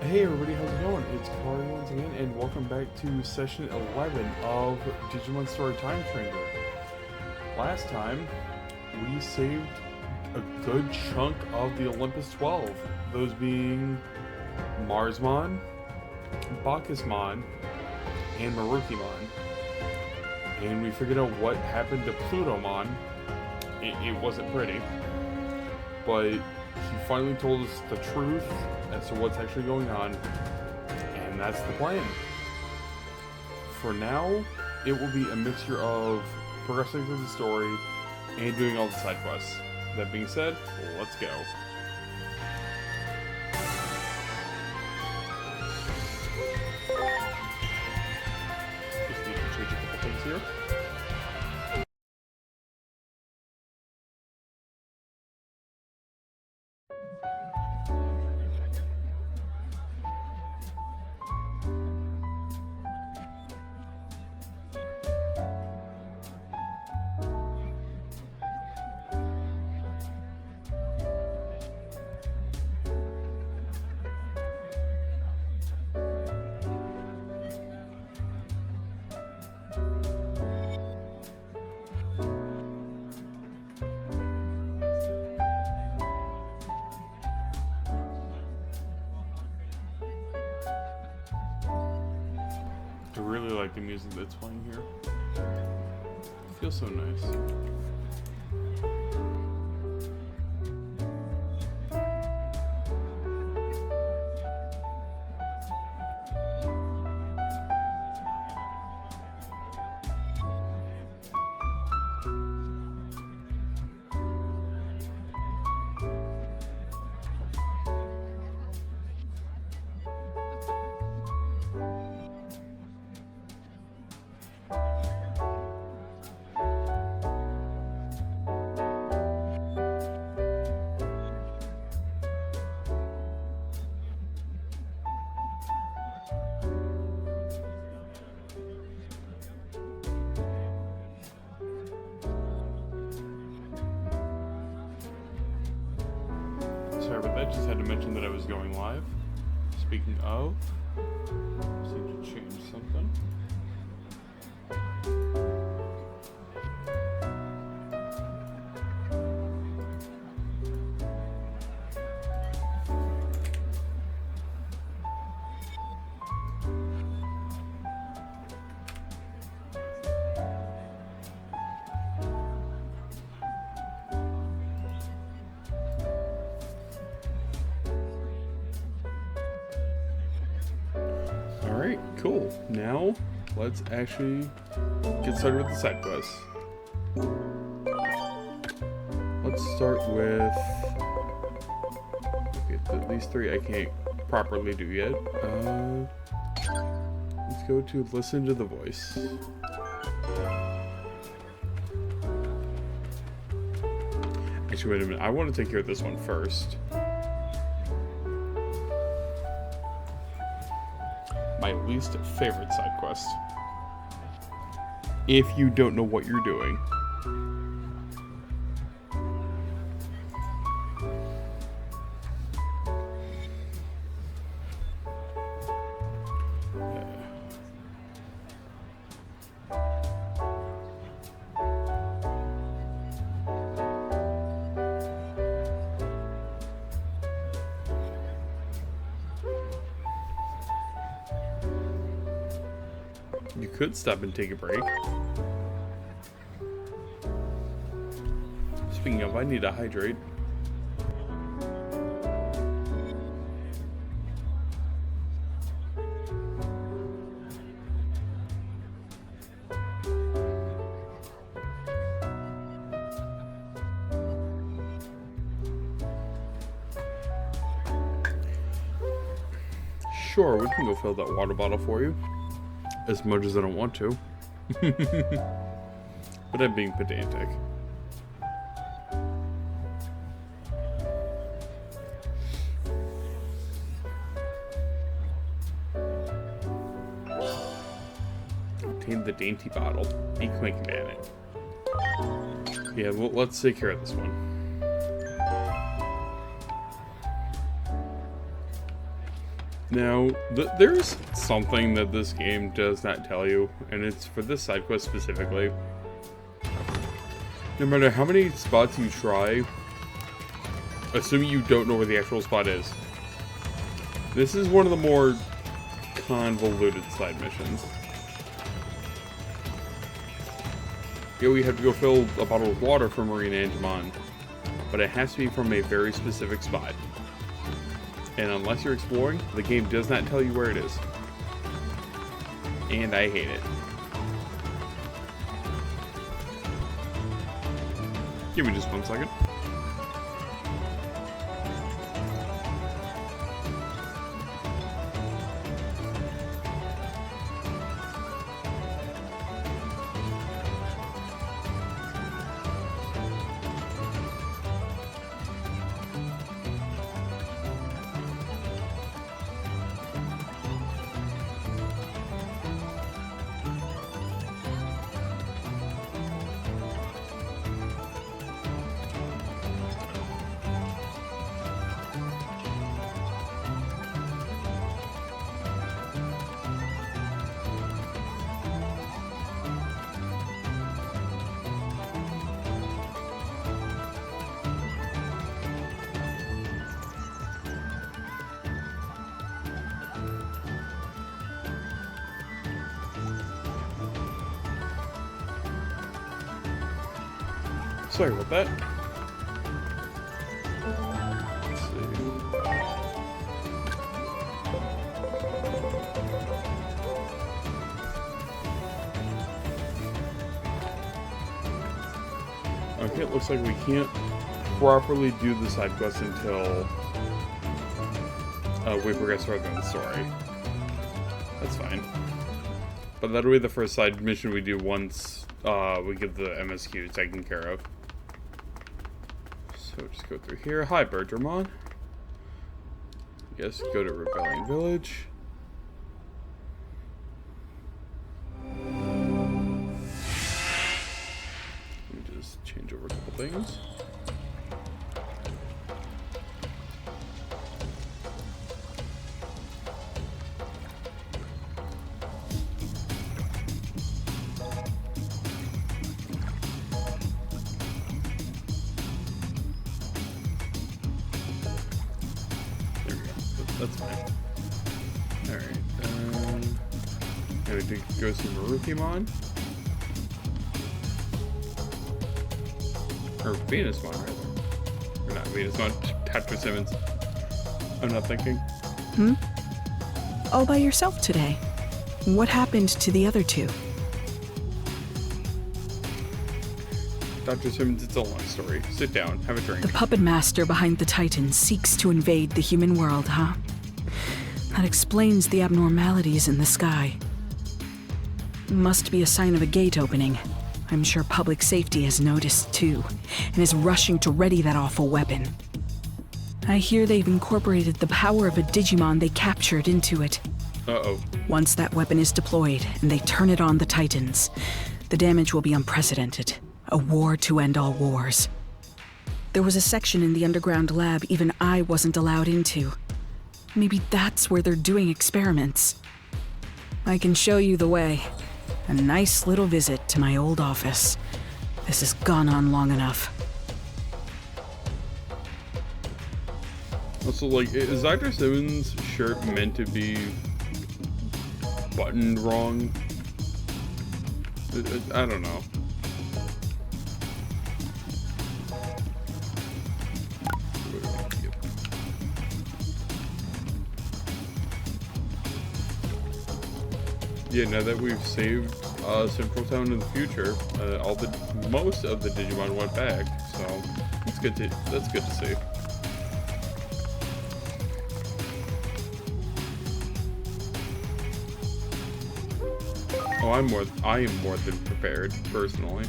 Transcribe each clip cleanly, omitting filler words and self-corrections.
Hey everybody, how's it going? It's Kari once again, and welcome back to session 11 of Digimon Story Time Trainer. Last time, we saved a good chunk of the Olympus 12, those being Marsmon, Bacchusmon, and Marukimon. And we figured out what happened to Plutomon. It wasn't pretty, but he finally told us the truth as to what's actually going on, and that's the plan. For now, it will be a mixture of progressing through the story and doing all the side quests. That being said, let's go. Just need to change a couple things here. I really like the music that's playing here. It feels so nice. Sorry about that, just had to mention that I was going live. Speaking of, just need to change something. Alright, cool. Now, let's actually get started with the side quests. Let's start with... okay, these three I can't properly do yet. Let's go to listen to the voice. Actually, wait a minute. I want to take care of this one first. My least favorite side quest. If you don't know what you're doing. You could stop and take a break. Speaking of, I need to hydrate. Sure, we can go fill that water bottle for you. As much as I don't want to. But I'm being pedantic. Obtain the dainty bottle. Be quick, man it. Yeah, well, let's take care of this one. Now, there's something that this game does not tell you, and it's for this side quest specifically. No matter how many spots you try, assuming you don't know where the actual spot is, this is one of the more convoluted side missions. Yeah, we have to go fill a bottle of water for Marina and Digimon, but it has to be from a very specific spot. And unless you're exploring, the game does not tell you where it is. And I hate it. Give me just 1 second. Sorry about that. Let's see. Okay, it looks like we can't properly do the side quest until we progress further in the story. That's fine. But that'll be the first side mission we do once we get the MSQ taken care of. So just go through here. Hi, Bertramon. Yes, go to Rebellion Village. Let me just change over a couple things. That's fine. Alright, gotta go see Marukimon. Or Venusmon, rather. Or not Venusmon, Dr. Simmons. I'm not thinking. All by yourself today. What happened to the other two? Dr. Simmons, it's a long story. Sit down, have a drink. The puppet master behind the Titans seeks to invade the human world, huh? That explains the abnormalities in the sky. Must be a sign of a gate opening. I'm sure public safety has noticed too, and is rushing to ready that awful weapon. I hear they've incorporated the power of a Digimon they captured into it. Uh-oh. Once that weapon is deployed, and they turn it on the Titans, the damage will be unprecedented. A war to end all wars. There was a section in the underground lab even I wasn't allowed into. Maybe that's where they're doing experiments. I can show you the way. A nice little visit to my old office. This has gone on long enough. Also, like, is Dr. Simmons' shirt meant to be buttoned wrong? I don't know. Yeah, now that we've saved Central Town in the future, most of the Digimon went back, so that's good to see. Oh, I am more than prepared, personally.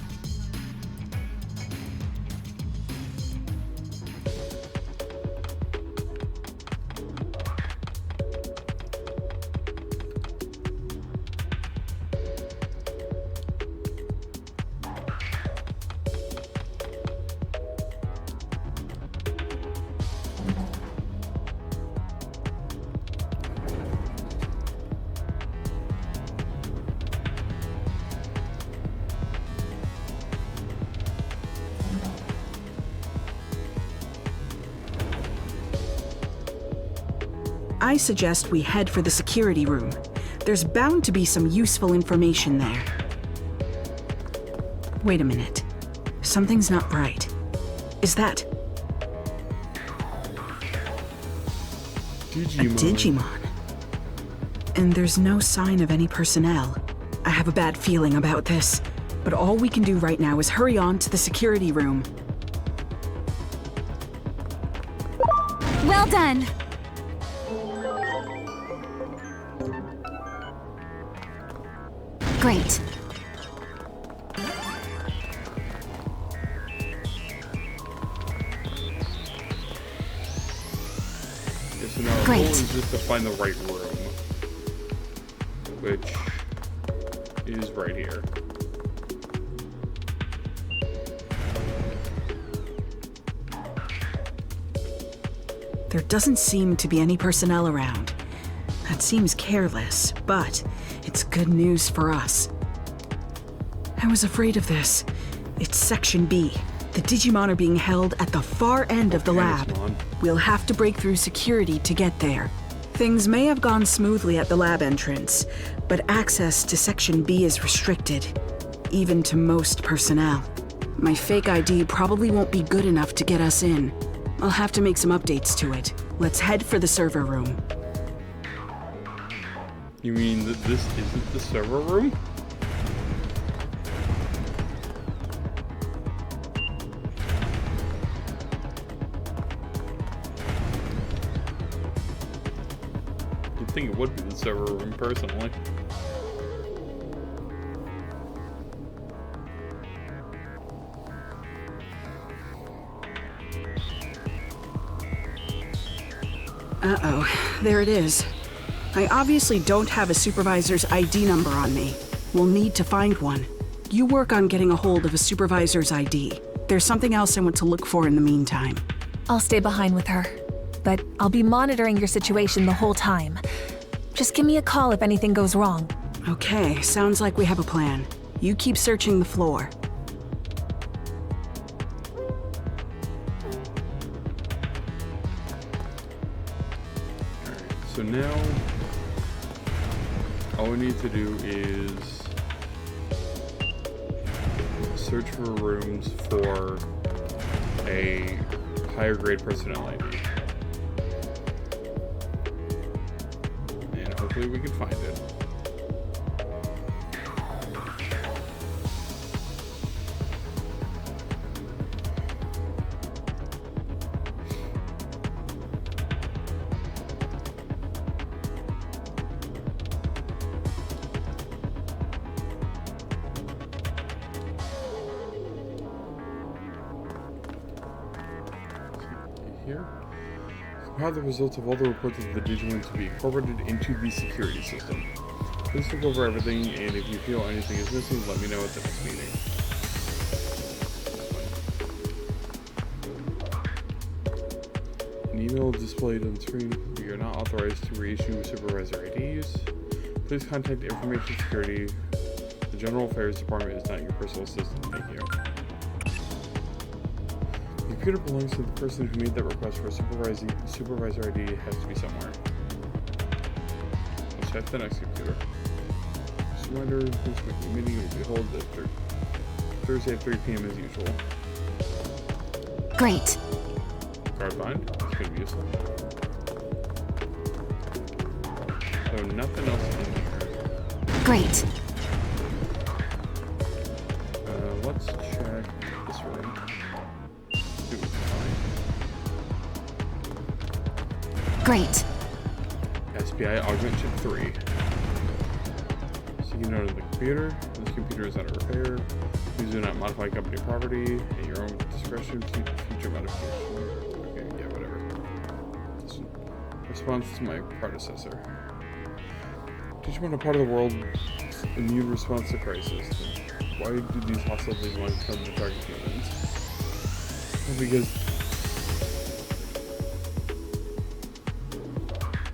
I suggest we head for the security room. There's bound to be some useful information there. Wait a minute. Something's not right. Is that... Digimon. A Digimon? And there's no sign of any personnel. I have a bad feeling about this, but all we can do right now is hurry on to the security room. Well done! Great. So now our Great. goal is just to find the right room, which is right here. There doesn't seem to be any personnel around. That seems careless, but it's good news for us. I was afraid of this. It's Section B. The Digimon are being held at the far end of the lab. Digimon. We'll have to break through security to get there. Things may have gone smoothly at the lab entrance, but access to Section B is restricted, even to most personnel. My fake ID probably won't be good enough to get us in. I'll have to make some updates to it. Let's head for the server room. You mean that this isn't the server room? You'd think it would be the server room, personally. Uh-oh, there it is. I obviously don't have a supervisor's ID number on me. We'll need to find one. You work on getting a hold of a supervisor's ID. There's something else I want to look for in the meantime. I'll stay behind with her, but I'll be monitoring your situation the whole time. Just give me a call if anything goes wrong. Okay, sounds like we have a plan. You keep searching the floor. So now, all we need to do is search for rooms for a higher grade personnel ID. And hopefully we can find it. Here. Compile the results of all the reports of the Digimon to be incorporated into the security system. Please look over everything, and if you feel anything is missing, let me know at the next meeting. An email displayed on the screen. We are not authorized to reissue supervisor IDs. Please contact Information Security. The General Affairs Department is not your personal assistant. Thank you. The computer belongs to the person who made that request for a supervisor ID. It has to be somewhere. Let's check the next computer. Just a reminder, this meeting will be held at Thursday at 3 p.m. as usual. Great. Card bind. That's going to be useful. So nothing else in here. Great. Let's check this room. Do it fine. Great. SPI Augment Chip 3. So you note on the computer. This computer is under repair. Please do not modify company property at your own discretion. Future modification. Okay, yeah, whatever. This response to my predecessor. Digimon are part of the world's immune response to crisis. Why do these hostile Digimon come to target humans? Well, because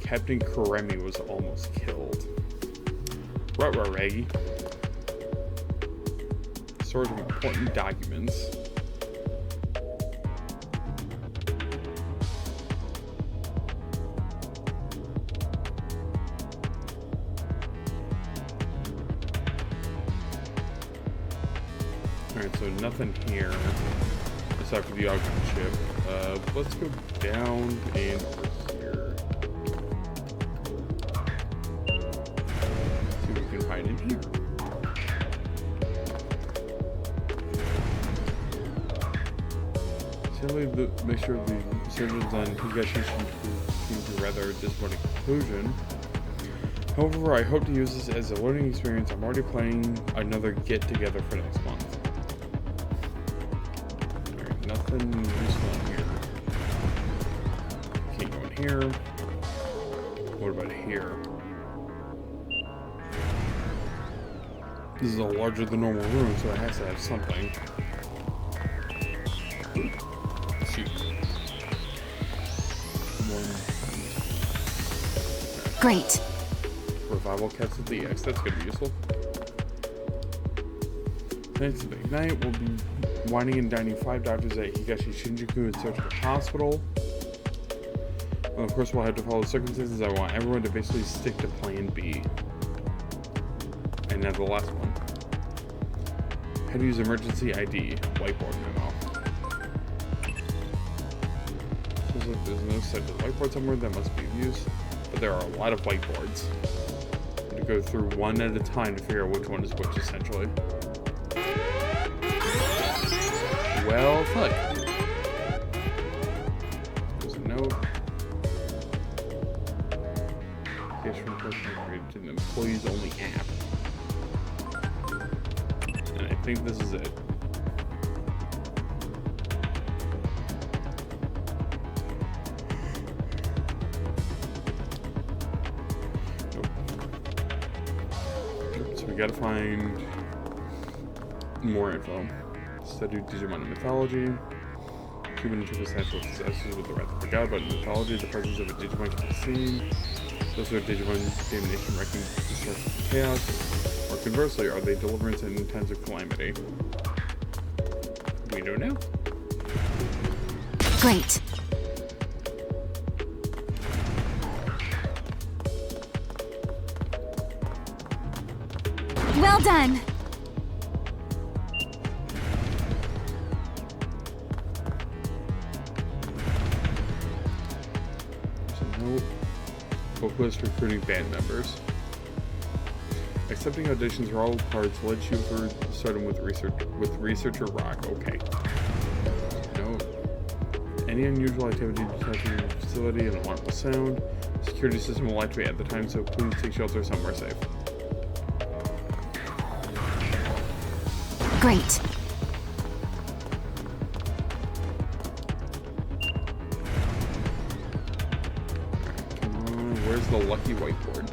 Captain Karemi was almost killed. Ruh-roh, Raggy. Storage of important documents. Alright, so nothing here. Aside from the augment ship. Let's go down and over here. See what we can find in here. Sadly, make sure the surgeons on Higashi came to a rather disappointing conclusion. However, I hope to use this as a learning experience. I'm already planning another get-together for next month. Alright, nothing useful in here. Can't go in here. What about here? This is a larger than normal room, so it has to have something. Great. Revival capsule DX, that's gonna be useful. Next big night, we'll be whining and dining 5 doctors at Higashi Shinjuku in search of a hospital. Well, of course, we'll have to follow the circumstances. I want everyone to basically stick to plan B. And now the last one. How to use emergency ID, whiteboard memo. Seems like there's no such whiteboard somewhere that must be of use, but there are a lot of whiteboards. To go through one at a time to figure out which one is which, essentially. Well, fuck. There's a note. Guess from person created to the employees only app. And I think this is it. Gotta find more info. Study Digimon mythology. Human achievements natural successes with the wrath of the god, but in mythology, the presence of a Digimon can be seen. Those are Digimon's damnation, wrecking, destruction, and chaos. Or conversely, are they deliverance in times of calamity? We don't know. Great. Well done! So no hopeless recruiting band members. Accepting auditions for all parts led you for starting with researcher Rock. Okay. No. Any unusual activity detected in the facility, an alarm will sound. Security system will activate at the time, so please take shelter somewhere safe. Great. Come on, where's the lucky whiteboard?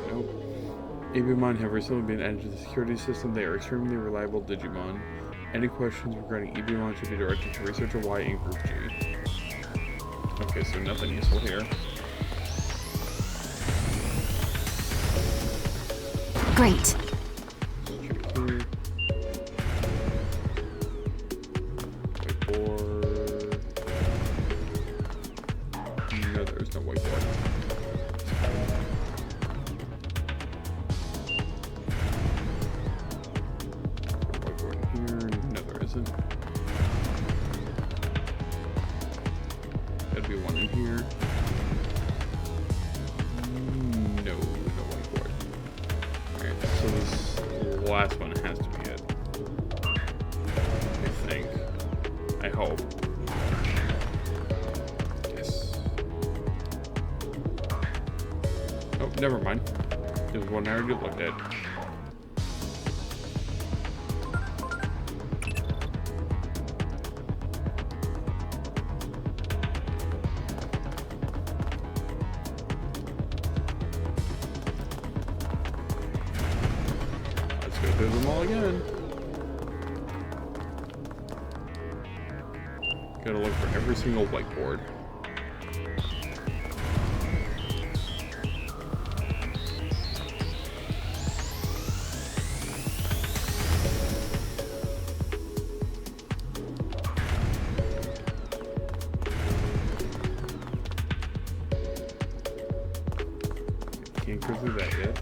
Nope. Digimon have recently been added to the security system. They are extremely reliable Digimon. Any questions regarding Digimon should be directed to Researcher Y in Group G. Okay, so nothing useful here. Great. Whiteboard. No, there's no whiteboard. Whiteboard in here. No, there isn't. There'd be one in here. No whiteboard. Alright, so this last one has to be it. I think. I hope. Yes. Oh, never mind. There's one I already looked at. Go through them all again. Gotta look for every single whiteboard. Can't go through that yet.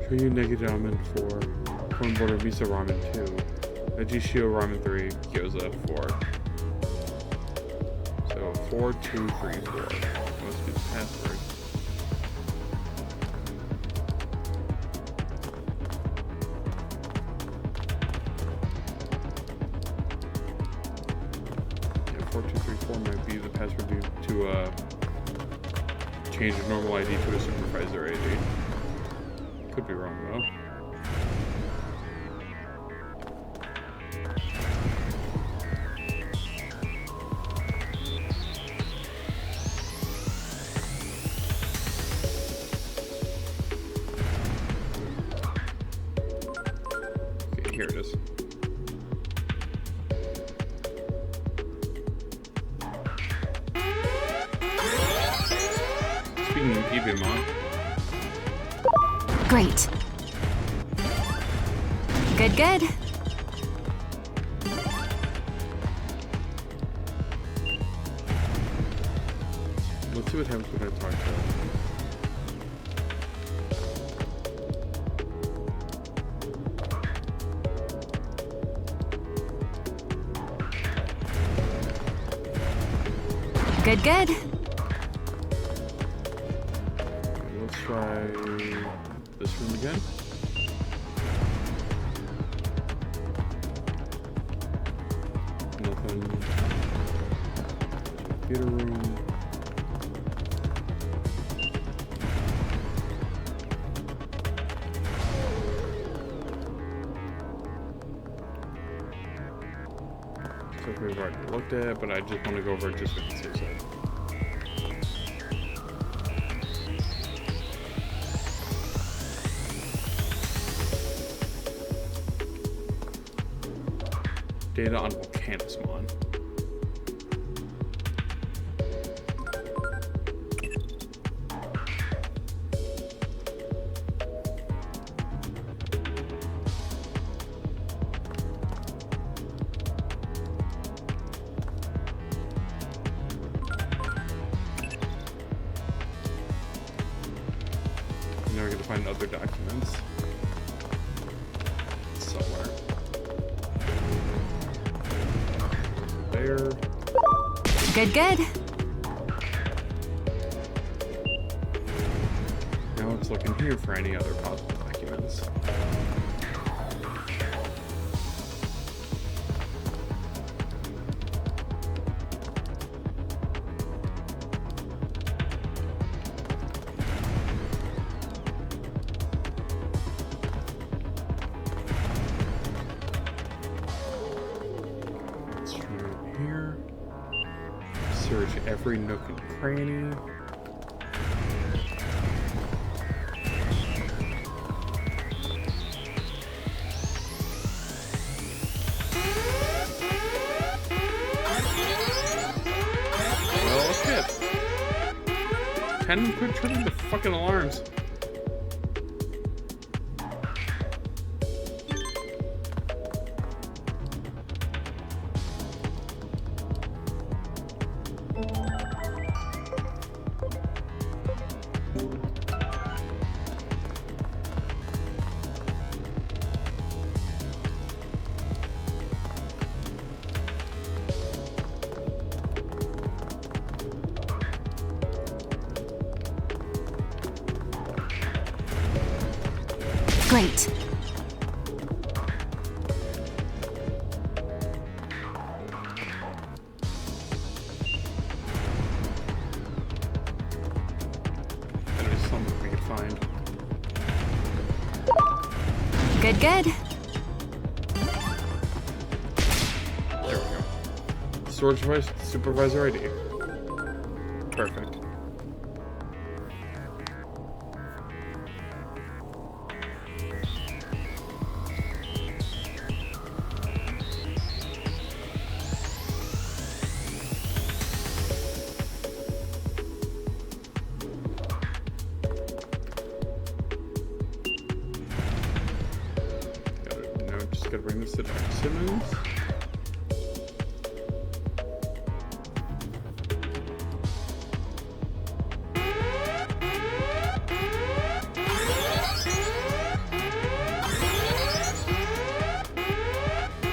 Show you Negi Ramen 4, Corn Butter Miso Ramen 2, Veggie Shio Ramen 3, Gyoza 4. So 4234. That must be the password. Yeah, 4234 might be the password to change a normal ID to a supervisor ID. Could be wrong though. Okay, here it is. Speaking of Digimon. Great. Good, good. Let's see what happens when I talk to her. Good, good. Let's try this room again. Nothing. Theater room. So we've already looked at it, but I just want to go over it just for the sake of it. Data on Volcanismon. Now we got to find other documents somewhere. There. Good, good. Now let's look in here for any other possible documents. Let's try it here. Search every nook and cranny. Well, shit. 10 quit tripping the fucking alarms. Great. There's something we could find. Good, good. There we go. Storage supervisor ID. Perfect. Simmons.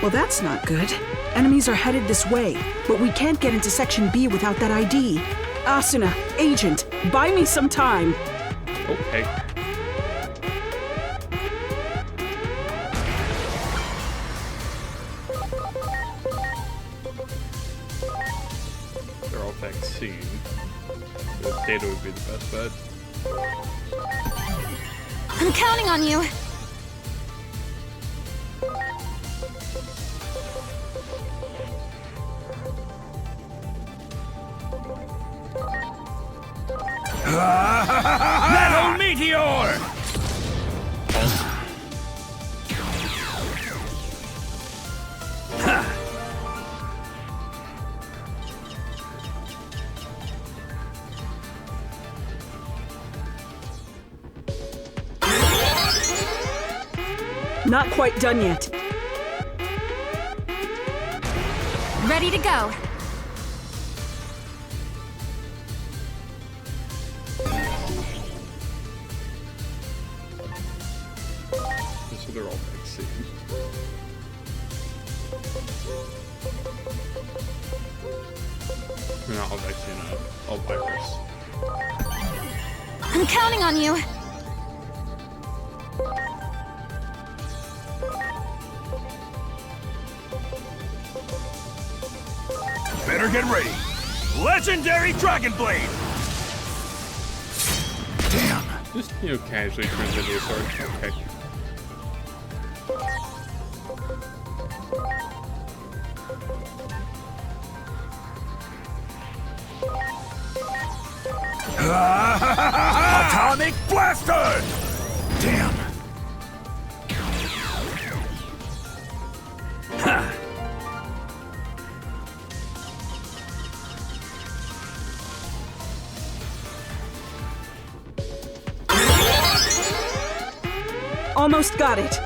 Well, that's not good. Enemies are headed this way, but we can't get into Section B without that ID. Asuna, Agent, buy me some time. Okay. They're all vaccine. The data would be the best bet. I'm counting on you. Metal meteor! Not quite done yet. Ready to go. So they're all vaccine. Not all vaccine, all virus. I'm counting on you. Better get ready. Legendary Dragon Blade! Damn. Just, casually turns into a sword. Okay. Atomic Blaster! Damn. Ha! Almost got it.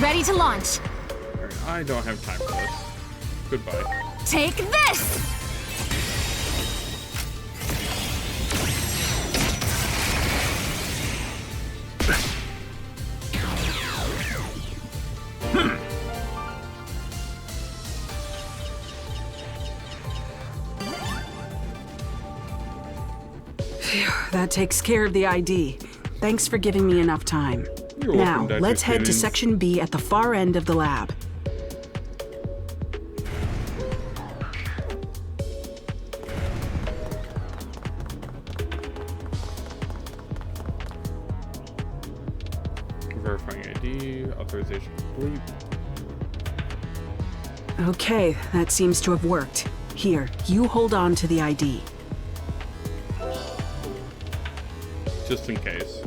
Ready to launch. Alright, I don't have time for this. Goodbye. Take this! That takes care of the ID. Thanks for giving me enough time. You're Now, welcome, Dr. let's head to Simmons. Section B at the far end of the lab. Verifying ID, authorization complete. Okay, that seems to have worked. Here, you hold on to the ID. Just in case.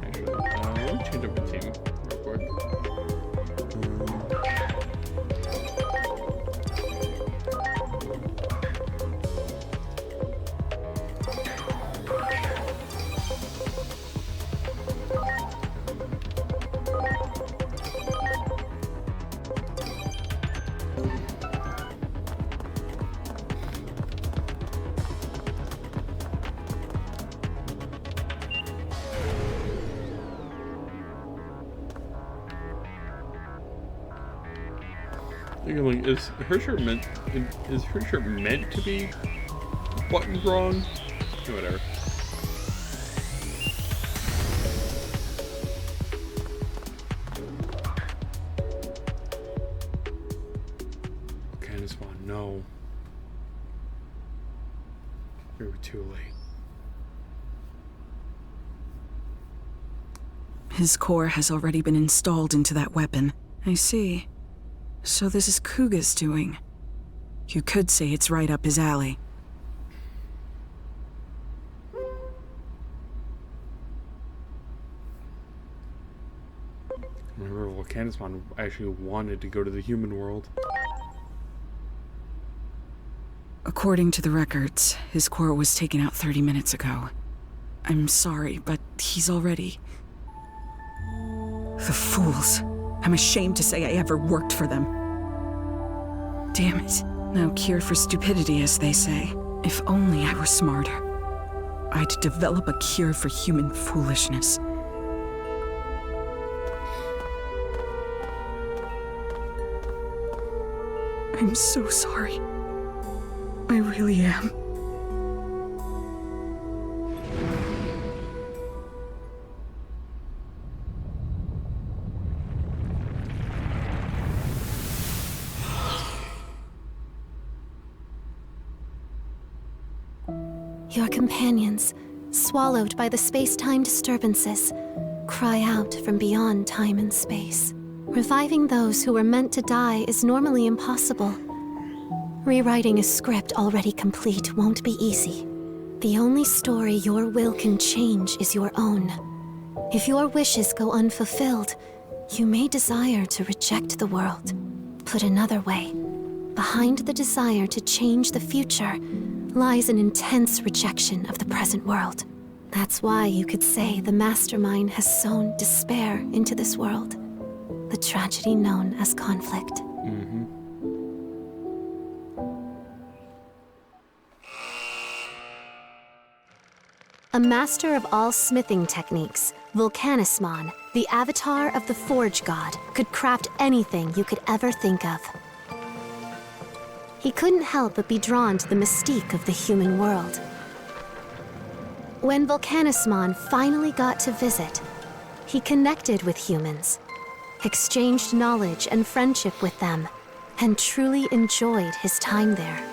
Actually, let me change up my team real quick. Thinking, like, is her shirt meant to be buttoned wrong? Whatever. Candace Vaughn, no. We were too late. His core has already been installed into that weapon. I see. So this is Kuga's doing. You could say it's right up his alley. Remember, well, Candace Vaughn actually wanted to go to the human world. According to the records, his core was taken out 30 minutes ago. I'm sorry, but he's already... The fools. I'm ashamed to say I ever worked for them. Damn it. No cure for stupidity, as they say. If only I were smarter. I'd develop a cure for human foolishness. I'm so sorry. I really am. Your companions, swallowed by the space-time disturbances, cry out from beyond time and space. Reviving those who were meant to die is normally impossible. Rewriting a script already complete won't be easy. The only story your will can change is your own. If your wishes go unfulfilled, you may desire to reject the world. Put another way, behind the desire to change the future lies an intense rejection of the present world. That's why you could say the mastermind has sown despair into this world. The tragedy known as conflict. A master of all smithing techniques, Volcanismon, the avatar of the Forge God, could craft anything you could ever think of. He couldn't help but be drawn to the mystique of the human world. When Volcanismon finally got to visit, he connected with humans, exchanged knowledge and friendship with them, and truly enjoyed his time there.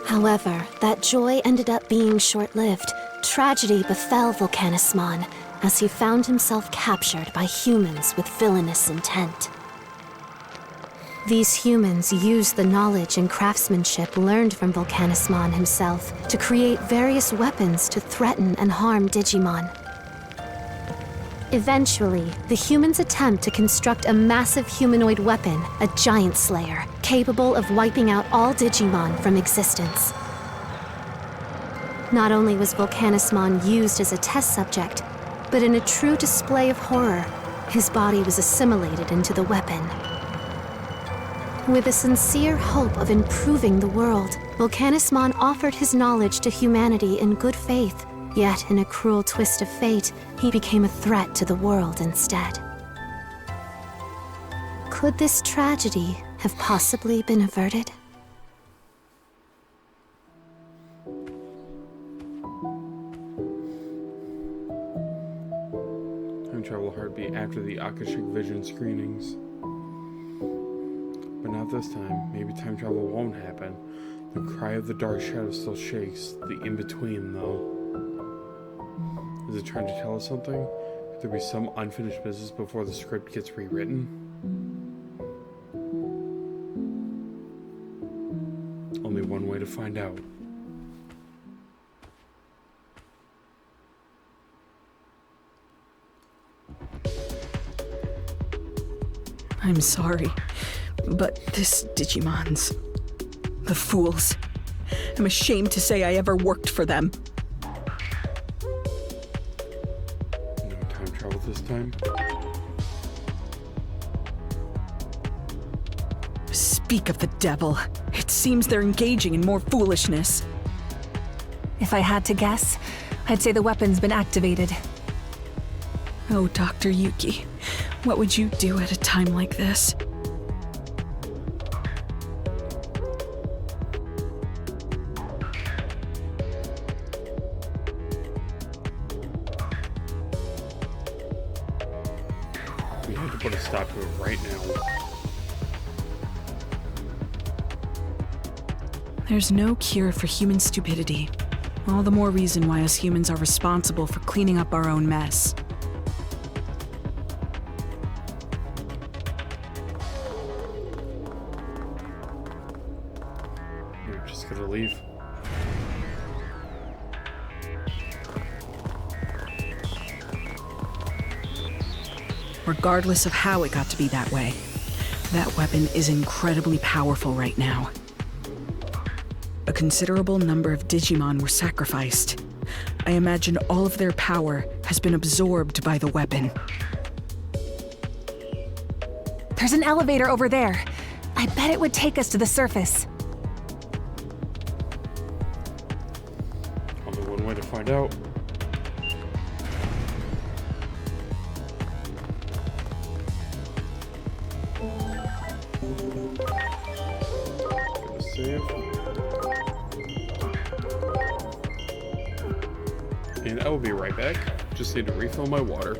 However, that joy ended up being short-lived. Tragedy befell Volcanismon as he found himself captured by humans with villainous intent. These humans used the knowledge and craftsmanship learned from Volcanismon himself to create various weapons to threaten and harm Digimon. Eventually, the humans attempt to construct a massive humanoid weapon, a giant slayer, capable of wiping out all Digimon from existence. Not only was Volcanismon used as a test subject, but in a true display of horror, his body was assimilated into the weapon. With a sincere hope of improving the world, Volcanismon offered his knowledge to humanity in good faith. Yet, in a cruel twist of fate, he became a threat to the world instead. Could this tragedy have possibly been averted? Time travel heartbeat after the Akashic Vision screenings. But not this time. Maybe time travel won't happen. The cry of the dark shadow still shakes. The in-between, though. Is it trying to tell us something? Could there be some unfinished business before the script gets rewritten? Only one way to find out. I'm sorry, but this Digimon's... the fools. I'm ashamed to say I ever worked for them. No time travel this time? Speak of the devil. It seems they're engaging in more foolishness. If I had to guess, I'd say the weapon's been activated. Oh, Dr. Yuki, what would you do at a time like this? We have to put a stop to it right now. There's no cure for human stupidity. All the more reason why us humans are responsible for cleaning up our own mess. We're just gonna leave. Regardless of how it got to be that way, that weapon is incredibly powerful right now. A considerable number of Digimon were sacrificed. I imagine all of their power has been absorbed by the weapon. There's an elevator over there. I bet it would take us to the surface. Only one way to find out. Gonna save. And I will be right back. Just need to refill my water.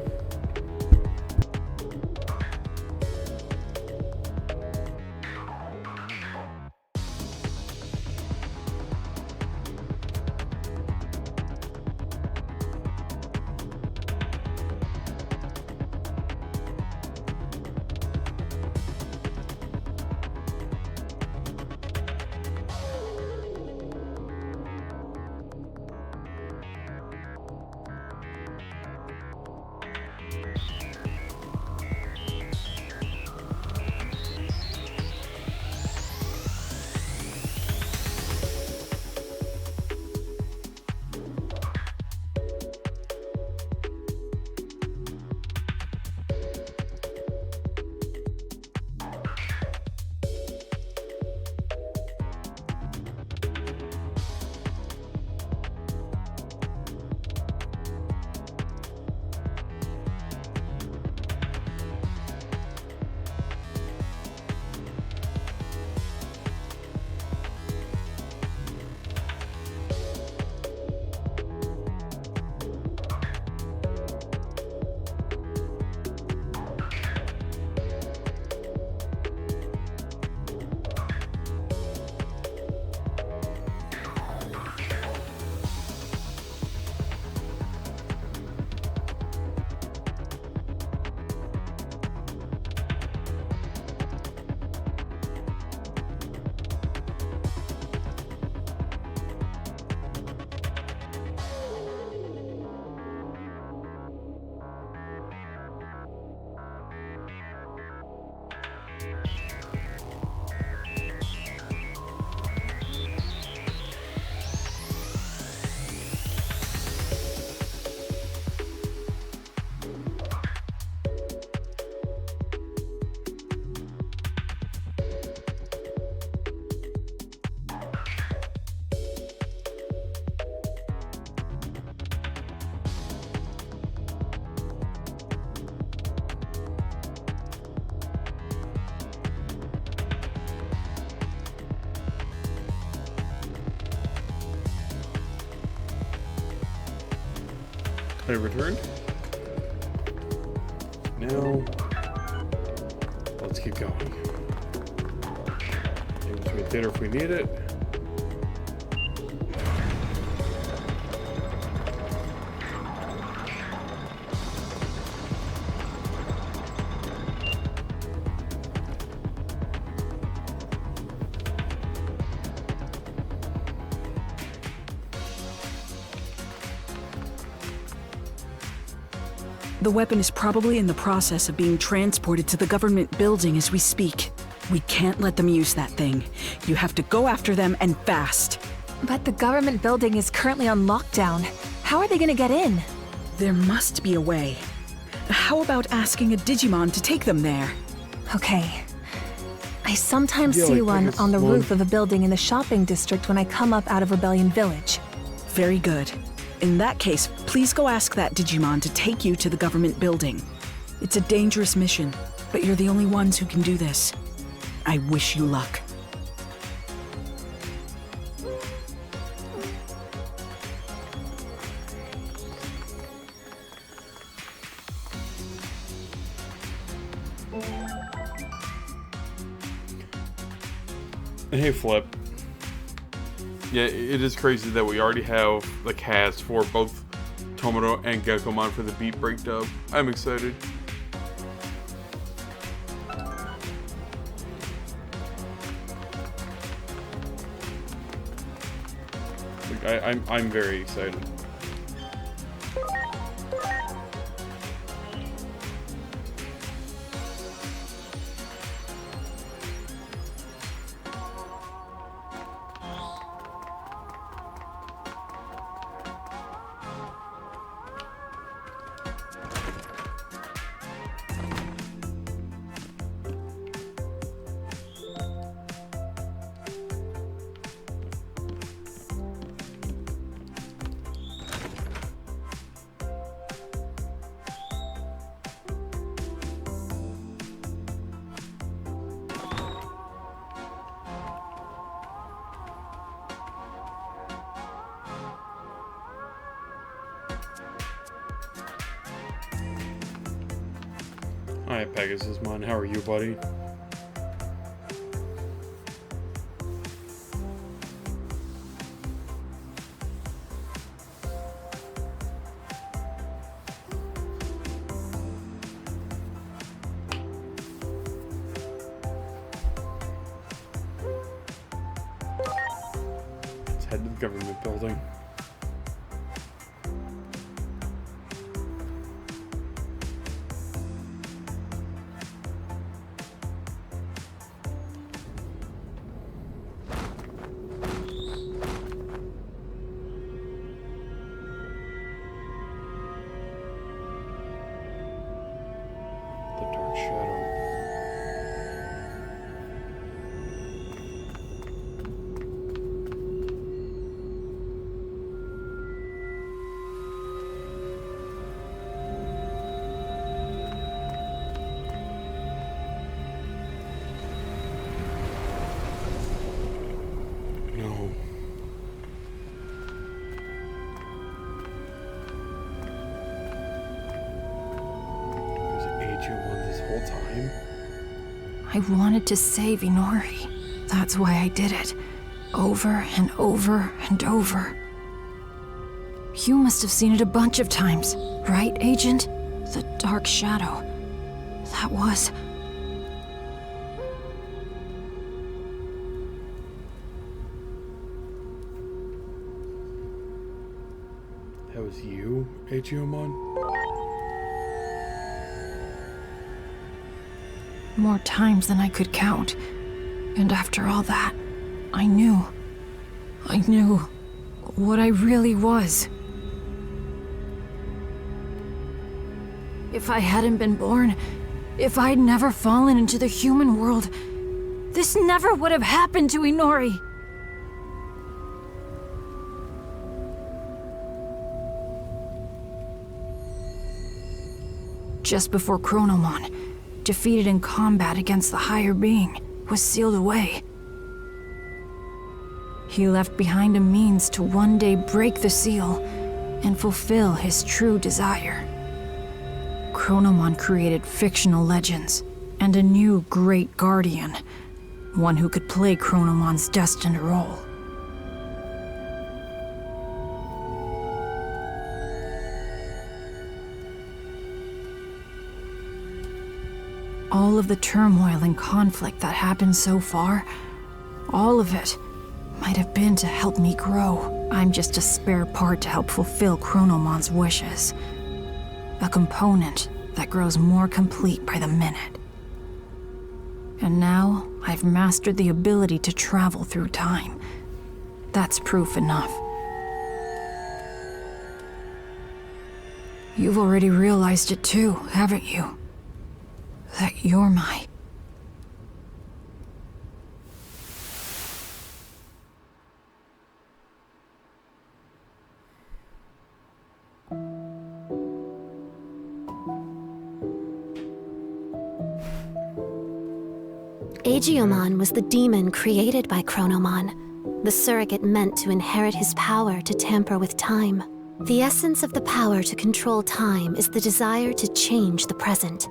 I returned. Now, let's keep going. Maybe to a theater if we need it. The weapon is probably in the process of being transported to the government building as we speak. We can't let them use that thing. You have to go after them and fast. But the government building is currently on lockdown. How are they gonna get in? There must be a way. How about asking a Digimon to take them there? Okay. I sometimes Yeah, see like one a on the small- roof of a building in the shopping district when I come up out of Rebellion Village. Very good. In that case, please go ask that Digimon to take you to the government building. It's a dangerous mission, but you're the only ones who can do this. I wish you luck. Hey, Flip. Yeah, it is crazy that we already have the cast for both Tomoro and Gekkomon for the Beat Break dub. I'm excited. Like, I'm very excited. Hi, Pegasusmon. How are you, buddy? Let's head to the government building. The Dark Shadow. No. Was Digimon this whole time? I wanted to save Inori. That's why I did it. Over and over and over. You must have seen it a bunch of times, right, Agent? The Dark Shadow. That was... That was you, Digimon? more times than I could count. And after all that, I knew what I really was. If I hadn't been born, if I'd never fallen into the human world, this never would have happened to Inori. Just before Chronomon, defeated in combat against the higher being, was sealed away, he left behind a means to one day break the seal and fulfill his true desire. Chronomon created fictional legends and a new great guardian, one who could play Chronomon's destined role. All of the turmoil and conflict that happened so far, all of it might have been to help me grow. I'm just a spare part to help fulfill Chronomon's wishes. A component that grows more complete by the minute. And now, I've mastered the ability to travel through time. That's proof enough. You've already realized it too, haven't you? That you're my... Digimon was the demon created by Chronomon, the surrogate meant to inherit his power to tamper with time. The essence of the power to control time is the desire to change the present.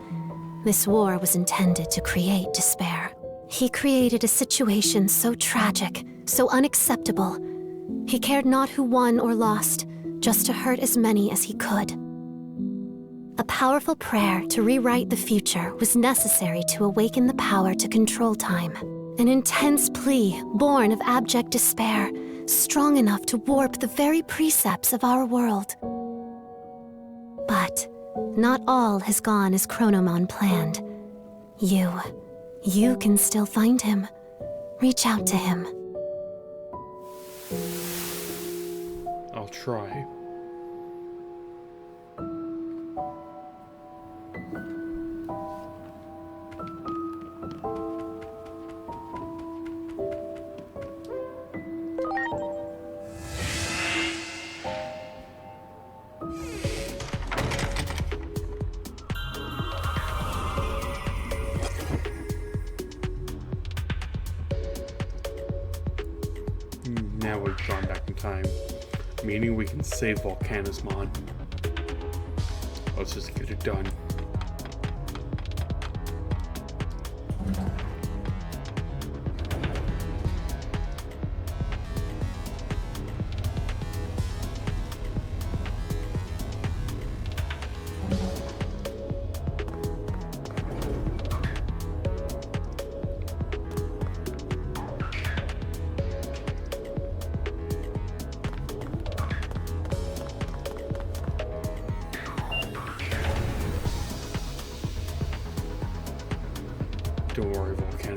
This war was intended to create despair. He created a situation so tragic, so unacceptable. He cared not who won or lost, just to hurt as many as he could. A powerful prayer to rewrite the future was necessary to awaken the power to control time. An intense plea born of abject despair, strong enough to warp the very precepts of our world. But not all has gone as Chronomon planned. You can still find him. Reach out to him. I'll try. Now we've gone back in time, meaning we can save Volcanismon. Let's just get it done.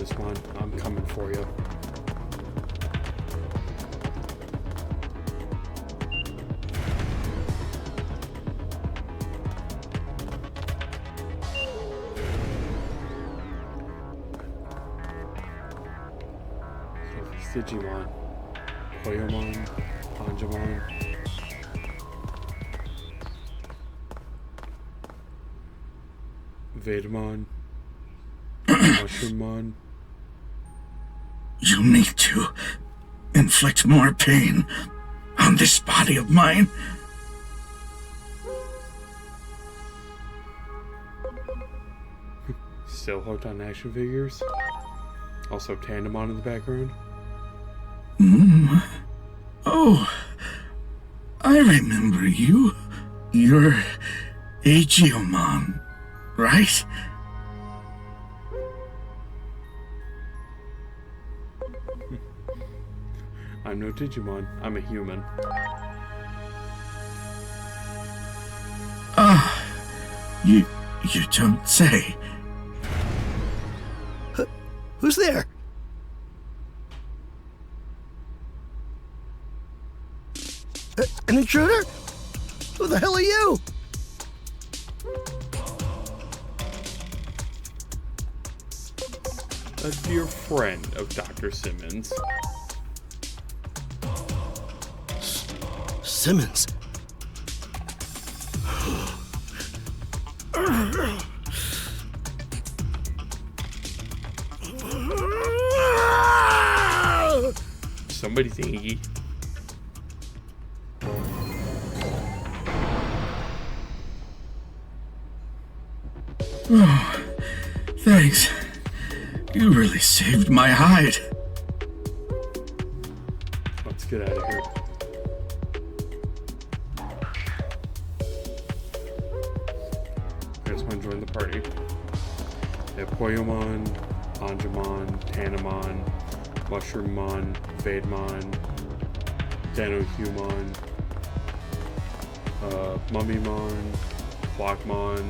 this, Mon. I'm coming for you. So it's Digimon, Koyomon, Anjamon. Vedamon, Mushroomon. You need to inflict more pain on this body of mine. Still hooked on action figures. Also Tandemon in the background. Oh, I remember you. You're Agiomon, right? I'm no Digimon. I'm a human. You don't say. Who's there? An intruder? Who the hell are you? A dear friend of Dr. Simmons. Simmons. Somebody thingy. Oh, thanks. You really saved my hide. Let's get out of here. I just want to join the party. They have Koyomon, Anjamon, Tandemon, Mushroomon, Vademon, Danohumon, Mummymon, Blockmon,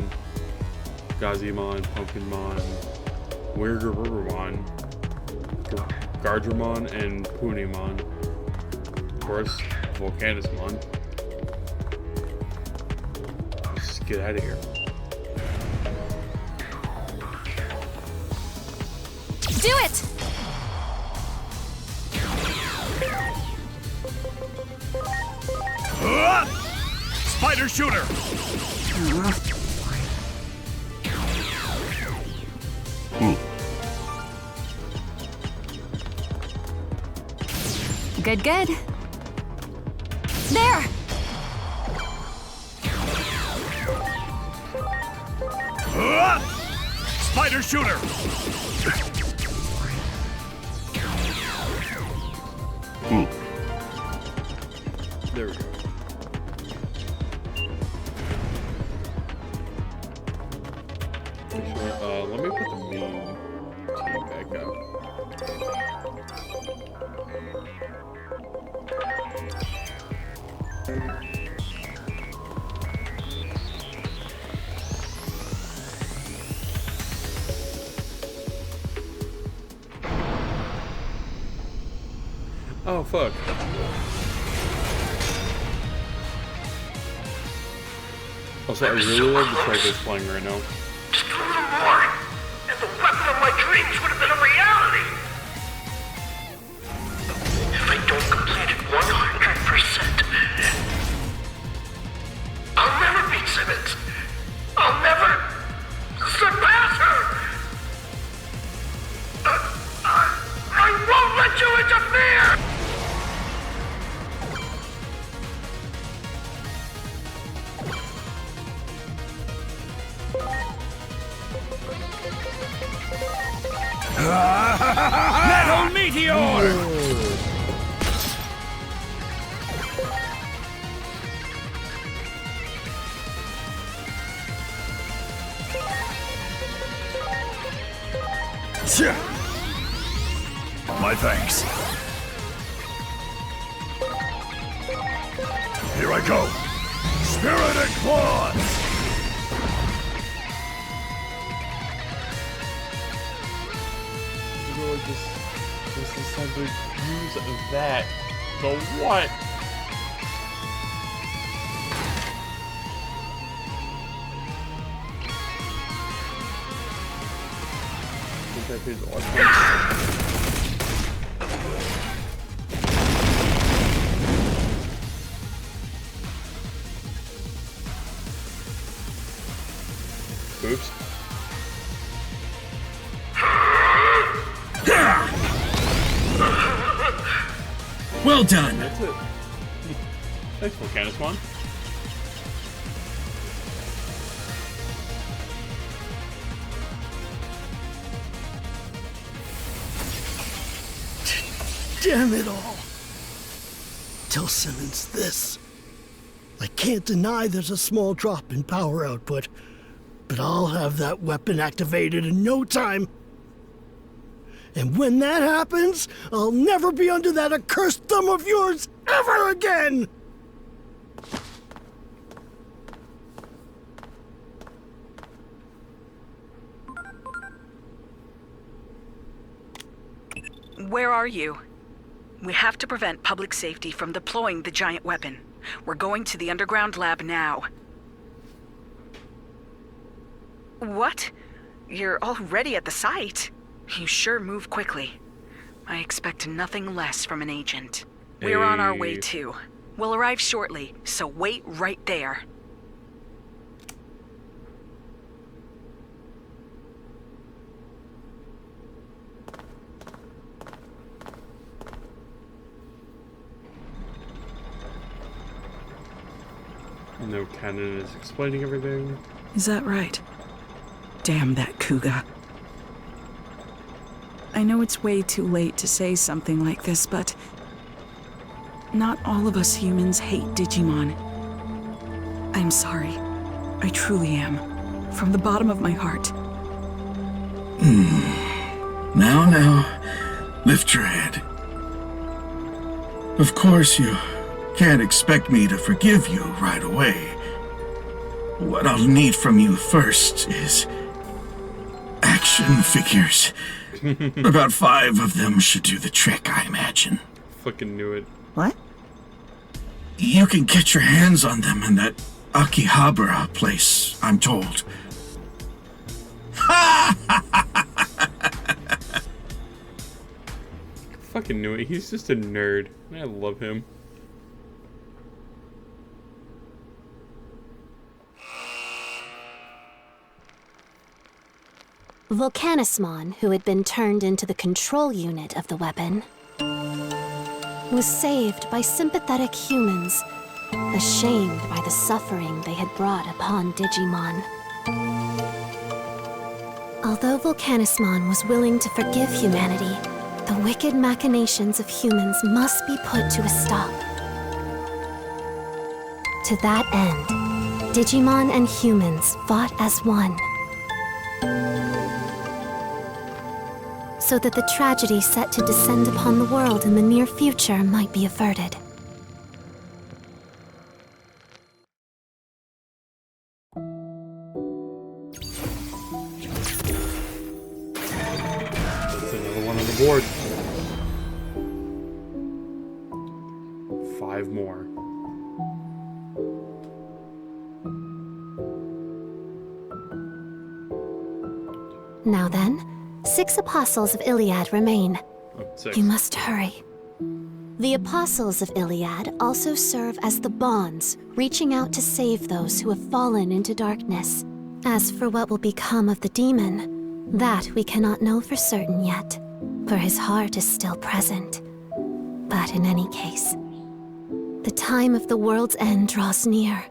Gazimon, Pumpkinmon, Wiggerberbermon, Gardramon, and Punimon. Of course, Volcanismon. Let's just get out of here. Do it! Spider shooter! Good, good. There! Spider shooter! There we go. Actually, let me put the main team back up. Oh, fuck. Also, I really love the track that's playing right now. Just a little more, and the weapon of my dreams would have been a reality. If I don't complete it 100%, I'll never beat Simmons. I'll never surpass her. I won't let you interfere. Metal meteor! My thanks. Here I go. Spirited claws! just decided to use that. The what? I think I paid the last Oops. Well done. That's it. Thanks, Volcanismon. Damn it all. Tell Simmons this. I can't deny there's a small drop in power output, but I'll have that weapon activated in no time. And when that happens, I'll never be under that accursed thumb of yours ever again! Where are you? We have to prevent public safety from deploying the giant weapon. We're going to the underground lab now. What? You're already at the site? You sure move quickly. I expect nothing less from an agent. We're on our way too. We'll arrive shortly, so wait right there. No Cannon is explaining everything. Is that right? Damn that Kuga. I know it's way too late to say something like this, but not all of us humans hate Digimon. I'm sorry. I truly am. From the bottom of my heart. Now, lift your head. Of course, you can't expect me to forgive you right away. What I'll need from you first is action figures. About 5 of them should do the trick, I imagine. Fucking knew it. What? You can get your hands on them in that Akihabara place, I'm told. Fucking knew it. He's just a nerd. I love him. Volcanismon, who had been turned into the control unit of the weapon, was saved by sympathetic humans, ashamed by the suffering they had brought upon Digimon. Although Volcanismon was willing to forgive humanity, the wicked machinations of humans must be put to a stop. To that end, Digimon and humans fought as one, so that the tragedy set to descend upon the world in the near future might be averted. That's another one on the board. 5 more. Now then, 6 apostles of Iliad remain. Oh, 6. You must hurry. The apostles of Iliad also serve as the bonds, reaching out to save those who have fallen into darkness. As for what will become of the demon, that we cannot know for certain yet, for his heart is still present. But in any case, the time of the world's end draws near.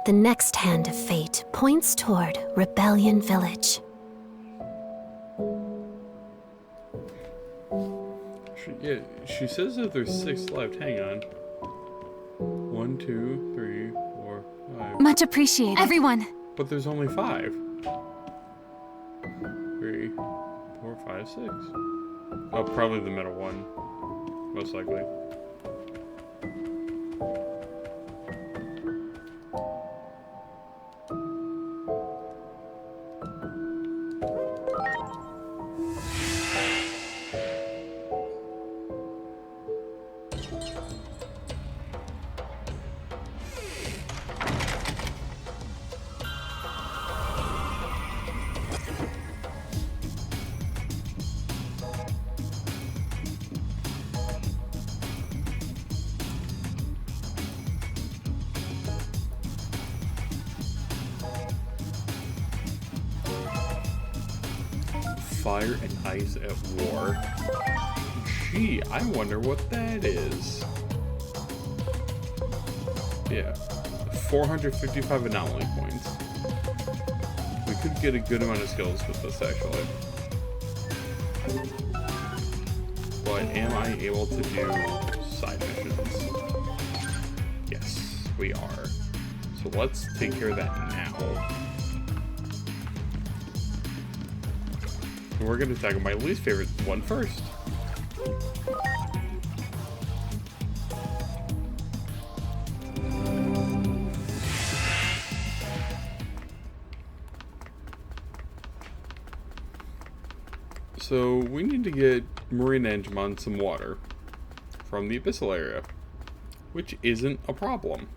The next hand of fate points toward Rebellion Village. She says that there's 6 left. Hang on. 1, 2, 3, 4, 5. Much appreciated. Everyone! But there's only 5. 3, 4, 5, 6. Oh, probably the middle one. Most likely. Fire and ice at war. Gee, I wonder what that is. Yeah. 455 anomaly points. We could get a good amount of skills with this, actually. But am I able to do side missions? Yes, we are. So let's take care of that now. And we're going to tackle my least favorite one first. So we need to get Marine Digimon some water from the abyssal area, which isn't a problem.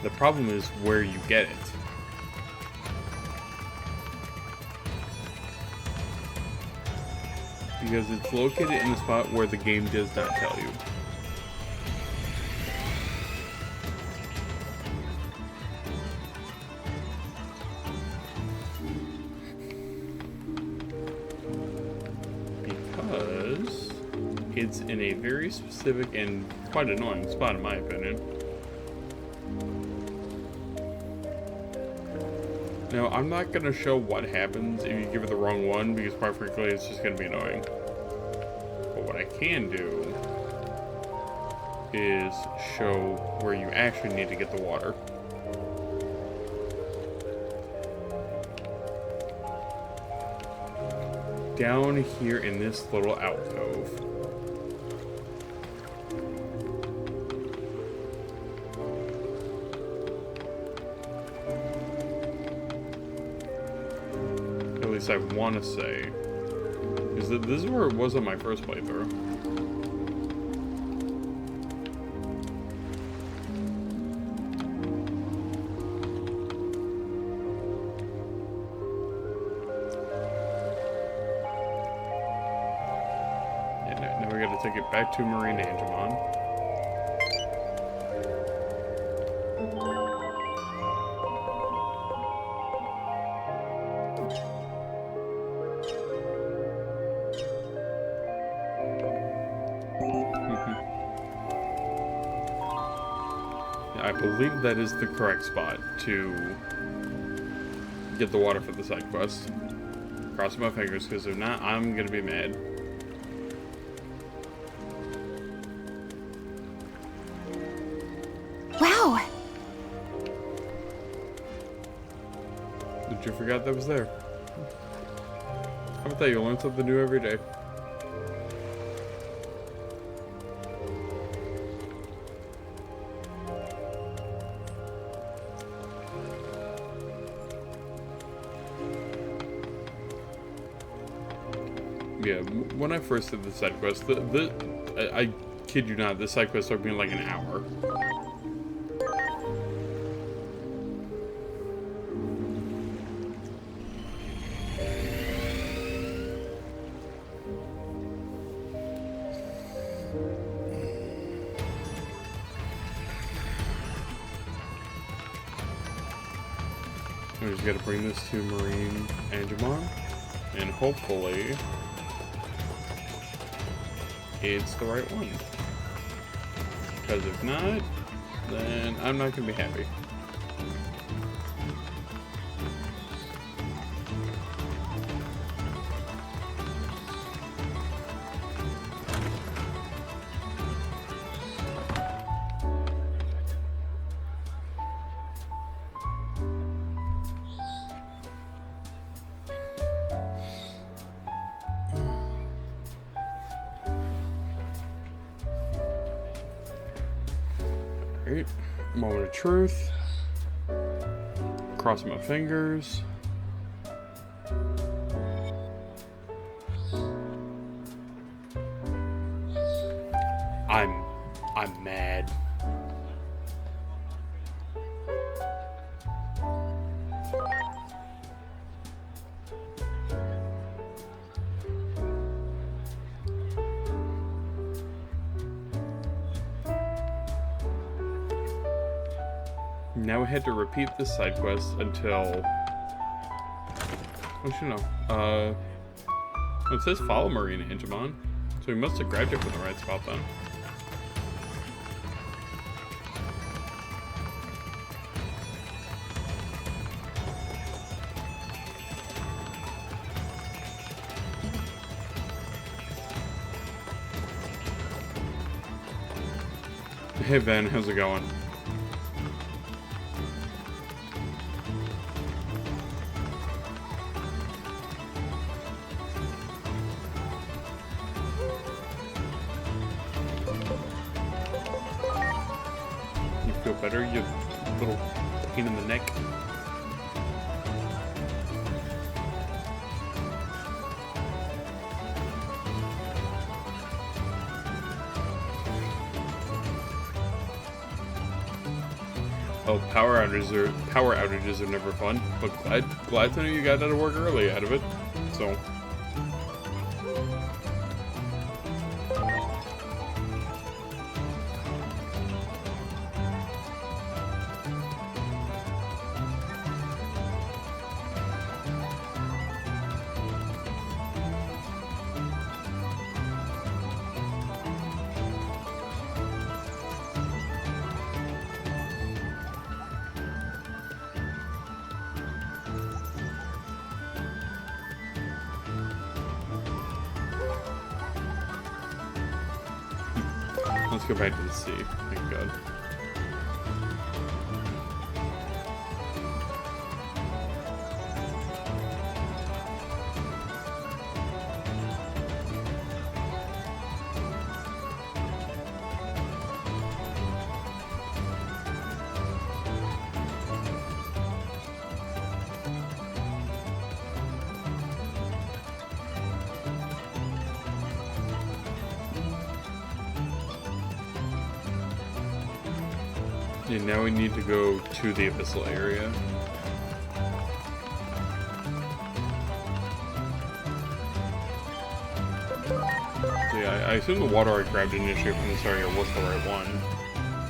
The problem is where you get it. Because it's located in a spot where the game does not tell you. Because it's in a very specific and quite annoying spot, in my opinion. Now, I'm not going to show what happens if you give it the wrong one, because quite frankly, it's just going to be annoying. But what I can do is show where you actually need to get the water. Down here in this little alcove. At least I want to say. Because this is where it was on my first playthrough. Yeah, now we gotta take it back to Marine Digimon. I believe that is the correct spot to get the water for the side quest. Cross my fingers, because if not, I'm gonna be mad. Wow! Did you forget that was there? How about that? You learn something new every day. Yeah, when I first did the side quest, I kid you not, this side quest took me like an hour. We just gotta bring this to Marine Digimon, and hopefully it's the right one. Because if not, then I'm not gonna be happy. Alright, moment of truth. Cross my fingers. I'm mad. Now we had to repeat this side quest until... What should know? It says follow Marina Digimon, so we must have grabbed it from the right spot then. Hey Ben, how's it going? You feel better, you little pain in the neck? Oh, power outages are never fun, but glad to know you got out of work early out of it. So let's go back to the sea. Thank God. Yeah, now we need to go to the abyssal area. So yeah, I assume the water I grabbed initially from this area was the right one.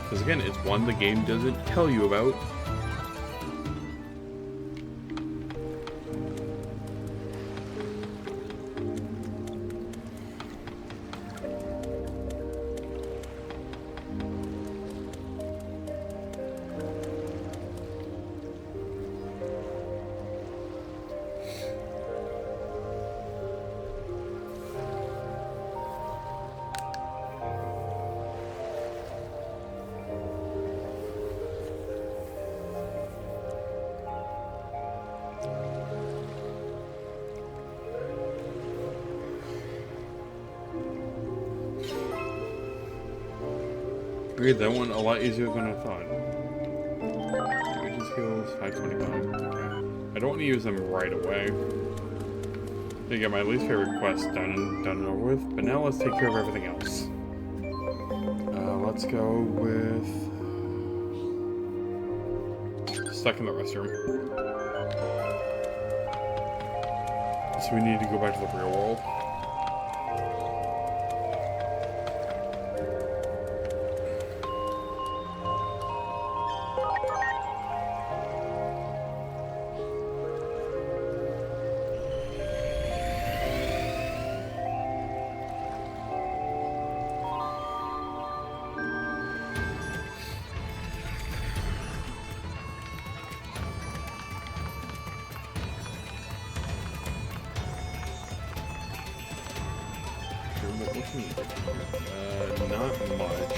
Because again, it's one the game doesn't tell you about. Okay, that one a lot easier than I thought. Damage skills, 525. Okay. I don't want to use them right away. They get my least favorite quest done and over with, but now let's take care of everything else. Let's go with stuck in the restroom. So we need to go back to the real world. Not much.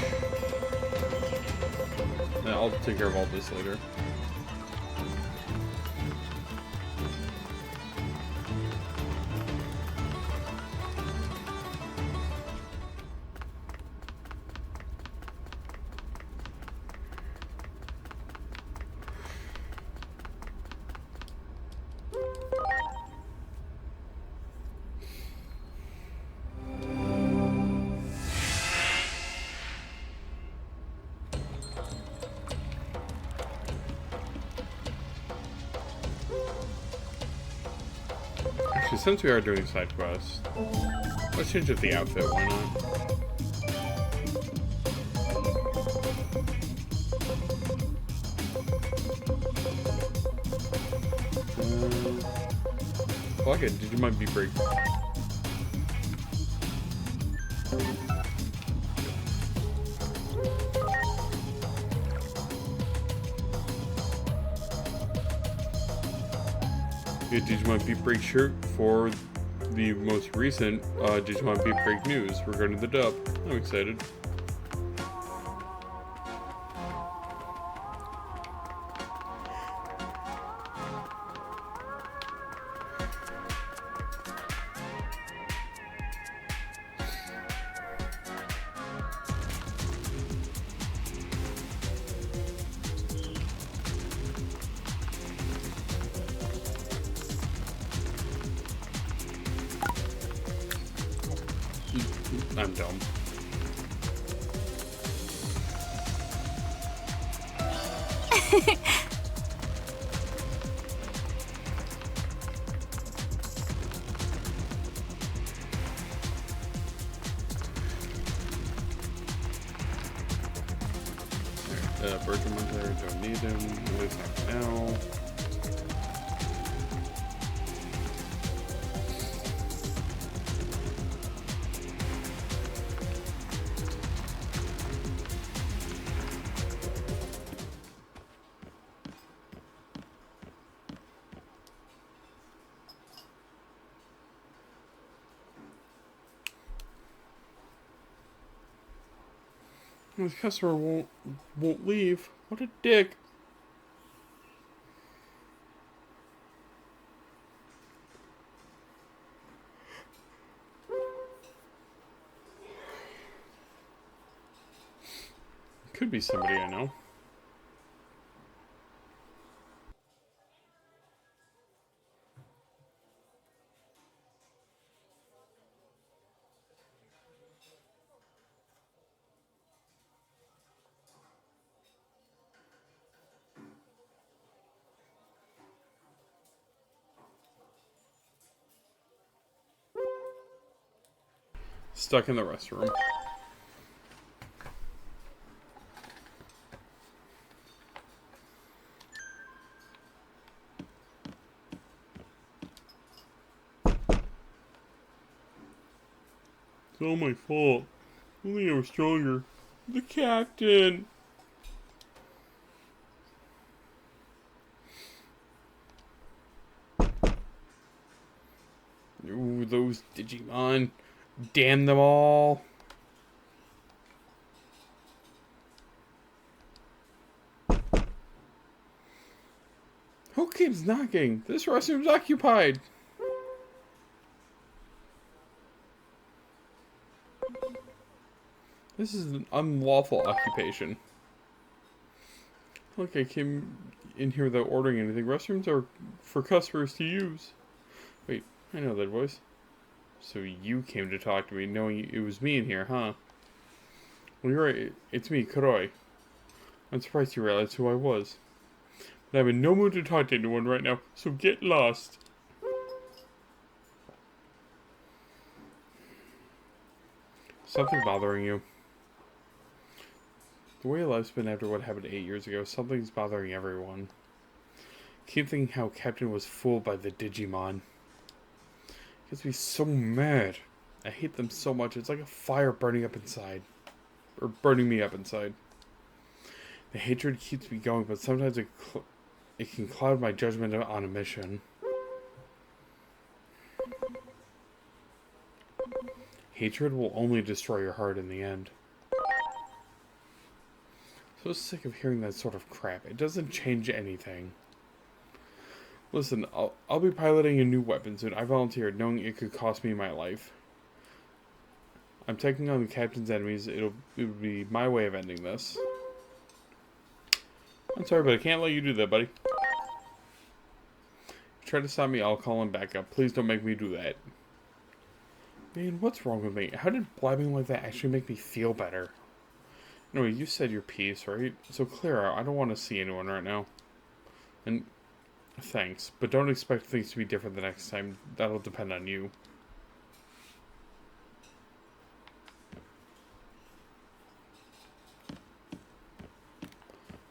I'll take care of all this later. Actually, since we are doing side quests, let's change up the outfit, why not? Fuck it, Digimon Beat Break. Get Digimon Beat Break shirt for the most recent Digimon Beat Break news regarding the dub. I'm excited. I'm dumb. Bergamot there, don't need him, at least not now. This customer won't leave. What a dick. Could be somebody I know. Stuck in the restroom. It's all my fault. Only I was stronger. The captain! Ooh, those Digimon. Damn them all. Who keeps knocking? This restroom's occupied. This is an unlawful occupation. Look, I came in here without ordering anything. Restrooms are for customers to use. Wait, I know that voice. So you came to talk to me knowing it was me in here, huh? Well, you're right. It's me, Kuroi. I'm surprised you realized who I was. But I'm in no mood to talk to anyone right now, so get lost. Something bothering you. The way life's been after what happened 8 years ago, something's bothering everyone. Keep thinking how Captain was fooled by the Digimon. It gets me so mad. I hate them so much. It's like a fire burning up inside. Or burning me up inside. The hatred keeps me going, but sometimes it can cloud my judgment on a mission. Hatred will only destroy your heart in the end. So sick of hearing that sort of crap. It doesn't change anything. Listen, I'll be piloting a new weapon soon. I volunteered, knowing it could cost me my life. I'm taking on the captain's enemies. It would be my way of ending this. I'm sorry, but I can't let you do that, buddy. If you try to stop me, I'll call him back up. Please don't make me do that. Man, what's wrong with me? How did blabbing like that actually make me feel better? Anyway, you said your piece, right? So clear out. I don't want to see anyone right now. And Thanks, but don't expect things to be different the next time. That'll depend on you.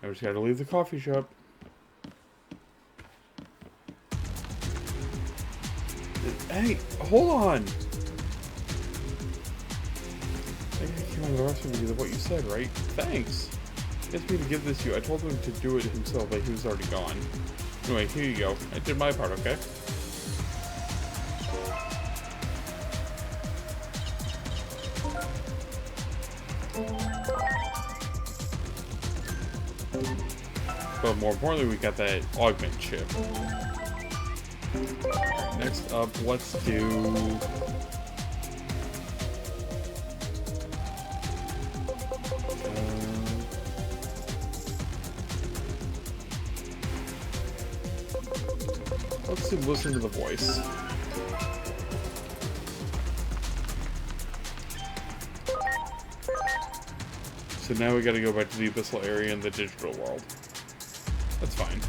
I just gotta leave the coffee shop. Hey, hold on! I came on the rest of you what you said, right? Thanks! He asked me to give this to you. I told him to do it himself, but he was already gone. Anyway, here you go. I did my part, okay? But more importantly, we got that augment chip. Right, next up, let's do... let's do listen to the voice. So now we gotta go back to the abyssal area in the digital world. That's fine.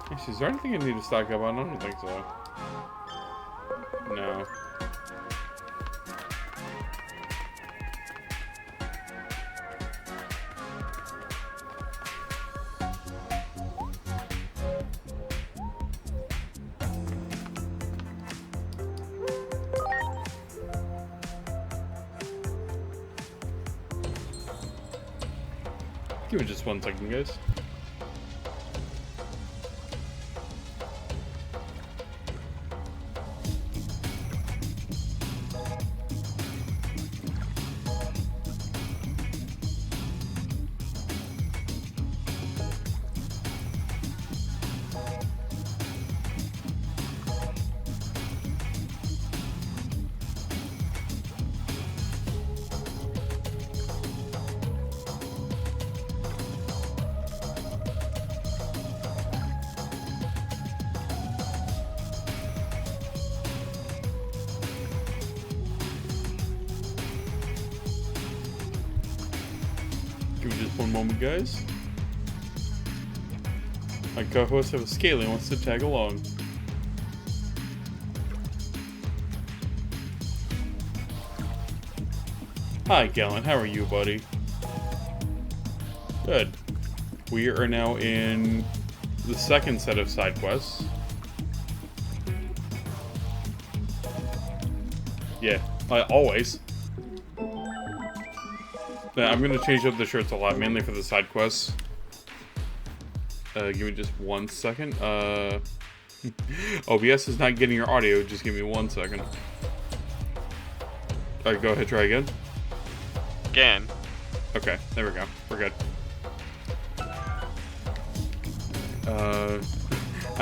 Actually, is there anything I need to stock up on? I don't think so. No. Give me just 1 second, guys. Give me just 1 moment, guys. My co-host have a scaling wants to tag along. Hi, Galen. How are you, buddy? Good. We are now in the second set of side quests. Yeah, always. Yeah, I'm gonna change up the shirts a lot, mainly for the side quests. Give me just 1 second. OBS is not getting your audio, just give me 1 second. Alright, go ahead, try again. Again. Okay, there we go. We're good. I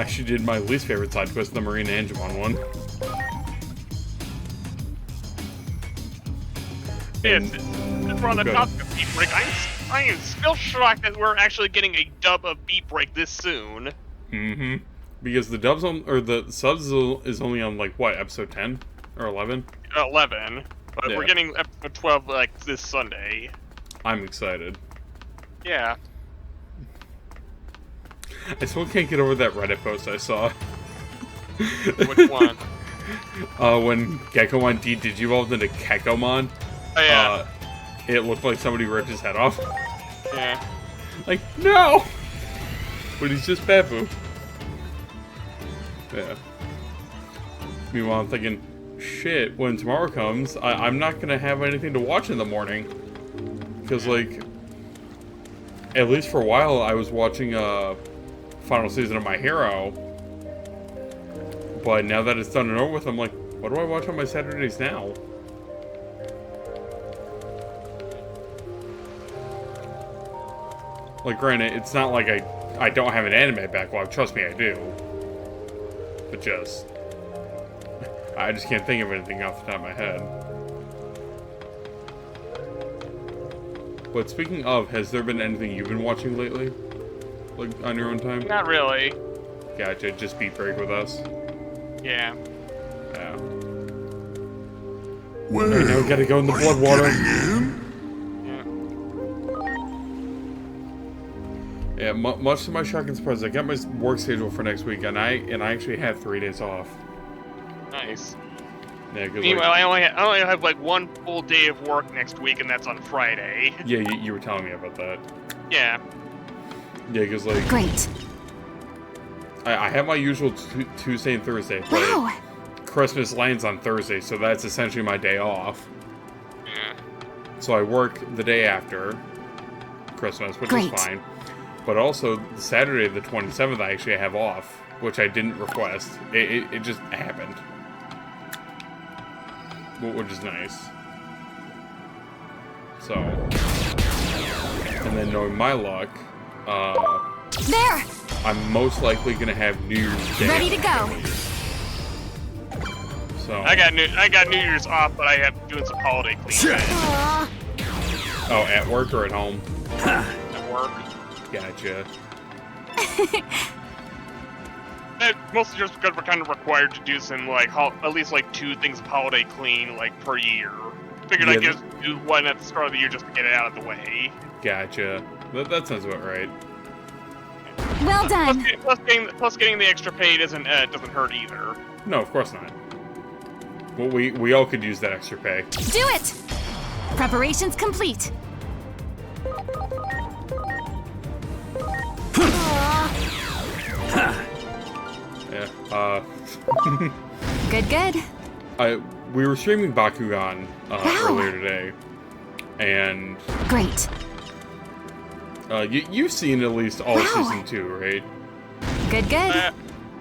actually did my least favorite side quest, the Marina Angemon one. Since we're on the topic of Beat Break, I am still shocked that we're actually getting a dub of Beat Break this soon. Mm-hmm. Because the dubs on, or the subs is only on, like, what, episode 10? Or 11? 11. But Yeah. we're getting episode 12, like, this Sunday. I'm excited. Yeah. I still can't get over that Reddit post I saw. Which one? When Gekomon de-digivolved into Kekomon. Oh, yeah. It looked like somebody ripped his head off. Yeah. Like, no! But he's just Babu. Yeah. Meanwhile, I'm thinking, shit, when tomorrow comes, I'm not gonna have anything to watch in the morning. Because, like, at least for a while, I was watching, final season of My Hero. But now that it's done and over with, I'm like, what do I watch on my Saturdays now? Like, granted, it's not like I don't have an anime backlog. Trust me, I do. But just... I just can't think of anything off the top of my head. But speaking of, has there been anything you've been watching lately? Like, on your own time? Not really. Gotcha, just Beat Break with us. Yeah. Yeah. Well, Alright, now we gotta go in the blood water. Yeah. Yeah, much to my shock and surprise, I got my work schedule for next week, and I actually have 3 days off. Nice. Yeah, Meanwhile, I only have like 1 full day of work next week, and that's on Friday. Yeah, you were telling me about that. Yeah. Yeah, because like Great. I have my usual Tuesday and Thursday, but Wow. Christmas lands on Thursday, so that's essentially my day off. Yeah. So I work the day after Christmas, which is Great. fine. But also, Saturday the 27th, I actually have off, which I didn't request. It just happened. Which is nice. So. And then knowing my luck, There! I'm most likely going to have New Year's Day. Ready to go. So. I got New Year's off, but I have doing some holiday cleaning Aw. Oh, at work or at home? at work. Gotcha. Mostly just because we're kind of required to do some like at least like 2 things of holiday clean like per year. Figured I'd just do one at the start of the year just to get it out of the way. Gotcha. That sounds about right. Well done. Plus getting the extra pay doesn't hurt either. No, of course not. Well, we all could use that extra pay. Do it! Preparations complete. Yeah. Good. We were streaming Bakugan earlier today, and Great. you've seen at least all of season 2, right? Good.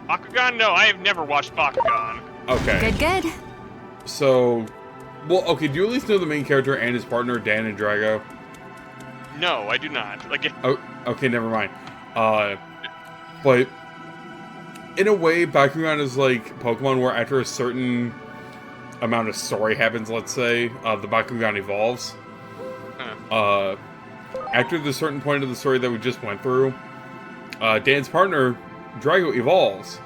Bakugan? No, I have never watched Bakugan. Okay. Good. So, well, okay. Do you at least know the main character and his partner, Dan and Drago? No, I do not. Like, Oh, okay. Never mind. But in a way, Bakugan is like Pokemon, where after a certain amount of story happens, let's say, the Bakugan evolves. After the certain point of the story that we just went through, Dan's partner, Drago, evolves.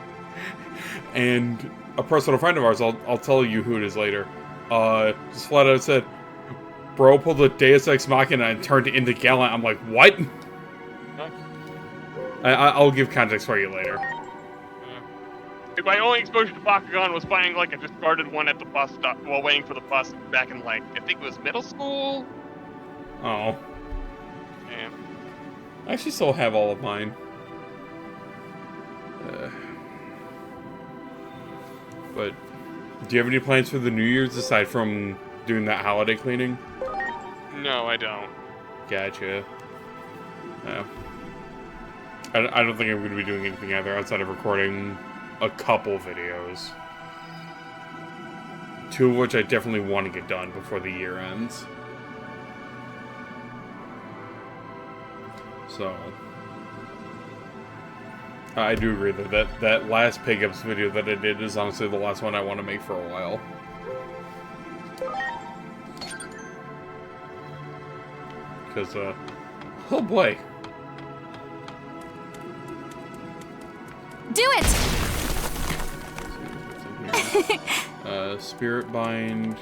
And a personal friend of ours, I'll tell you who it is later, just flat out said, "Bro pulled the Deus Ex Machina and turned it into Gallant." I'm like, what? Huh? I'll give context for you later. My only exposure to Bakugan was finding like a discarded one at the bus stop while waiting for the bus back in like, I think it was middle school? Oh. Yeah. I actually still have all of mine. But, do you have any plans for the New Year's aside from doing that holiday cleaning? No, I don't. Gotcha. Yeah. I don't think I'm going to be doing anything either outside of recording a couple videos. 2 of which I definitely want to get done before the year ends. So, I do agree that last Pickups video that I did is honestly the last one I want to make for a while. Because, oh boy. Do it! Spirit Bind.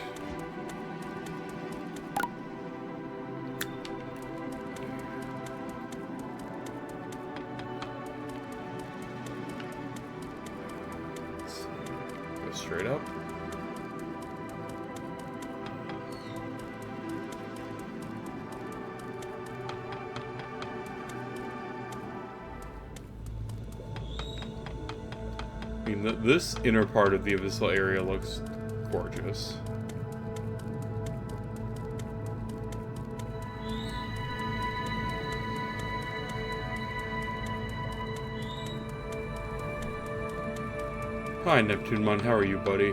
Go straight up. I mean, this inner part of the abyssal area looks gorgeous. Hi, Neptunemon. How are you, buddy?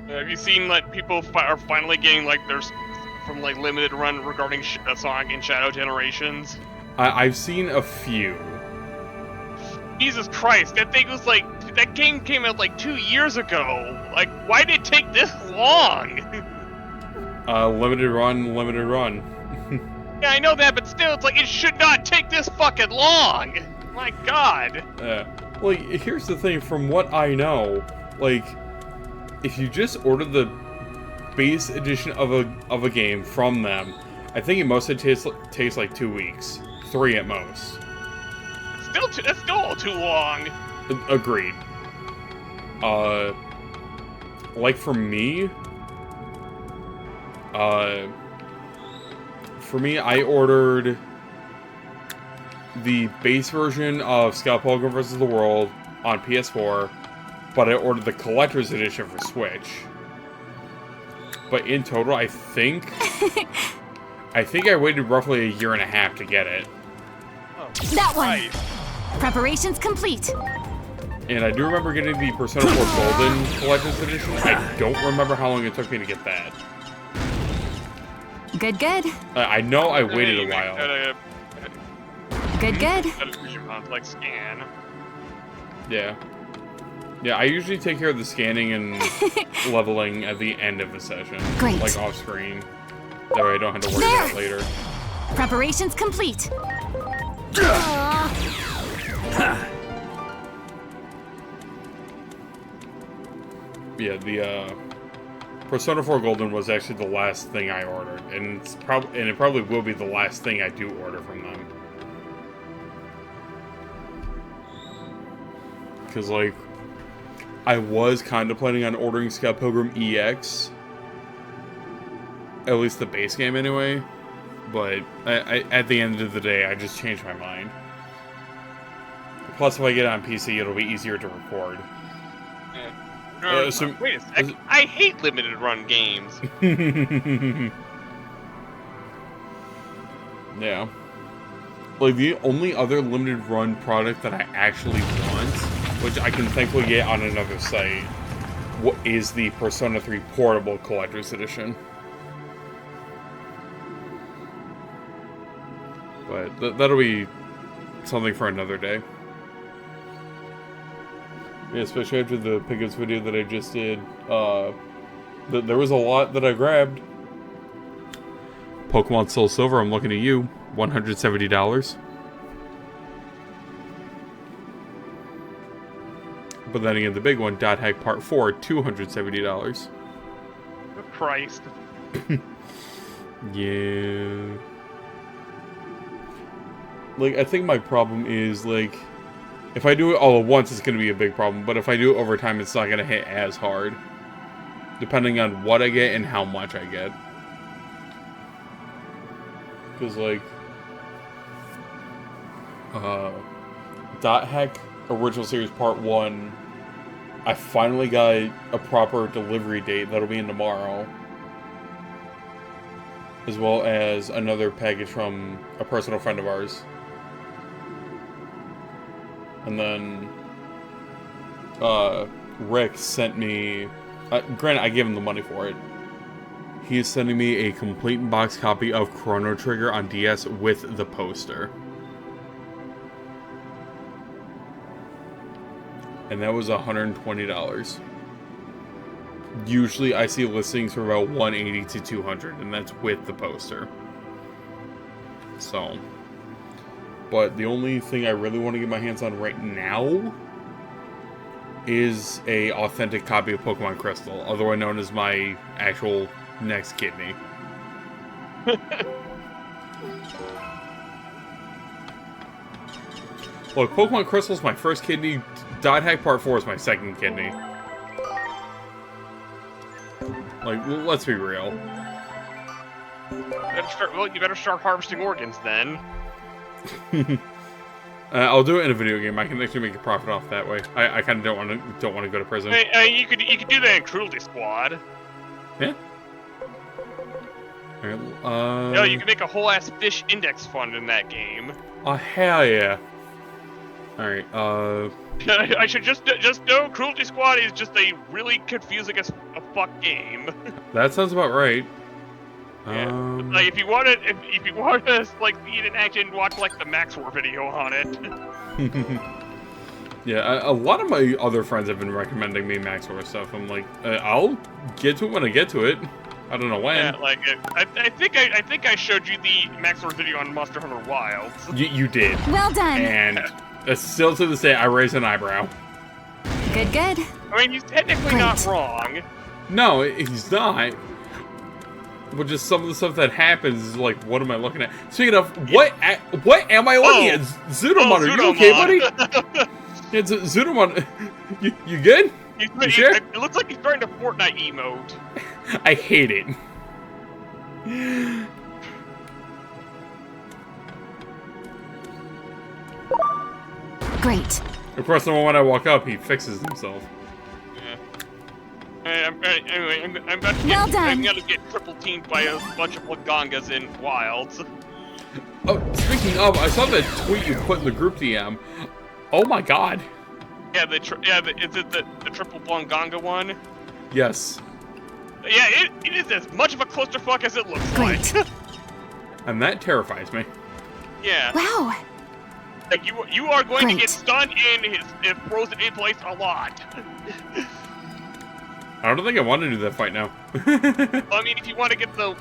Have you seen like people are finally getting like their from like limited run regarding a song in Shadow Generations? I've seen a few. Jesus Christ, that thing was like, that game came out like 2 years ago. Like, why did it take this long? Limited run. Yeah, I know that, but still, it's like, it should not take this fucking long. My God. Well, here's the thing, from what I know, like, if you just order the base edition of a game from them, I think it mostly takes like 2 weeks, 3 at most. It's still too long. Agreed. Like for me, I ordered the base version of Scott Pilgrim vs. the World on PS4, but I ordered the collector's edition for Switch. But in total, I think I waited roughly a year and a half to get it. Oh, That one! right. Preparations complete. And I do remember getting the Persona 4 Golden collector's edition. I don't remember how long it took me to get that. Good, good. I know I waited a while. Good, good. Like scan. Yeah. Yeah, I usually take care of the scanning and leveling at the end of the session. Great. Like off screen. That way I don't have to worry about it later. Preparations complete. Yeah, the Persona 4 Golden was actually the last thing I ordered, and it probably will be the last thing I do order from them. Because, like, I was kind of planning on ordering Scott Pilgrim EX. At least the base game, anyway. But at the end of the day, I just changed my mind. Plus, if I get it on PC, it'll be easier to record. Wait a sec. I hate limited run games. Yeah. Like, the only other limited run product that I actually want, which I can thankfully get on another site, is the Persona 3 Portable Collector's Edition. But that'll be something for another day. Yeah, especially after the pickups video that I just did. There was a lot that I grabbed. Pokemon Soul Silver, I'm looking at you. $170. But then again, the big one, Dot Hack Part 4, $270. Christ. Yeah. Like, I think my problem is, like, if I do it all at once, it's going to be a big problem. But if I do it over time, it's not going to hit as hard. Depending on what I get and how much I get. Because, like, Dot Hack Original Series Part 1, I finally got a proper delivery date that'll be in tomorrow. As well as another package from a personal friend of ours. And then, Rick sent me, granted I gave him the money for it. He is sending me a complete box copy of Chrono Trigger on DS with the poster. And that was $120. Usually I see listings for about $180 to $200, and that's with the poster. So, but the only thing I really want to get my hands on right now is a authentic copy of Pokemon Crystal, otherwise known as my actual next kidney. Look, Pokemon Crystal is my first kidney. Dot Hack Part 4 is my second kidney. Like, let's be real. You better start harvesting organs then. I'll do it in a video game. I can actually make a profit off that way. I kind of don't want to go to prison. Hey, you could do that in Cruelty Squad. Yeah. Alright, No, you can make a whole ass fish index fund in that game. Oh hell yeah! Alright, I should just know Cruelty Squad is just a really confusing as a fuck game. That sounds about right. Yeah. Like if you want to like be in action, watch like the Maxwell video on it. Yeah, a lot of my other friends have been recommending me Maxwell stuff. I'm like, I'll get to it when I get to it. I don't know when. Yeah, like I think I showed you the Maxwell video on Monster Hunter Wilds. You did. Well done. And still to this day, I raise an eyebrow. Good, good. I mean, he's technically Great. not wrong. No, he's not. But just some of the stuff that happens is like, what am I looking at? Speaking of, what am I looking at? Zudomon, are you okay, buddy? Yeah, Zudomon, you good? You sure? It looks like he's starting to Fortnite emote. I hate it. Great. Of course, the moment I walk up, he fixes himself. Anyway, I'm about to get, Well done. I'm gonna get triple teamed by a bunch of Lagangas in Wilds. Oh, speaking of, I saw that tweet you put in the group DM. Oh my god. Yeah, is it the triple Blonganga one? Yes. Yeah, it is as much of a clusterfuck as it looks Great. like. And that terrifies me. Yeah. Wow. Like you are going to Great. get stunned and it frozen in place a lot. I don't think I want to do that fight now. I mean, if you want to get the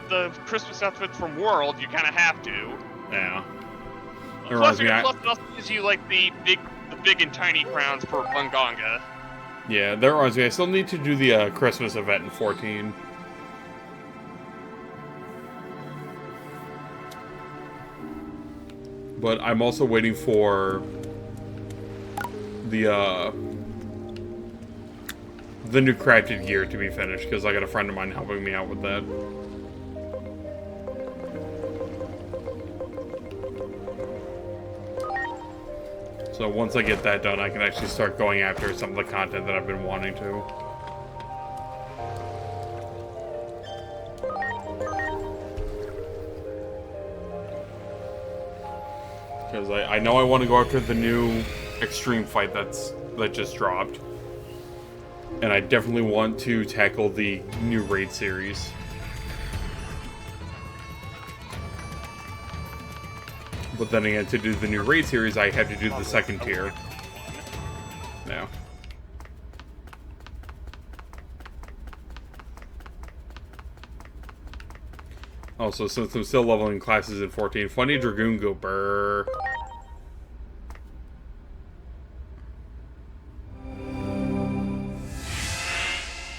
Christmas outfits from World, you kind of have to. Yeah. Plus, it also gives you like the big and tiny crowns for Blonganga. Yeah, there reminds me, I still need to do the Christmas event in 14. But I'm also waiting for the new crafted gear to be finished, because I got a friend of mine helping me out with that. So once I get that done, I can actually start going after some of the content that I've been wanting to. Because I know I want to go after the new extreme fight that just dropped. And I definitely want to tackle the new raid series. But then again, to do the new raid series, I have to do the second tier. Now. Also, since I'm still leveling classes in 14, Funny Dragoon go brrr.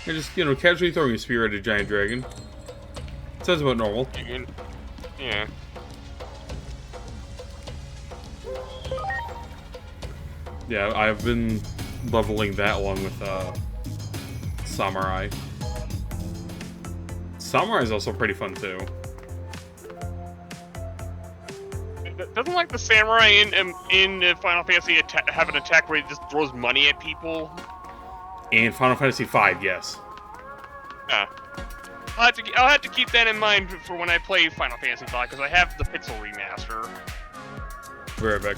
You're just, casually throwing a spear at a giant dragon. Sounds about normal. Yeah. Yeah, I've been leveling that along with Samurai. Samurai is also pretty fun too. Doesn't like the samurai in Final Fantasy have an attack where he just throws money at people? In Final Fantasy V, yes. Yeah. I'll have to keep that in mind for when I play Final Fantasy V, because I have the Pixel remaster. Very big.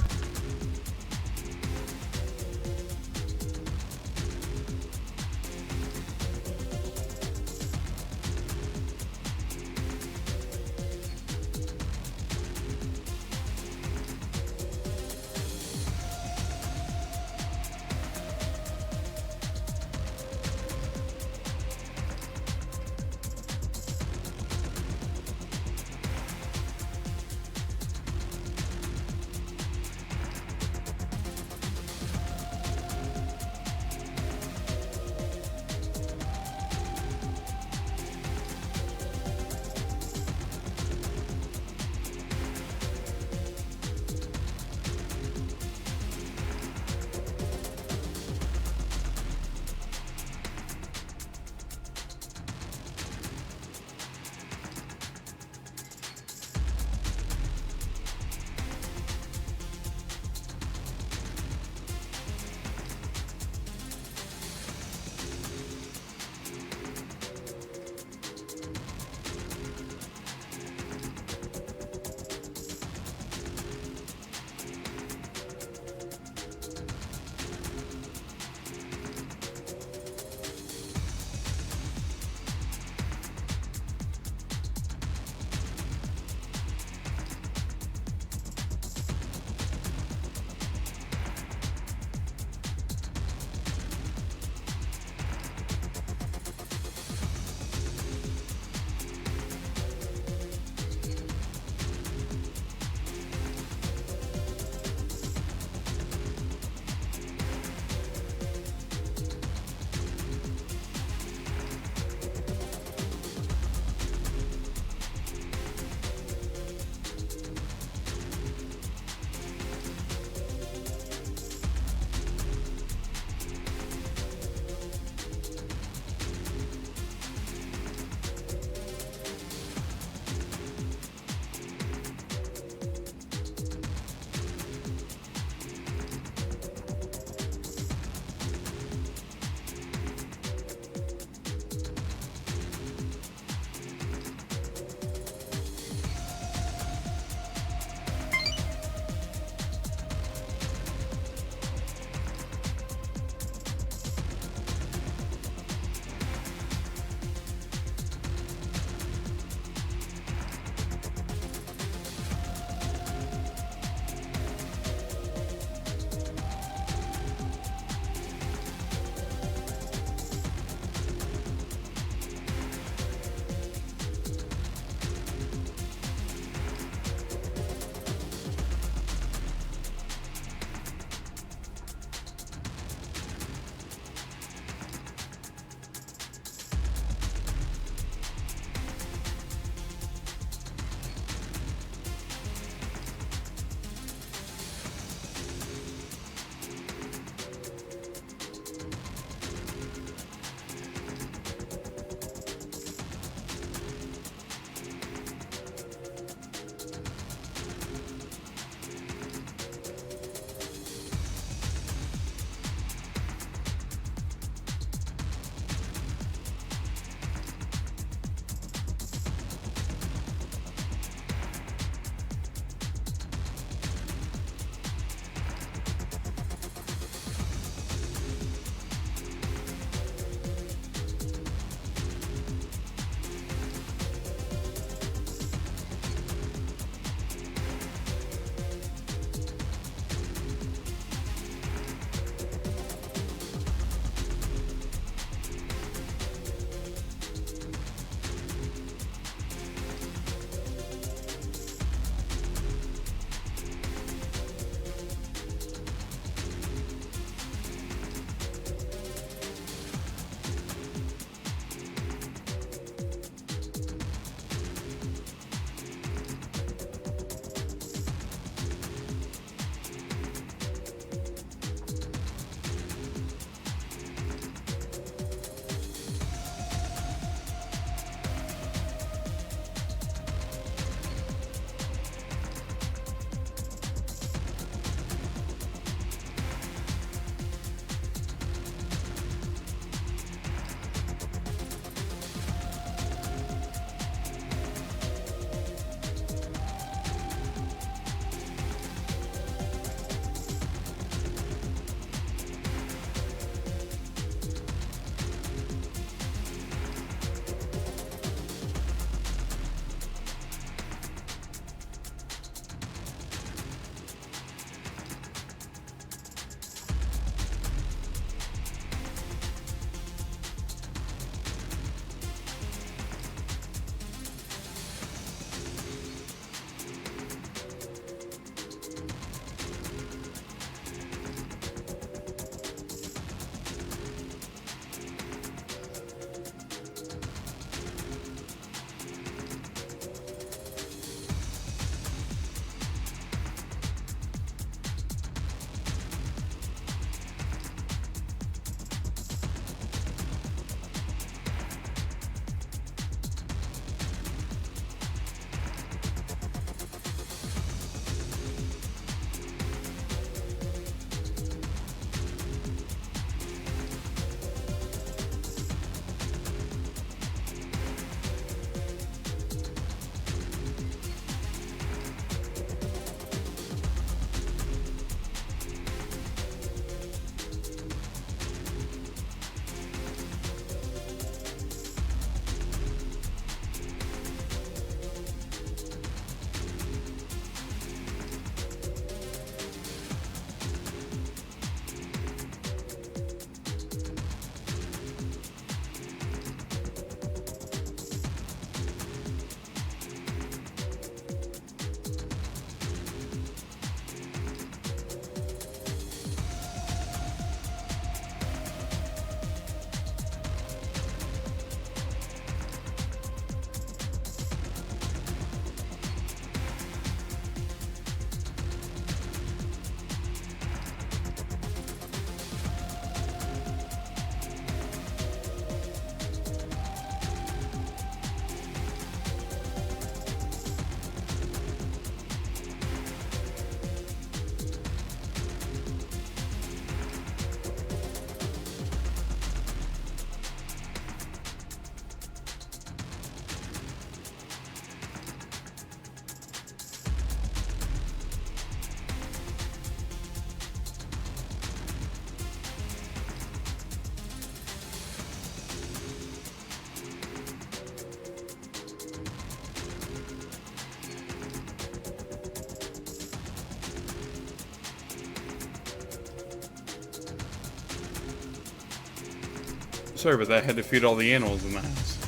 sorry about that. I had to feed all the animals in the house.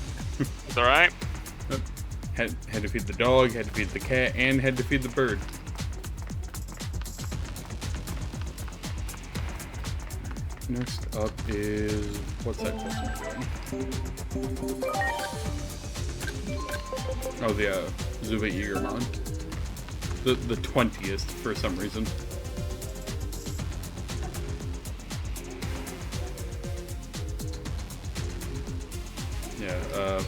It's alright. Had to feed the dog, had to feed the cat, and had to feed the bird. Next up is... what's that question doing? Oh, the Zuba Eagermon. The 20th for some reason. Yeah,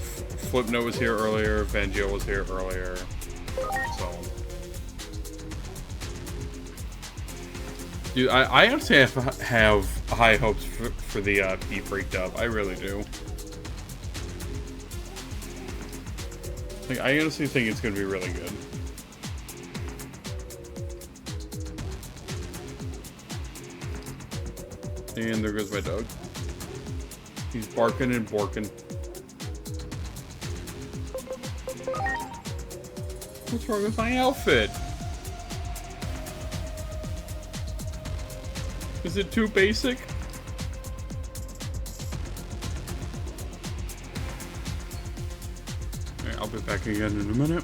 Flipnote was here earlier, Vangio was here earlier, so... Dude, I honestly have high hopes for the Beef Break dub. I really do. Like, I honestly think it's gonna be really good. And there goes my dog. He's barking and borking. What's wrong with my outfit? Is it too basic? Alright, I'll be back again in a minute.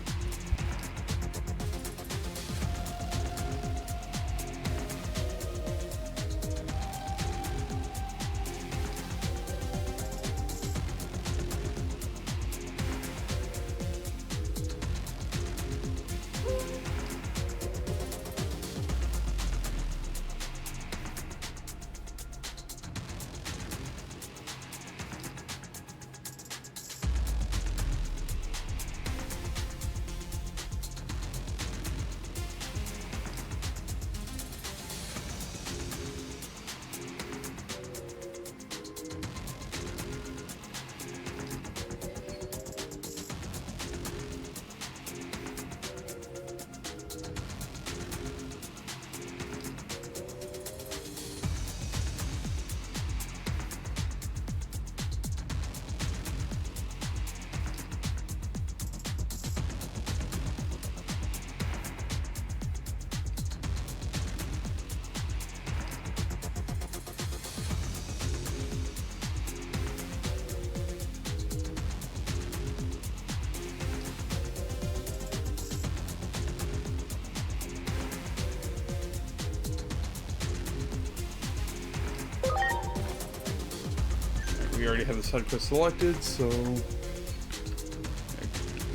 We already have the side quest selected, so I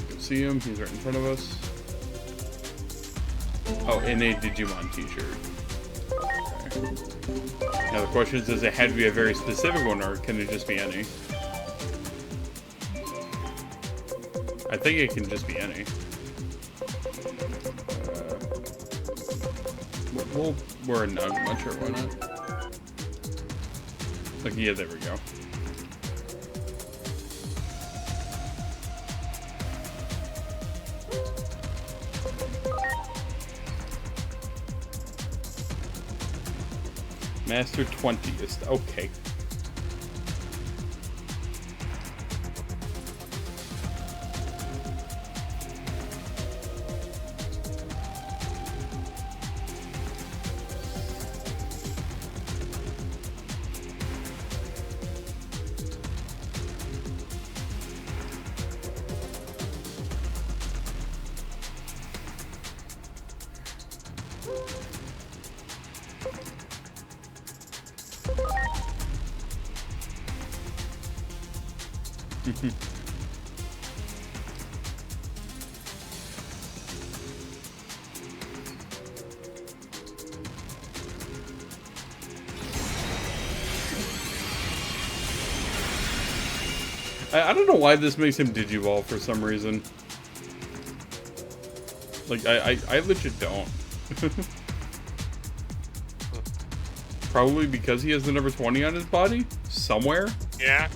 can see him. He's right in front of us. Oh, and a Digimon t-shirt. Okay. Now the question is, does it have to be a very specific one, or can it just be any? I think it can just be any. We'll wear a nug. I'm not sure why not. Like, yeah, there we go. Master 20th. Okay. I don't know why this makes him Digivolve for some reason. Like, I legit don't. Probably because he has the number 20 on his body? Somewhere? Yeah.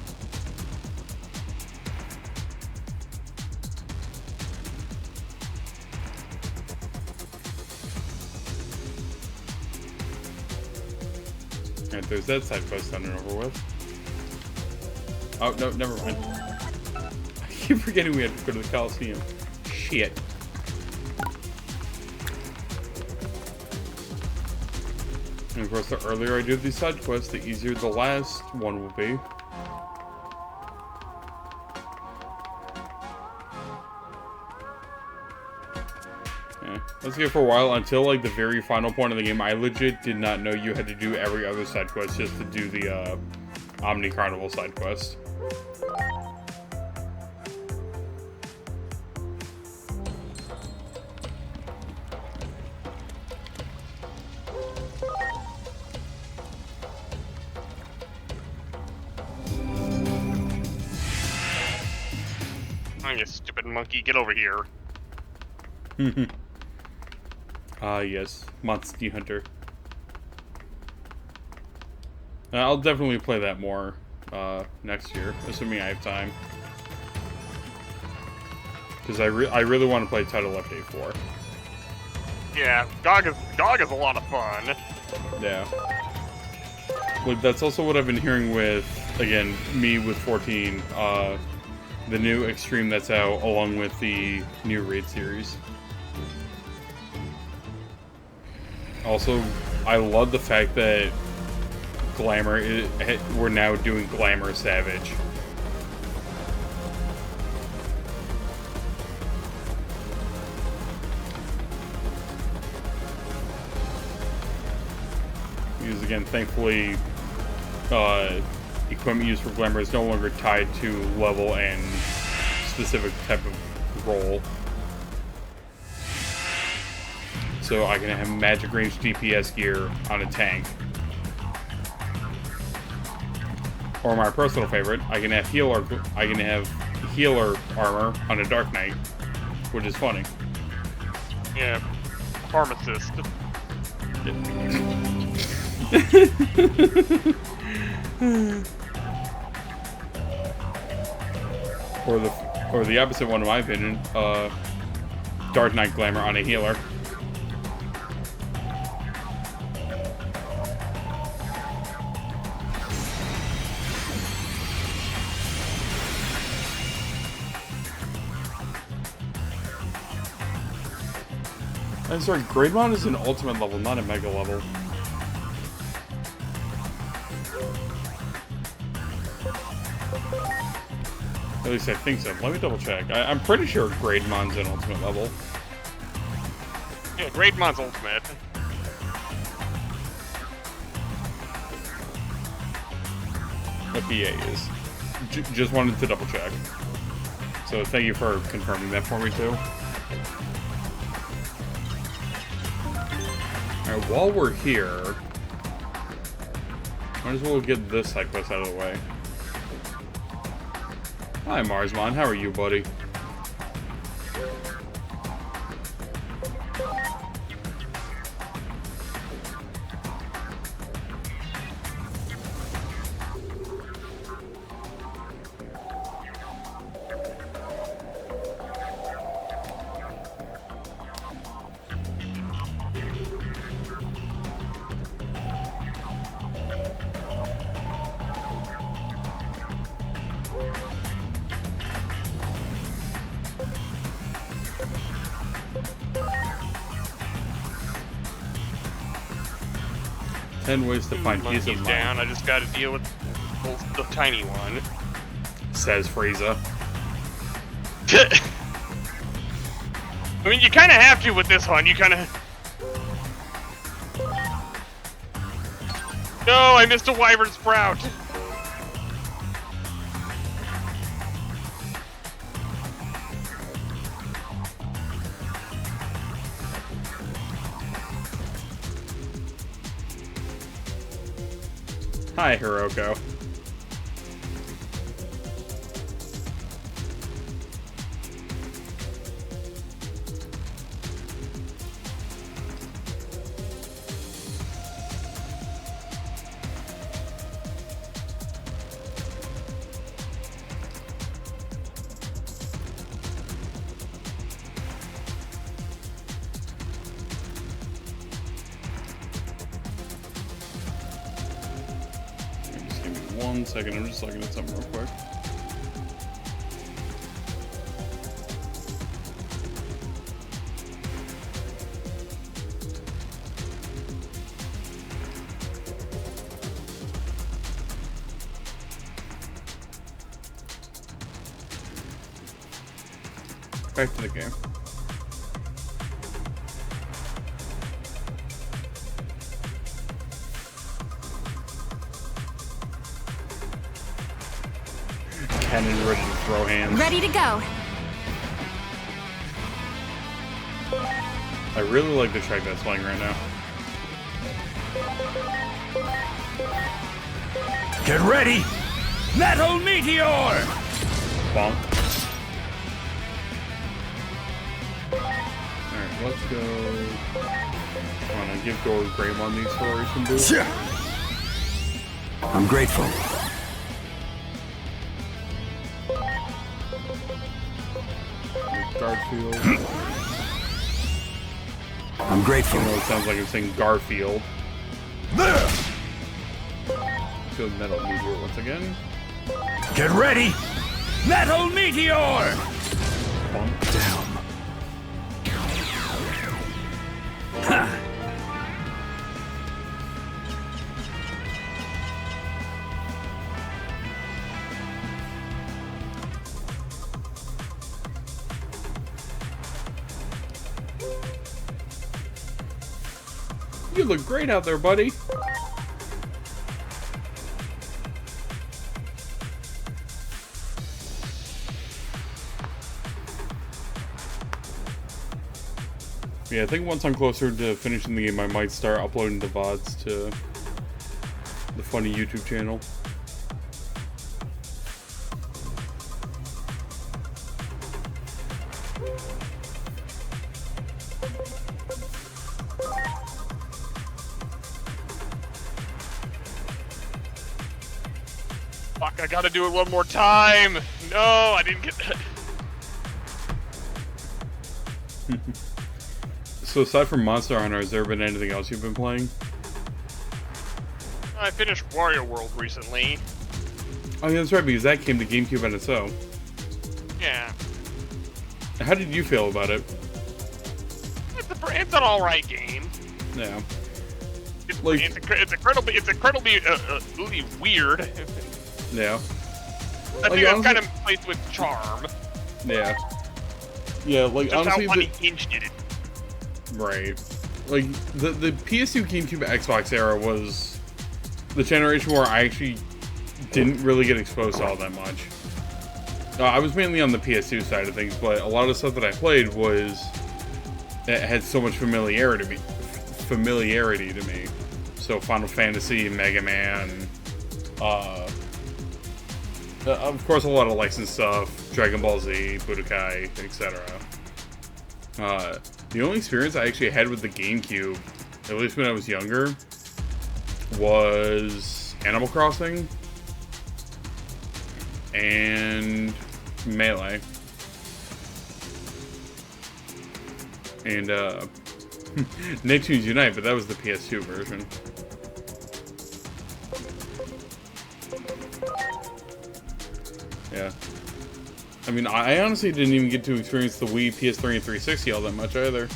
Alright, there's that side quest done and over with. Oh, no, never mind. I keep forgetting we have to go to the Coliseum. Shit. And of course, the earlier I do these side quests, the easier the last one will be. Let's go for a while until like the very final point of the game. I legit did not know you had to do every other side quest just to do the Omni Carnival side quest. Oh, you stupid monkey, get over here. Yes, Monster Hunter. I'll definitely play that more next year, assuming I have time. Because I really want to play Title Update 4. Yeah, GOG is a lot of fun. Yeah. Like, that's also what I've been hearing with, again, me with 14, the new Extreme that's out, along with the new Raid series. Also, I love the fact that Glamour, we're now doing Glamour Savage. Because again, thankfully, equipment used for Glamour is no longer tied to level and specific type of role. So I can have magic range DPS gear on a tank. Or my personal favorite, I can have healer armor on a Dark Knight, which is funny. Yeah, pharmacist. Or the opposite one, in my opinion, Dark Knight Glamour on a healer. I'm sorry, Greymon is an ultimate level, not a mega level. At least I think so. Let me double check. I'm pretty sure Greymon's an ultimate level. Yeah, Greymon's ultimate. The PA is. Just wanted to double check. So thank you for confirming that for me too. Alright, while we're here, might as well get this side quest out of the way. Hi Marsmon, how are you, buddy? Ways to find peace of mind. Down. I just got to deal with the tiny one. Says Frieza. I mean, you kind of have to with this one. You kind of. No, I missed a wyvern sprout. Hi, Hiroko. One second, I'm just looking at something real quick. Back to the game. cannon ready to throw hands. Ready to go. I really like the track that's playing right now. Get ready! Metal Meteor! Bonk. Alright, let's go. I want to give Greymon the acceleration boost. I'm grateful. Garfield. I'm grateful. I know it sounds like I'm saying Garfield. Go Metal Meteor once again. Get ready! Metal Meteor! Bonk. Down. Ha! You look great out there, buddy. Yeah, I think once I'm closer to finishing the game, I might start uploading the VODs to the funny YouTube channel. Fuck, I gotta do it one more time! No, I didn't get that. So aside from Monster Hunter, has there been anything else you've been playing? I finished Wario World recently. Oh yeah, that's right, because that came to GameCube NSO. Yeah. How did you feel about it? It's an alright game. Yeah. It's, Like- it's incredibly really weird. Yeah. I think honestly- it kind of plays with charm. Yeah. Yeah, like Just honestly, how unhinged it is. right. Like the PS2, GameCube, Xbox era was the generation where I actually didn't really get exposed to all that much. I was mainly on the PS2 side of things, but a lot of the stuff that I played it had so much familiarity to me. So Final Fantasy, Mega Man, of course a lot of licensed stuff, Dragon Ball Z, Budokai, etc. The only experience I actually had with the GameCube, at least when I was younger, was Animal Crossing and Melee. And Nicktoons Unite, but that was the PS2 version. Yeah. I mean, I honestly didn't even get to experience the Wii, PS3, and 360 all that much either.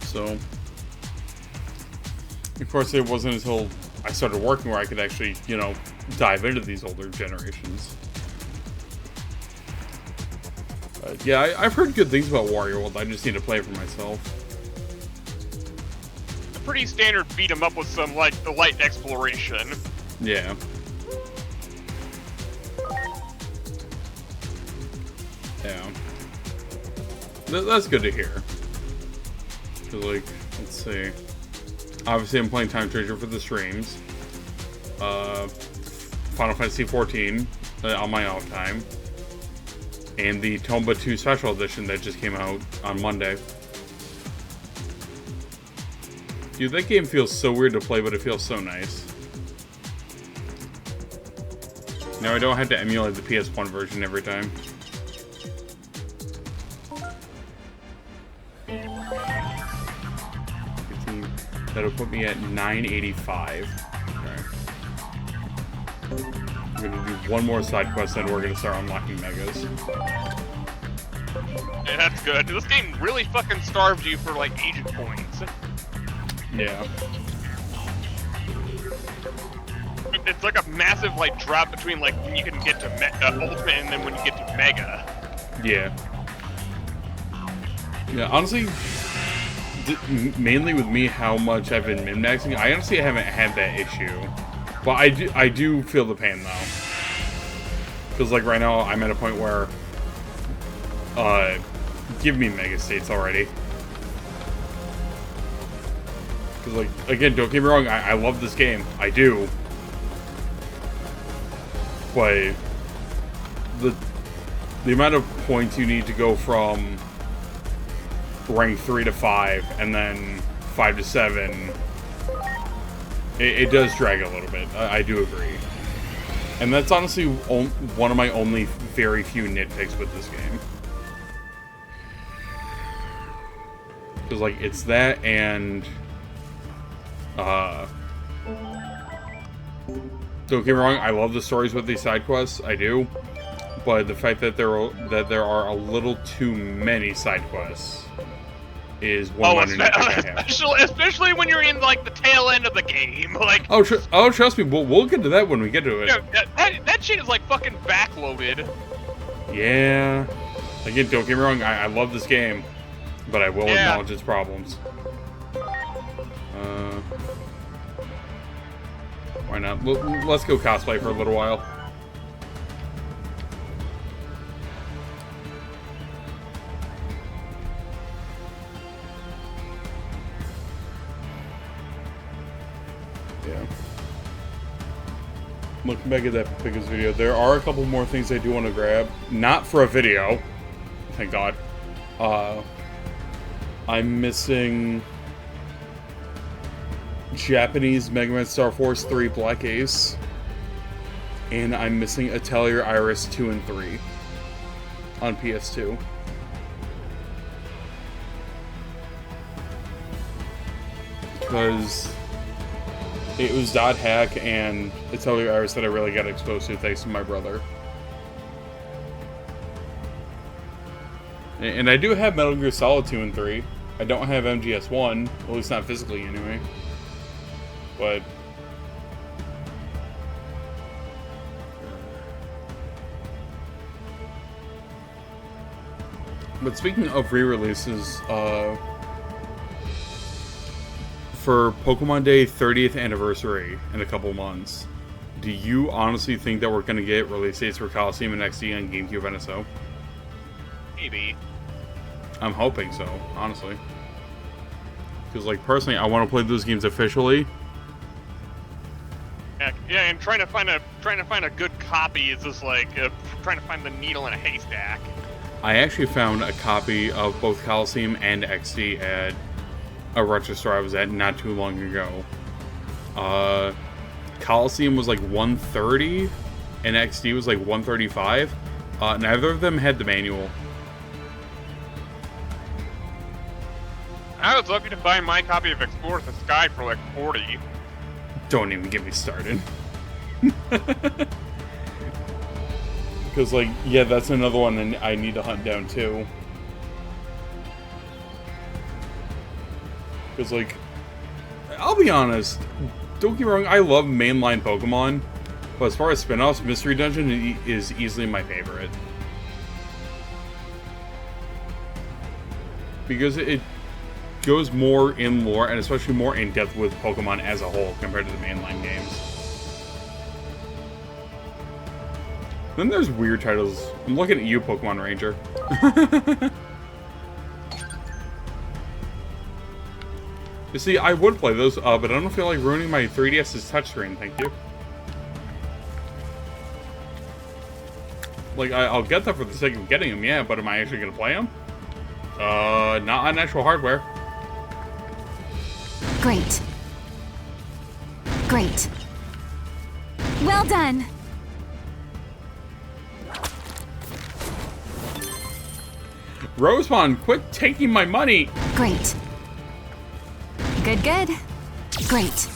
So, of course, it wasn't until I started working where I could actually, dive into these older generations. Yeah, I've heard good things about Wario World. I just need to play it for myself. A pretty standard beat 'em up with some light exploration. Yeah. Yeah. That's good to hear. 'Cause, let's see. Obviously, I'm playing Time Treasure for the streams. Final Fantasy XIV on my off time. And the Tomba 2 Special Edition that just came out on Monday. Dude, that game feels so weird to play, but it feels so nice. Now I don't have to emulate the PS1 version every time. That'll put me at 985. Okay. I'm gonna do one more side quest, then we're gonna start unlocking megas. Yeah, that's good. This game really fucking starved you for agent points. Yeah. It's like a massive drop between when you can get to Ultimate and then when you get to Mega. Yeah. Yeah, honestly, mainly with me, how much I've been min-maxing, I honestly haven't had that issue. But I do feel the pain, though. Because, like, right now, I'm at a point where... give me Mega States already. Because, like, again, don't get me wrong, I love this game. I do. But... The amount of points you need to go from... rank 3 to 5, and then 5 to 7... It does drag a little bit. I do agree. And that's honestly one of my only very few nitpicks with this game. Because, like, it's that and... don't get me wrong, I love the stories with these side quests. I do. But the fact that there are a little too many side quests is one minor nitpick I have. Especially when you're in, like, the tail end of the game. Like, trust me, we'll get to that when we get to it. That shit is, like, fucking backloaded. Yeah. Again, don't get me wrong, I love this game, but I will acknowledge its problems. Why not? Let's go cosplay for a little while. Yeah. Looking back at that biggest video, there are a couple more things I do want to grab. Not for a video. Thank God. I'm missing... Japanese Mega Man Star Force 3 Black Ace. And I'm missing Atelier Iris 2 and 3. On PS2. Because... it was Dot Hack and Atelier Iris that I really got exposed to thanks to my brother. And I do have Metal Gear Solid 2 and 3. I don't have MGS 1, at least not physically anyway. But... but speaking of re-releases, for Pokemon Day 30th anniversary in a couple months, do you honestly think that we're going to get release dates for Coliseum and XD on GameCube NSO? Maybe. I'm hoping so, honestly. Because, like, personally, I want to play those games officially. Yeah, and trying to find a good copy is just like trying to find the needle in a haystack. I actually found a copy of both Coliseum and XD at a retro store I was at not too long ago. Coliseum was like $130 and XD was like $135. Neither of them had the manual. I was lucky to find my copy of Explore the Sky for like $40. Don't even get me started. Because, like, yeah, that's another one and I need to hunt down too. Because, like, I'll be honest, don't get me wrong, I love mainline Pokemon, but as far as spin-offs, Mystery Dungeon is easily my favorite. Because it goes more in lore, and especially more in depth with Pokemon as a whole, compared to the mainline games. Then there's weird titles. I'm looking at you, Pokemon Ranger. You see, I would play those, but I don't feel like ruining my 3DS's touchscreen, thank you. Like, I'll get that for the sake of getting them, yeah, but am I actually going to play them? Not on actual hardware. Great. Great. Well done! Rosemon, quit taking my money! Great. Good, good. Great.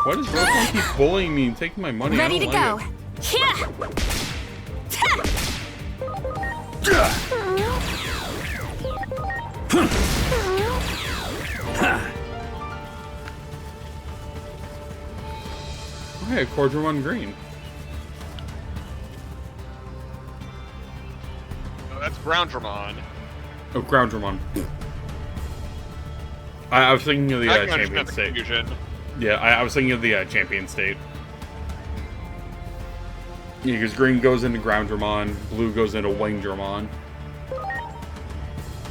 Why does Rosemon keep bullying me and taking my money? Ready to go. Here! Okay, Cordramon Green. No, that's Groundramon. Oh, Groundramon. I was thinking of the I can champion understand the state. confusion. Yeah, I was thinking of the champion state. Yeah, because green goes into ground Dramon, blue goes into wing Dramon.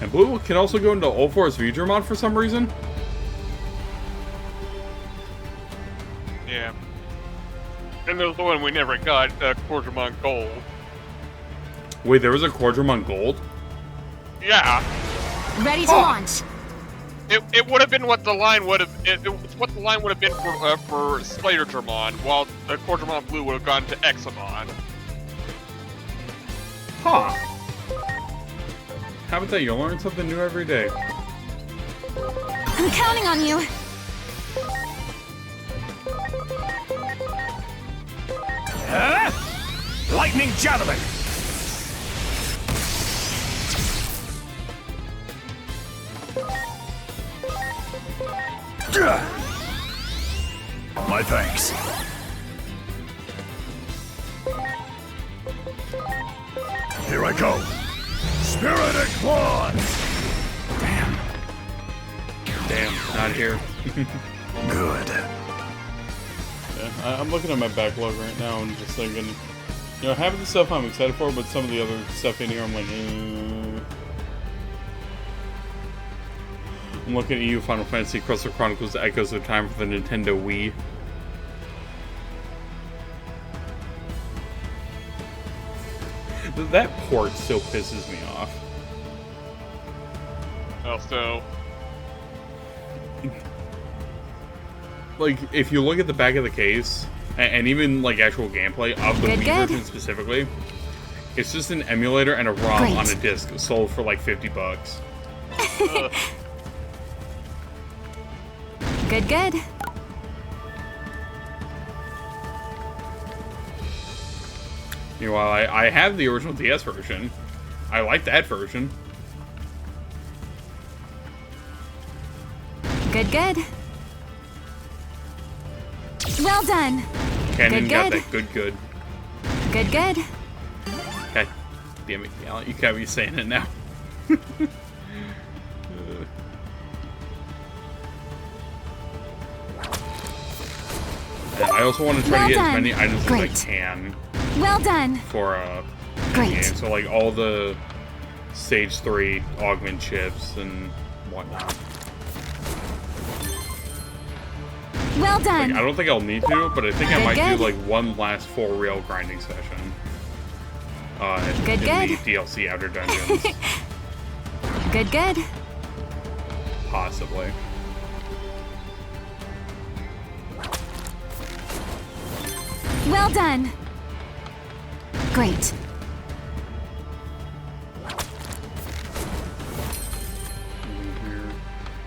And blue can also go into All Force V Dramon for some reason. Yeah. And there's the one we never got, Quadramon Gold. Wait, there was a Quadramon Gold? Yeah. Ready to launch. It would have been what the line would have. It's what the line would have been for Slayer Dramon, while Quadramon Blue would have gone to Examon. Huh. How about that? You'll learn something new every day. I'm counting on you. Lightning Javelin! My thanks. Here I go. Spirited Claws! Damn, not here. Good. Yeah, I'm looking at my backlog right now and just thinking, you know, half of the stuff I'm excited for, but some of the other stuff in here I'm like, I'm looking at EU Final Fantasy Crystal Chronicles Echoes of Time for the Nintendo Wii. That port still pisses me off. Also, Like, if you look at the back of the case, and even, like, actual gameplay of the Wii version specifically, it's just an emulator and a ROM on a disc sold for, like, $50. Good, good. Meanwhile, I have the original DS version. I like that version. Good, good. Well done. Canon Good, got good. that good. Good, good. God damn it, Gallant. You can't be saying it now. I also want to try to get as many items as I can. Well done. For Great. game. So like all the stage 3 augment chips and whatnot. Well done. Like, I don't think I'll need to, but I think I Good, might good. do like one last for real grinding session. Good, in good. the DLC Outer Dungeons. Good, good. Possibly. Well done. Great.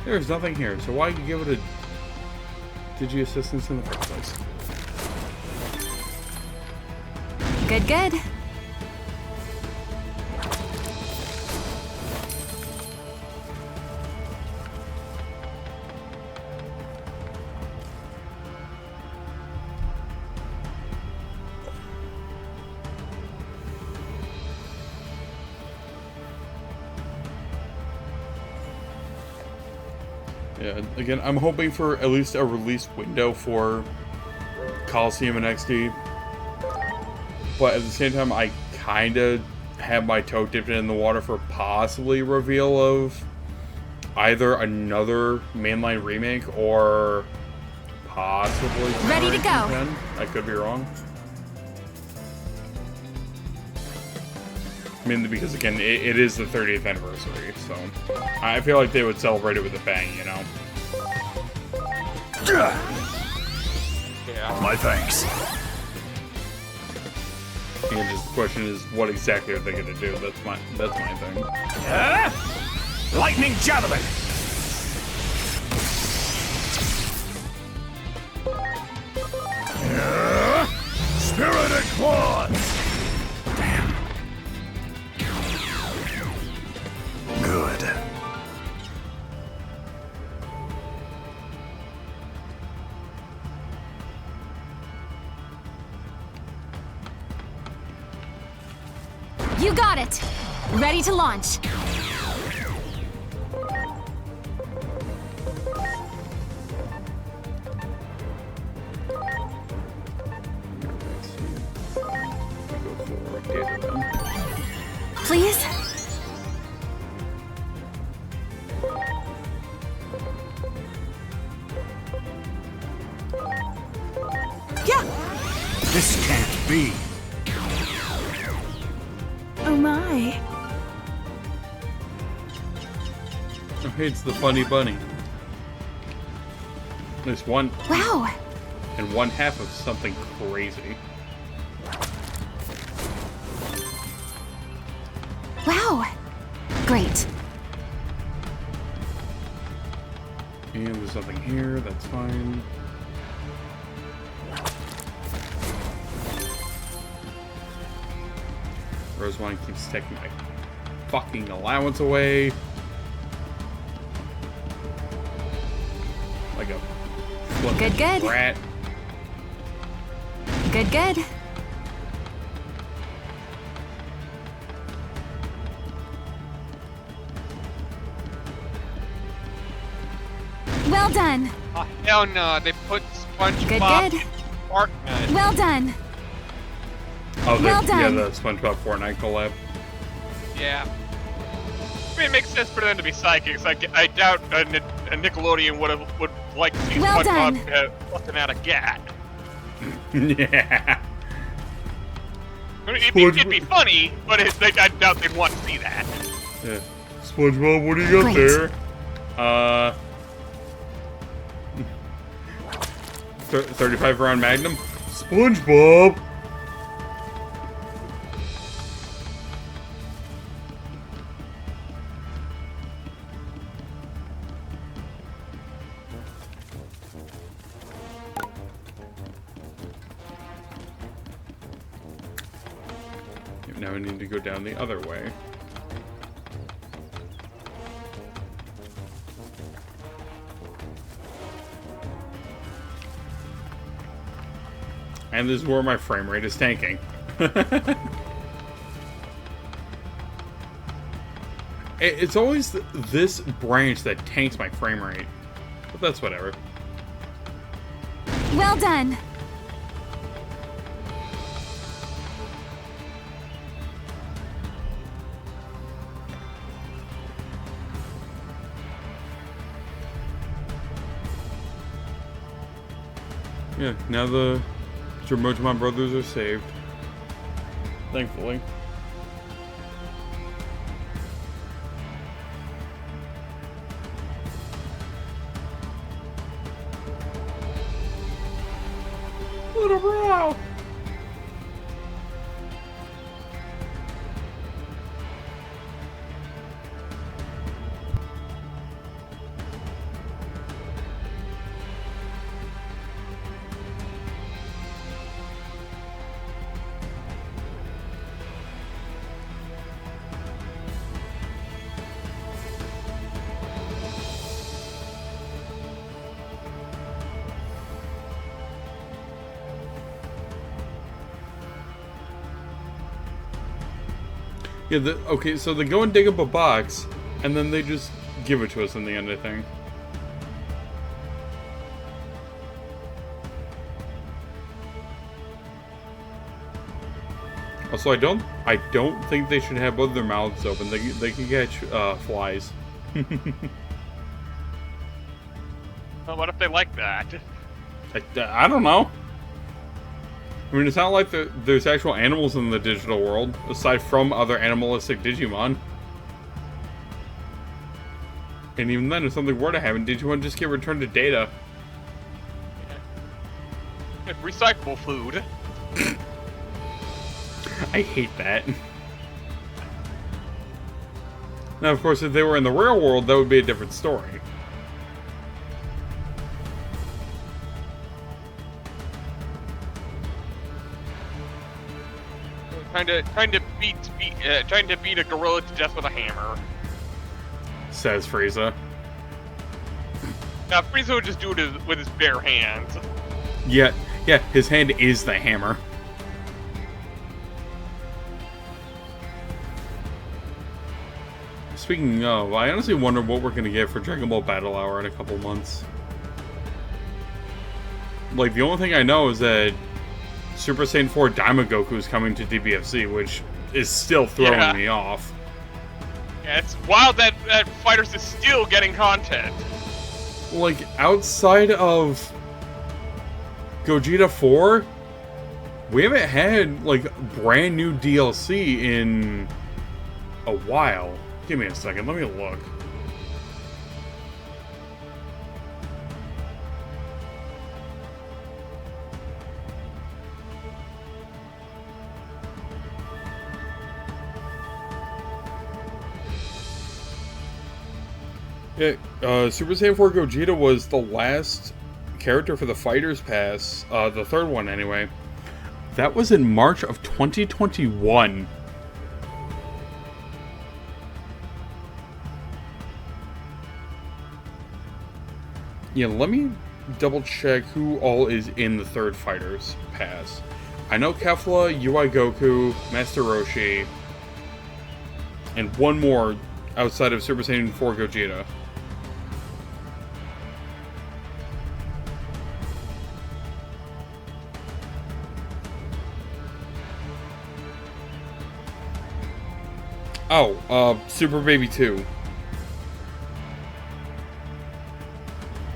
There's nothing here, so why give it a Digi assistance in the first place? Good, good. Yeah, again, I'm hoping for at least a release window for Coliseum and XD. But at the same time, I kind of have my toe dipped in the water for possibly reveal of either another mainline remake or possibly Ready to go. 10. I could be wrong. I mean, because again, it is the 30th anniversary, so I feel like they would celebrate it with a bang, you know? yeah. My thanks. And just the question is, what exactly are they going to do? That's my thing. Lightning Javelin! Spirited Claws! Good. You got it. Ready to launch. be. Oh my. Oh, hey, it's the funny bunny. There's one. Wow. And one half of something crazy. Wow. Great. And there's nothing here, that's fine. Rosewine keeps taking my fucking allowance away. Like a flippin' Good. rat. Good. Well done. Oh, hell no, they put SpongeBob Good. in Fortnite. Well done. Oh, Well yeah, done. the SpongeBob Fortnite collab. Yeah. I mean, it makes sense for them to be psychics. I doubt a Nickelodeon would like to see Well SpongeBob busting out a gat. Yeah. I mean, it'd be funny, but I doubt they'd want to see that. Yeah. SpongeBob, what do you got Great. there? 35 round Magnum? SpongeBob! Now we need to go down the other way. And this is where my frame rate is tanking. It's always this branch that tanks my frame rate. But that's whatever. Well done. Yeah, now the Digimon brothers are saved. Thankfully. Little bro! Yeah, okay, so they go and dig up a box, and then they just give it to us in the end, I think. Also, I don't think they should have both their mouths open. They can catch flies. Well, what if they like that? I don't know. I mean, it's not like there's actual animals in the digital world, aside from other animalistic Digimon. And even then, if something were to happen, Digimon just get returned to Data. Recyclable food. I hate that. Now, of course, if they were in the real world, that would be a different story. Trying to beat a gorilla to death with a hammer. Says Frieza. Now Frieza would just do it with his bare hands. Yeah, his hand is the hammer. Speaking of, I honestly wonder what we're gonna get for Dragon Ball Battle Hour in a couple months. Like, the only thing I know is that Super Saiyan 4 Daima Goku is coming to DBFC, which is still throwing me off. Yeah, it's wild that Fighters is still getting content. Like, outside of Gogeta 4, We haven't had, like, brand new DLC in a while. Give me a second, let me look. Yeah, Super Saiyan 4 Gogeta was the last character for the Fighters Pass, the third one anyway. That was in March of 2021. Yeah, let me double check who all is in the third Fighters Pass. I know Kefla, UI Goku, Master Roshi, and one more outside of Super Saiyan 4 Gogeta. Oh, Super Baby 2.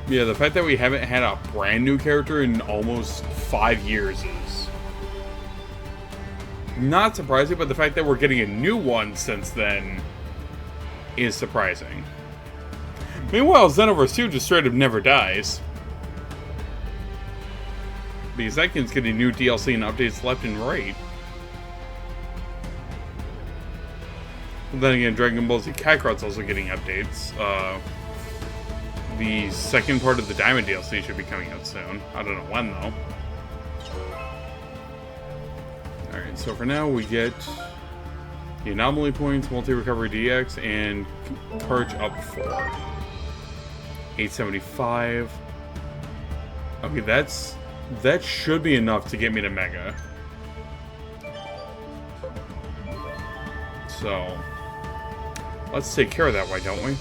Yeah, the fact that we haven't had a brand new character in almost 5 years is not surprising, but the fact that we're getting a new one since then is surprising. Meanwhile, Xenoverse 2 just straight up never dies. Because that kid's getting new DLC and updates left and right. And then again, Dragon Ball Z Kakarot's also getting updates. The second part of the Diamond DLC should be coming out soon. I don't know when, though. Alright, so for now, we get the Anomaly Points, Multi-Recovery DX, and Courage Up 4. 875. Okay, that should be enough to get me to Mega. So, let's take care of that, why don't we?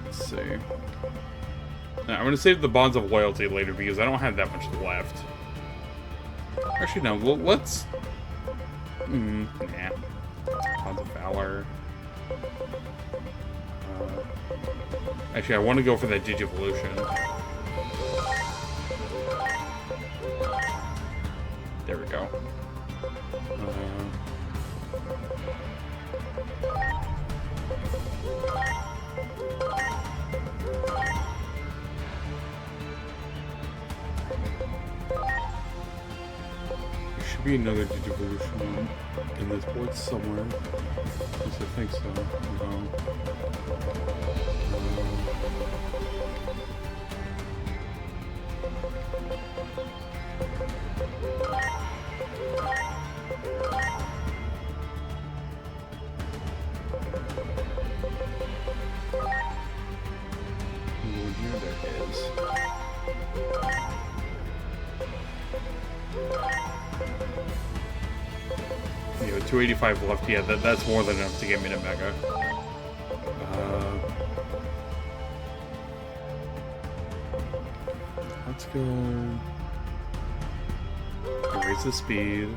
Let's see. Now, I'm going to save the Bonds of Loyalty later because I don't have that much left. Actually, no, let's... nah. Bonds of Valor. Actually, I want to go for that Digivolution. There we go. There should be another Digivolution in this board somewhere. At least I think so. No. Here there is. You know, 285 left. Yeah, that's more than enough to get me to Mega. Let's go. Erase the speed.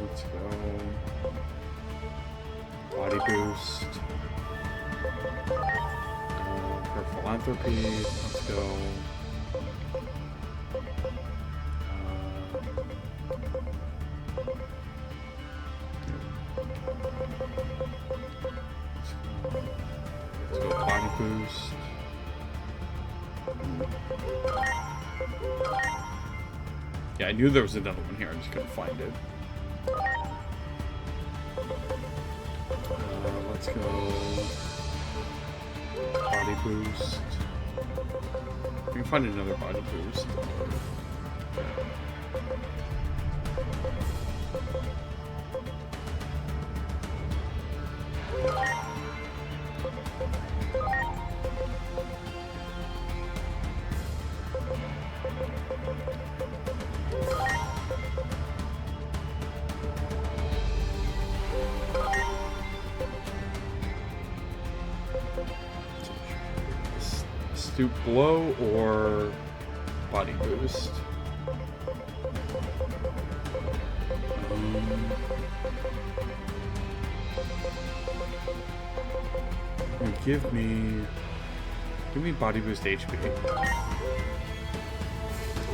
Let's go. Body boost. For philanthropy, let's go. Let's go body boost. Yeah, I knew there was another one here, I just couldn't find it. Let's go body boost. We can find another body boost. Stoop blow or body boost. Give me body boost HP.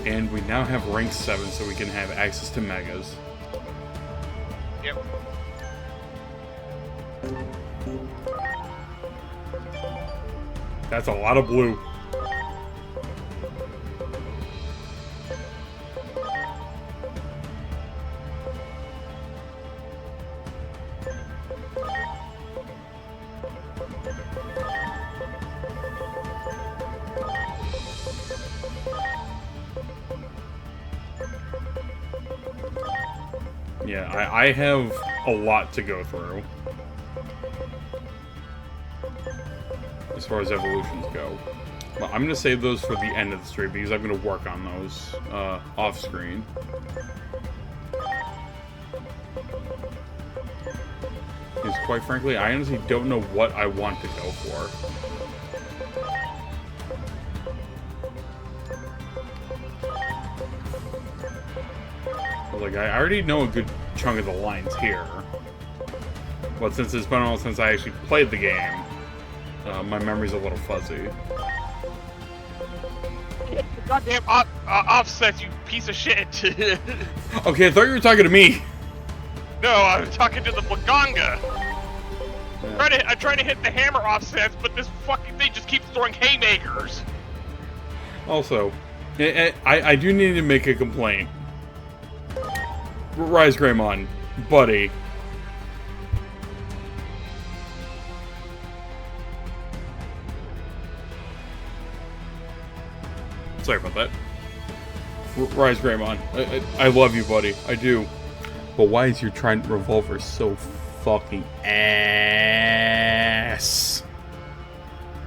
And we now have rank 7, so we can have access to megas. Yep. That's a lot of blue. Yeah, I have a lot to go through as far as evolutions go. Well, I'm going to save those for the end of the stream because I'm going to work on those off screen. Because quite frankly, I honestly don't know what I want to go for. Like, I already know a good chunk of the lines here. But since it's been a while since I actually played the game, my memory's a little fuzzy. Goddamn offsets, you piece of shit. Okay, I thought you were talking to me. No, I'm talking to the Blaganga. Yeah. I'm trying to hit the hammer offsets, but this fucking thing just keeps throwing haymakers. Also, I do need to make a complaint. Rise Greymon, buddy. Sorry about that. Rise Greymon, I love you, buddy. I do. But why is your Trident revolver so fucking ass?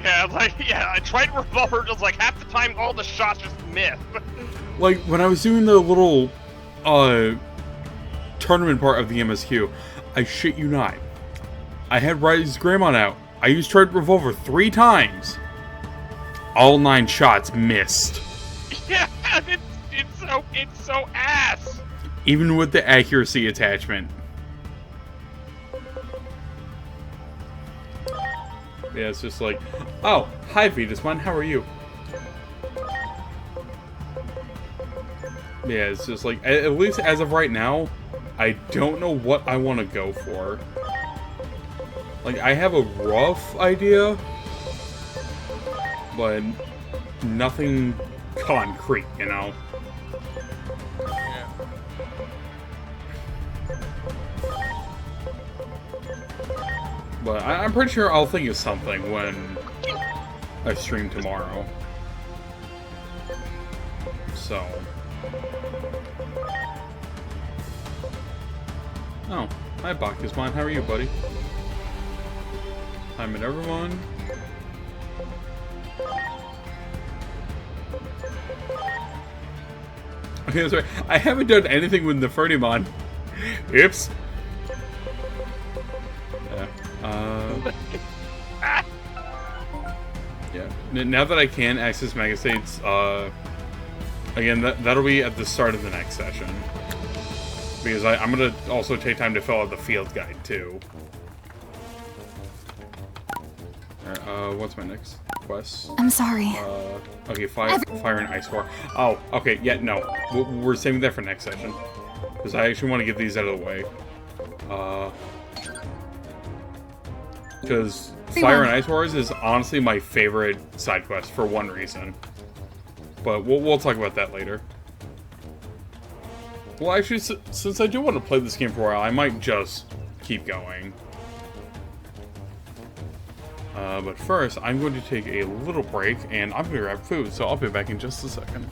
Yeah, a Trident revolver just like half the time all the shots just miss. Like, when I was doing the little, tournament part of the MSQ, I shit you not, I had Rise Greymon out. I used Trident revolver 3 times. All 9 shots missed. Yeah, it's so ass. Even with the accuracy attachment. Yeah, it's just like, oh, hi Vetusmon, how are you? Yeah, it's just like, at least as of right now, I don't know what I want to go for. Like, I have a rough idea, but nothing concrete, you know? Yeah. But I'm pretty sure I'll think of something when I stream tomorrow. So. Oh, hi Bakusmon, how are you, buddy? Hi Minervamon. Okay, sorry, I haven't done anything with Nefertimon. Oops. Yeah. Yeah. Now that I can access Mega States, again, that'll be at the start of the next session. Because I'm gonna also take time to fill out the field guide, too. Alright, what's my next quest? I'm sorry. Okay, fire and ice war. Oh, okay, yeah, no. We're saving that for next session. Because I actually want to get these out of the way. Because Fire and Ice Wars is honestly my favorite side quest for one reason. But we'll talk about that later. Well, actually, since I do want to play this game for a while, I might just keep going. But first, I'm going to take a little break, and I'm going to grab food, so I'll be back in just a second.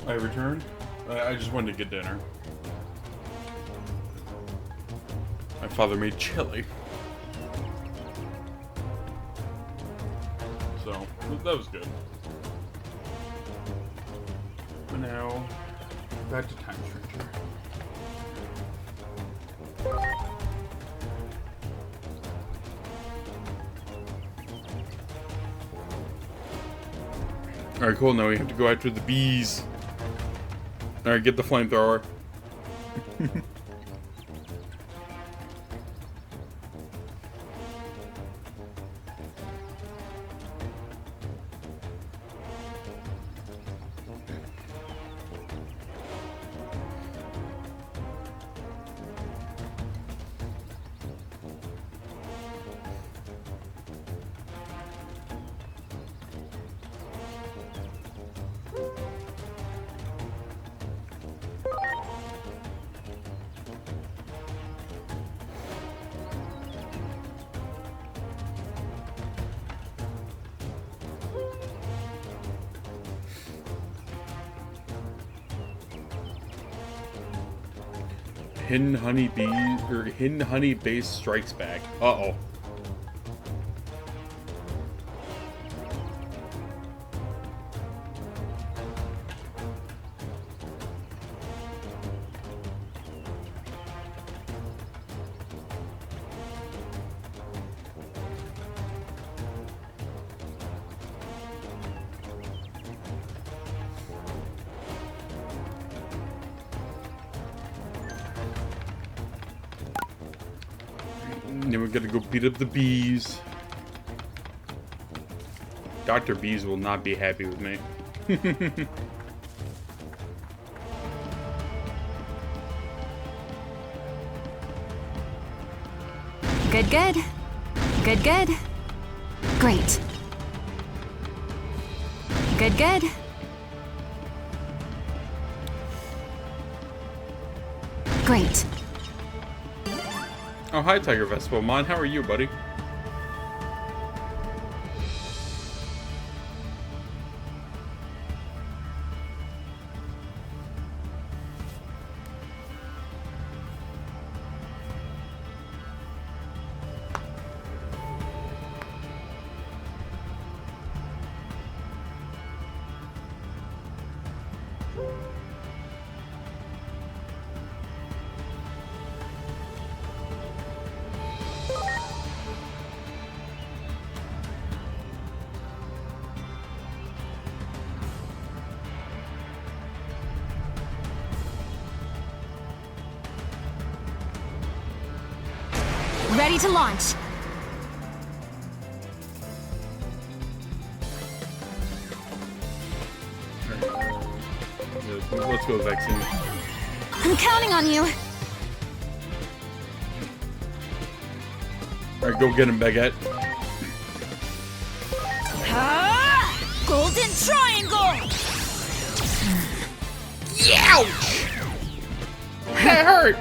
I returned. I just wanted to get dinner. My father made chili. So, that was good. But now, back to Time Stranger. Alright, cool. Now we have to go after the bees. Alright, get the flamethrower. Hidden honey base strikes back. Uh-oh. Then we gotta go beat up the bees. Dr. Bees will not be happy with me. Good, good. Good, good. Great. Good, good. Great. Oh, hi, Tiger Vespa-mon. How are you, buddy? Ready to launch. Let's go, vaccine. I'm counting on you. Alright, go get him, Baguette. Golden triangle. Ouch! That hurt!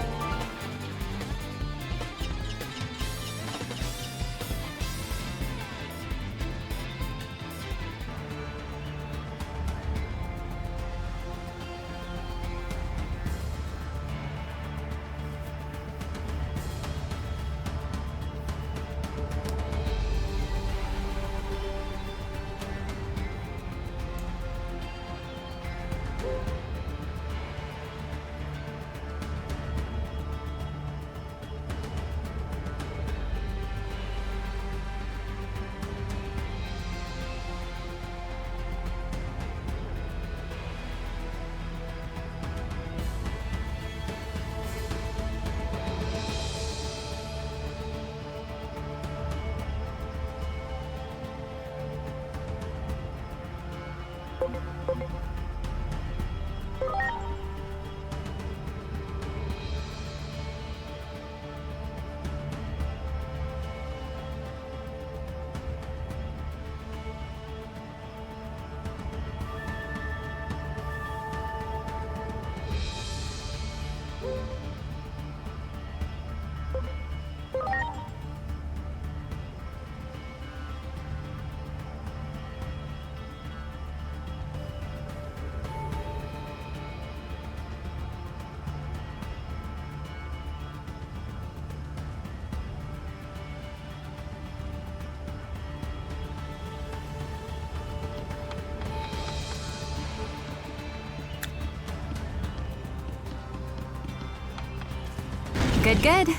Good, good.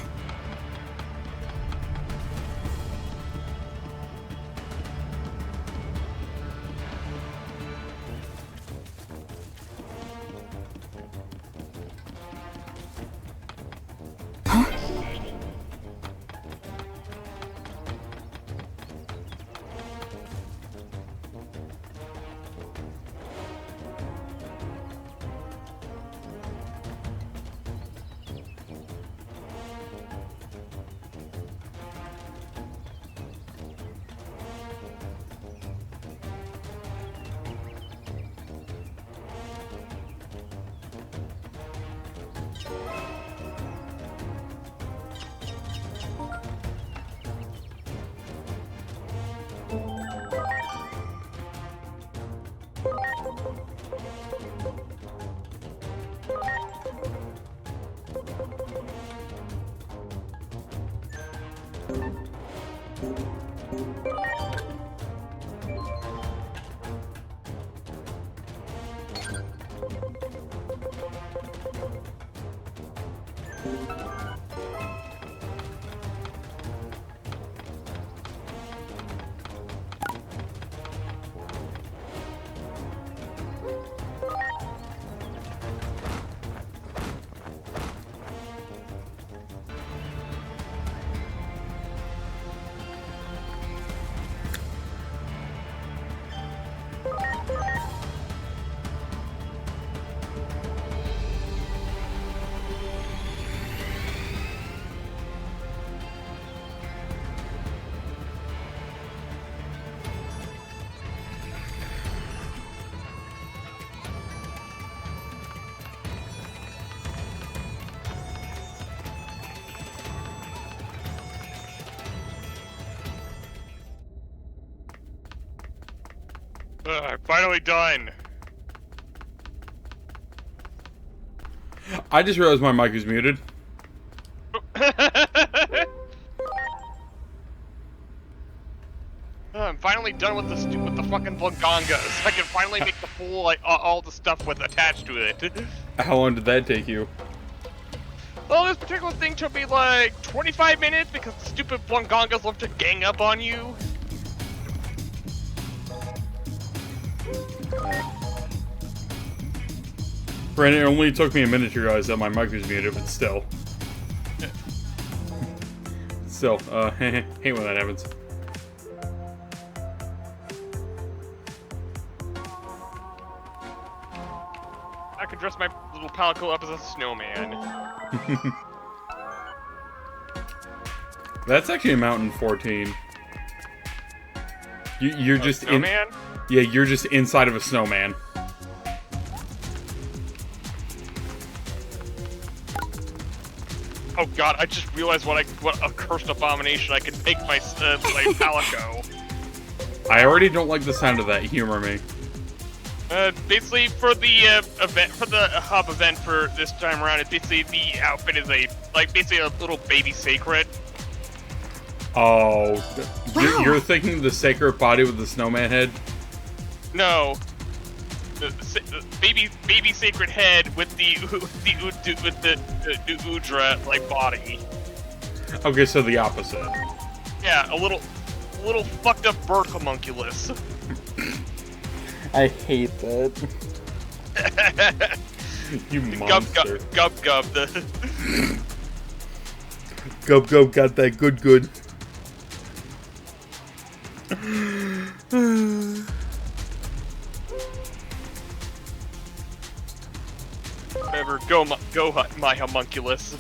I'm finally done. I just realized my mic is muted. I'm finally done with the fucking Blongongas. I can finally make the full, like, all the stuff with attached to it. How long did that take you? Well, this particular thing took me like 25 minutes because the stupid Blongongas love to gang up on you. Brandon, it only took me a minute to realize that my mic was muted, but still. Hate when that happens. I could dress my little palico up as a snowman. That's actually a Mountain 14. You're just snowman? Yeah, you're just inside of a snowman. Oh god, I just realized what a cursed abomination I could make my palico. I already don't like the sound of that. Humor me. Basically for the event, for the hub event for this time around, it's basically the outfit is basically a little baby sacred. Oh, Wow. you're thinking the sacred body with the snowman head? No. The baby sacred head with the Udra like body. Okay, so the opposite. Yeah, a little fucked up bird homunculus. I hate that. You monster. Gub. Gub got that good. Whatever, go my homunculus.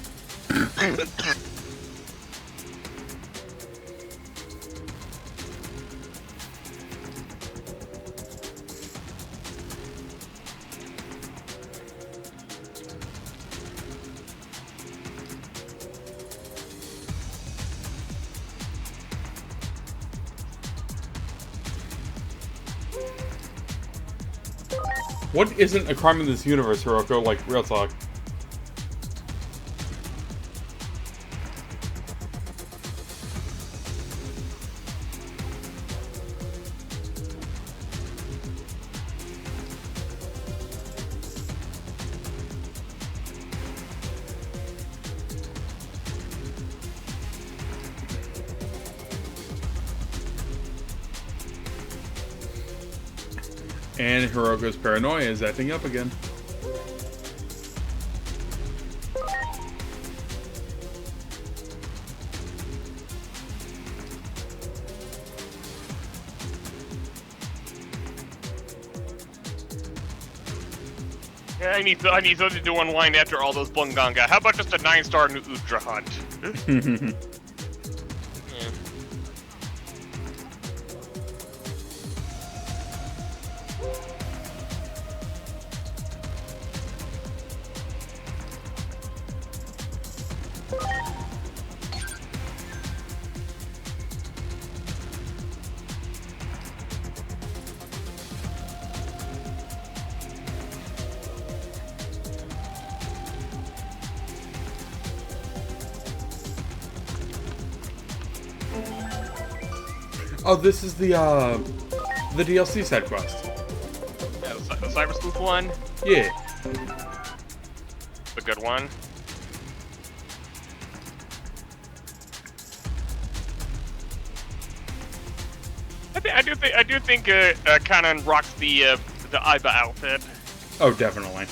What isn't a crime in this universe, Hiroko? Like, real talk. And Hiroko's paranoia is acting up again. Yeah, I need something to unwind after all those Bunganga. How about just a 9-star new Udra hunt? Yeah. Oh, this is the DLC side quest. Yeah, the Cyber Sleuth one? Yeah. The good one. I do think Kanan rocks the Aiba outfit. Oh, definitely.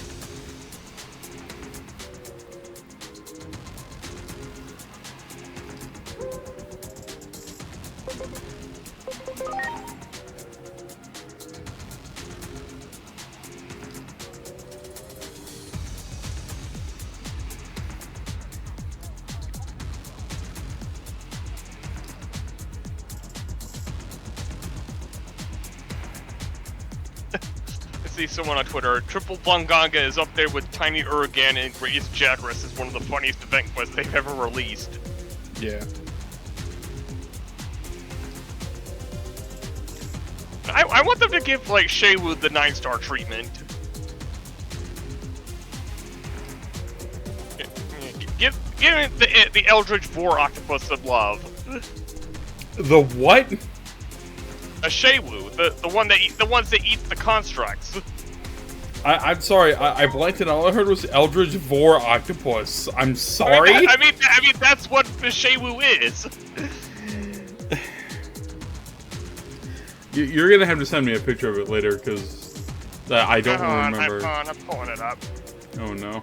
See someone on Twitter, Triple Bunganga is up there with Tiny Uragan and Greatest Jackrass as one of the funniest event quests they've ever released. Yeah. I want them to give, like, Shaywood the 9-star treatment. Give him the Eldritch Vor Octopus some love. The what? A Shaywu, the ones that eat the constructs. I'm sorry, I blanked and all I heard was Eldritch Vor Octopus. I'm sorry? I mean that's what the Shaywu is. You're gonna have to send me a picture of it later, because I don't remember. I'm pulling it up. Oh no.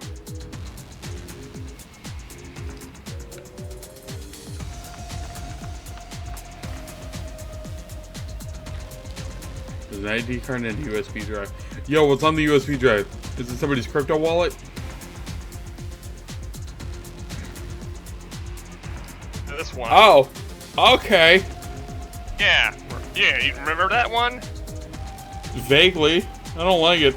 There's an ID card and a USB drive. Yo, what's on the USB drive? Is it somebody's crypto wallet? This one. Oh, okay. Yeah, you remember that one? Vaguely. I don't like it.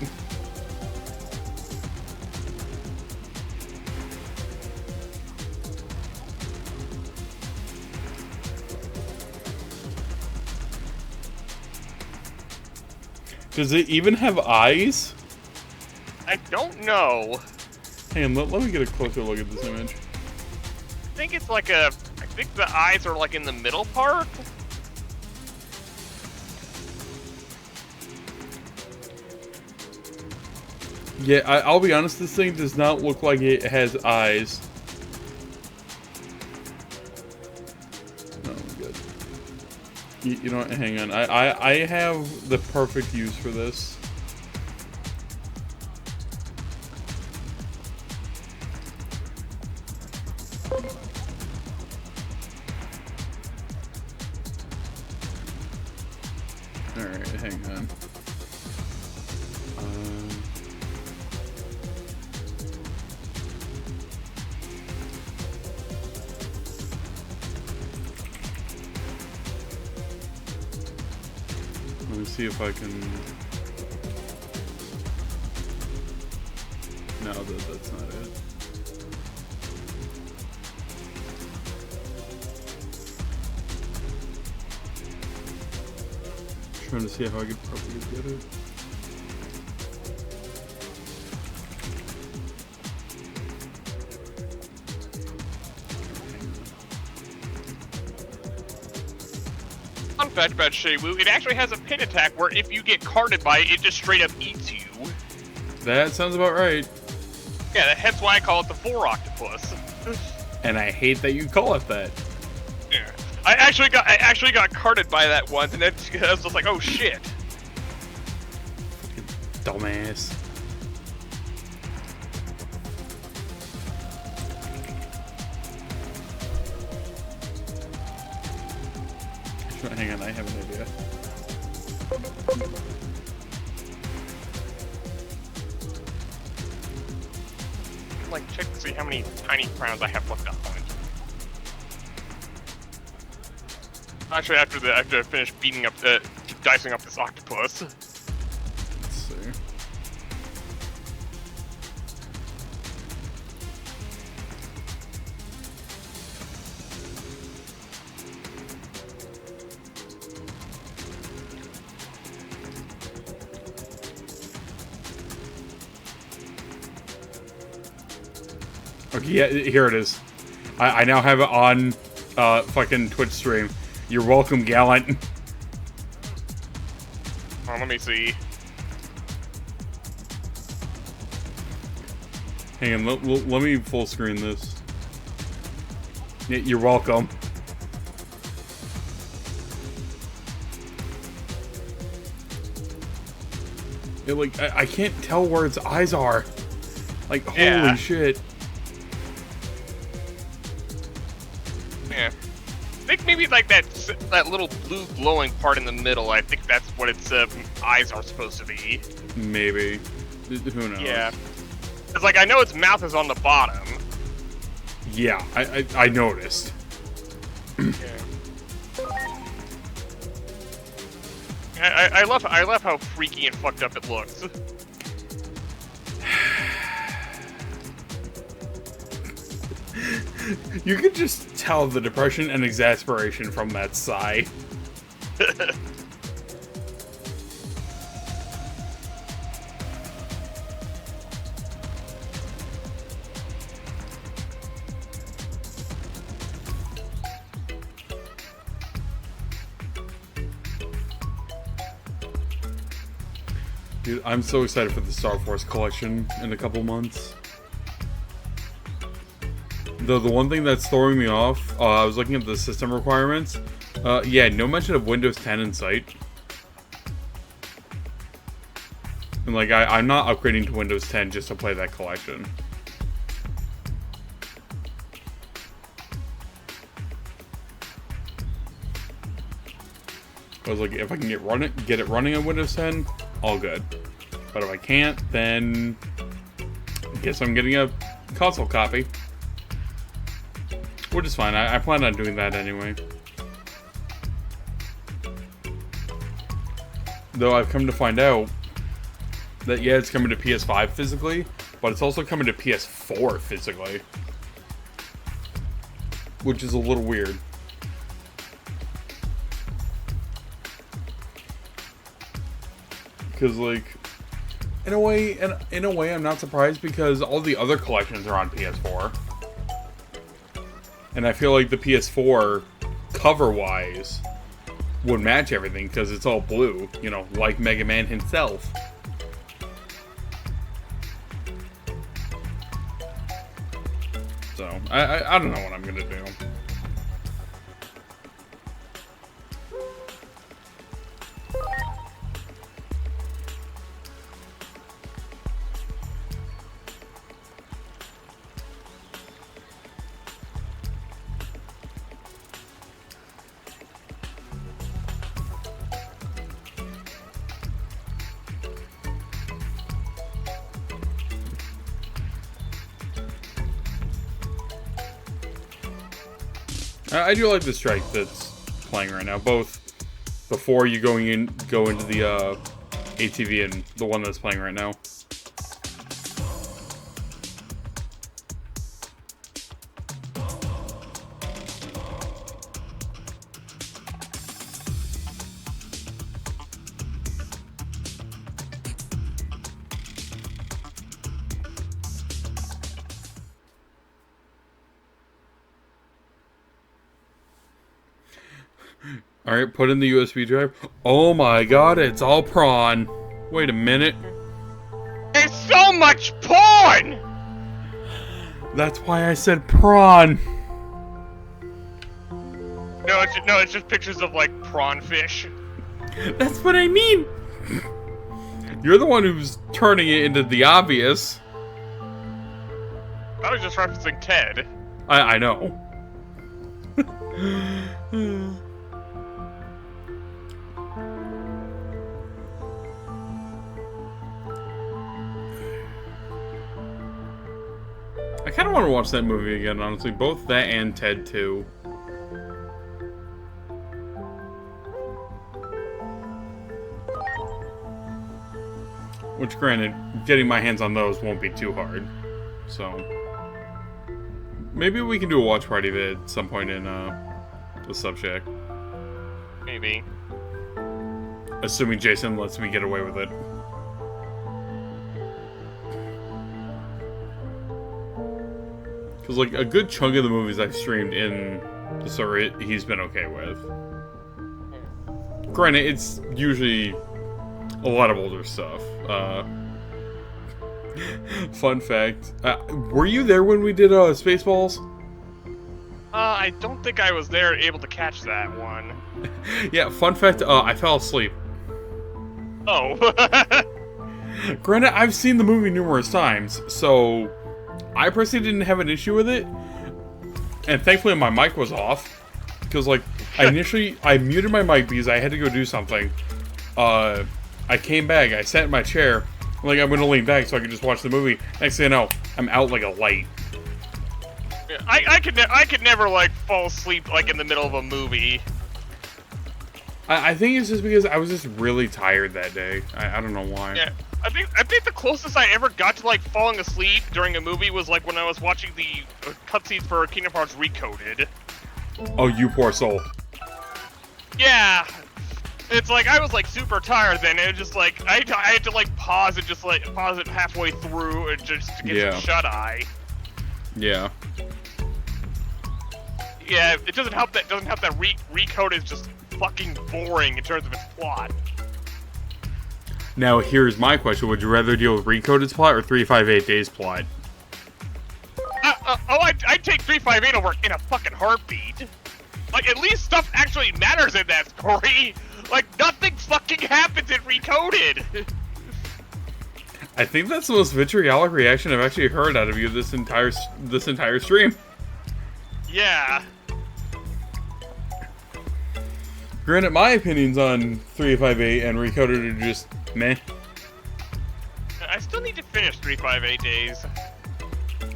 Does it even have eyes? I don't know. Hang on, let me get a closer look at this image. I think it's like I think the eyes are like in the middle part. Yeah, I'll be honest, this thing does not look like it has eyes. Oh, good. You know what, hang on. I have the perfect use for this. Alright, hang on. Let me see if I can... No, that's not it. Trying to see how I could probably get it. Fun fact about Shaywu, it actually has a pin attack where if you get carded by it, it just straight up eats you. That sounds about right. Yeah, that's why I call it the Vor Octopus. And I hate that you call it that. Yeah. I actually got carded by that once, and I was just like, oh shit. Dumbass. Hang on, I have an idea. Like, check to see how many tiny crowns I have left on it. Actually, after I finish beating up dicing up this octopus. Let's see. Okay, yeah, here it is. I now have it on fucking Twitch stream. You're welcome, Gallant. Oh, let me see. Hang on, let me full screen this. Yeah, you're welcome. Yeah, like, I can't tell where its eyes are. Like, holy shit. Yeah. I think maybe like that little blue glowing part in the middle. I think that's what its eyes are supposed to be. Maybe. Who knows? Yeah. It's like I know its mouth is on the bottom. Yeah, I noticed. I love how freaky and fucked up it looks. You could just tell the depression and exasperation from that sigh. Dude, I'm so excited for the Star Force collection in a couple months. Though the one thing that's throwing me off, I was looking at the system requirements. Yeah, no mention of Windows 10 in sight. And like, I'm not upgrading to Windows 10 just to play that collection. I was like, if I can get it running on Windows 10, all good. But if I can't, then I guess I'm getting a console copy. Which is fine. I plan on doing that anyway. Though I've come to find out that, yeah, it's coming to PS5 physically, but it's also coming to PS4 physically. Which is a little weird. Because, like, in a way, I'm not surprised because all the other collections are on PS4. And I feel like the PS4, cover-wise, would match everything because it's all blue, you know, like Mega Man himself. So, I don't know what I'm gonna do. I do like the strike that's playing right now, both before you go into the ATV and the one that's playing right now. Alright, put in the USB drive. Oh my god, it's all prawn. Wait a minute. There's so much porn! That's why I said prawn. No, it's just pictures of, like, prawn fish. That's what I mean. You're the one who's turning it into the obvious. I was just referencing Ted. I know. I kind of want to watch that movie again, honestly. Both that and Ted 2. Which, granted, getting my hands on those won't be too hard. So, maybe we can do a watch party vid at some point in the subject. Maybe. Assuming Jason lets me get away with it. Because, like, a good chunk of the movies I've streamed in the server, he's been okay with. Granted, it's usually a lot of older stuff. Fun fact. Were you there when we did Spaceballs? I don't think I was there able to catch that one. Yeah, fun fact, I fell asleep. Oh. Granted, I've seen the movie numerous times, so I personally didn't have an issue with it. And thankfully my mic was off. Because, like, I muted my mic because I had to go do something. I came back, I sat in my chair, like I'm gonna lean back so I could just watch the movie. Next thing I know, I'm out like a light. Yeah, I could never like fall asleep like in the middle of a movie. I think it's just because I was just really tired that day. I don't know why. Yeah, I think the closest I ever got to like falling asleep during a movie was like when I was watching the cutscenes for Kingdom Hearts Recoded. Oh, you poor soul. Yeah. It's like, I was like super tired then, and it was just like, I had to like pause it halfway through and just to get some shut-eye. Yeah. Yeah, it doesn't help that Recode is just fucking boring in terms of its plot. Now, here's my question. Would you rather deal with Recoded's plot or 358 Days plot? I'd take 358 over in a fucking heartbeat. Like, at least stuff actually matters in that story. Like, nothing fucking happens in Recoded! I think that's the most vitriolic reaction I've actually heard out of you this entire stream. Yeah. Granted, my opinions on 358 and Recoded are just meh. I still need to finish 358 Days.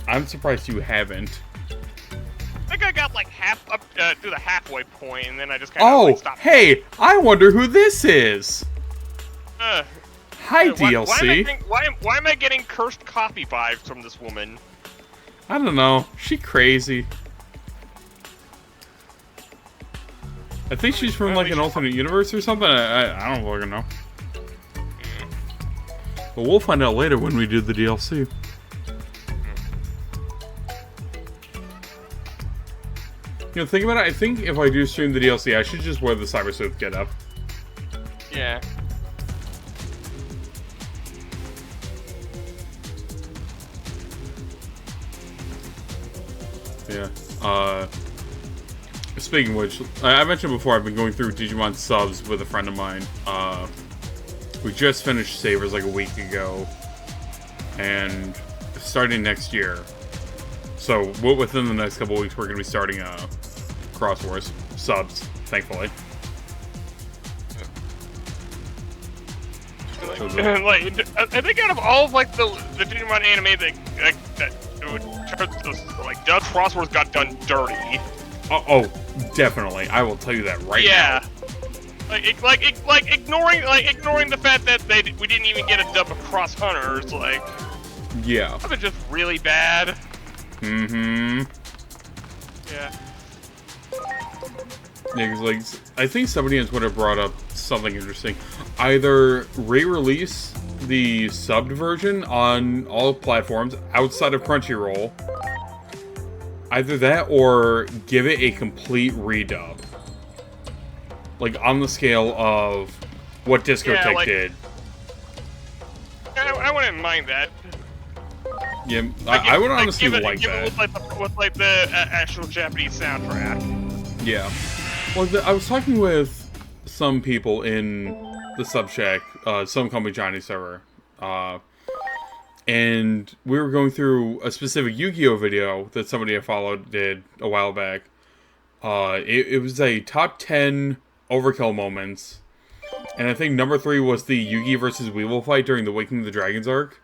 I'm surprised you haven't. I think I got like half up to the halfway point, and then I just kind of like, stopped. Hey! I wonder who this is! Hi, DLC. Why am I getting cursed coffee vibes from this woman? I don't know. She crazy. I think she's from like an alternate universe or something. I don't fucking know. But we'll find out later when we do the DLC. You know, think about it. I think if I do stream the DLC, I should just wear the Cyber Sleuth get up. Yeah. Yeah. Speaking of which, I mentioned before I've been going through Digimon subs with a friend of mine. We just finished Savers like a week ago. And starting next year. So, within the next couple weeks, we're going to be starting Cross Wars subs, thankfully. Like, I think out of all of like the Digimon anime that Dutch Cross Wars got done dirty. Oh, definitely. I will tell you that right now. Yeah. Like ignoring the fact that we didn't even get a dub of Cross Hunters, like. Yeah. That was just really bad. Mm-hmm. Yeah. Yeah, because, like, I think somebody on Twitter brought up something interesting. Either re-release the subbed version on all platforms outside of Crunchyroll. Either that, or give it a complete redub. Like, on the scale of what Discotech did. I wouldn't mind that. Yeah, I would honestly like that. With the actual Japanese soundtrack. Yeah. Well, I was talking with some people in the Subshack, some call me Johnny server. And we were going through a specific Yu-Gi-Oh video that somebody I followed did a while back. It was a top 10 overkill moments. And I think number 3 was the Yugi versus Weevil fight during the Waking of the Dragons arc.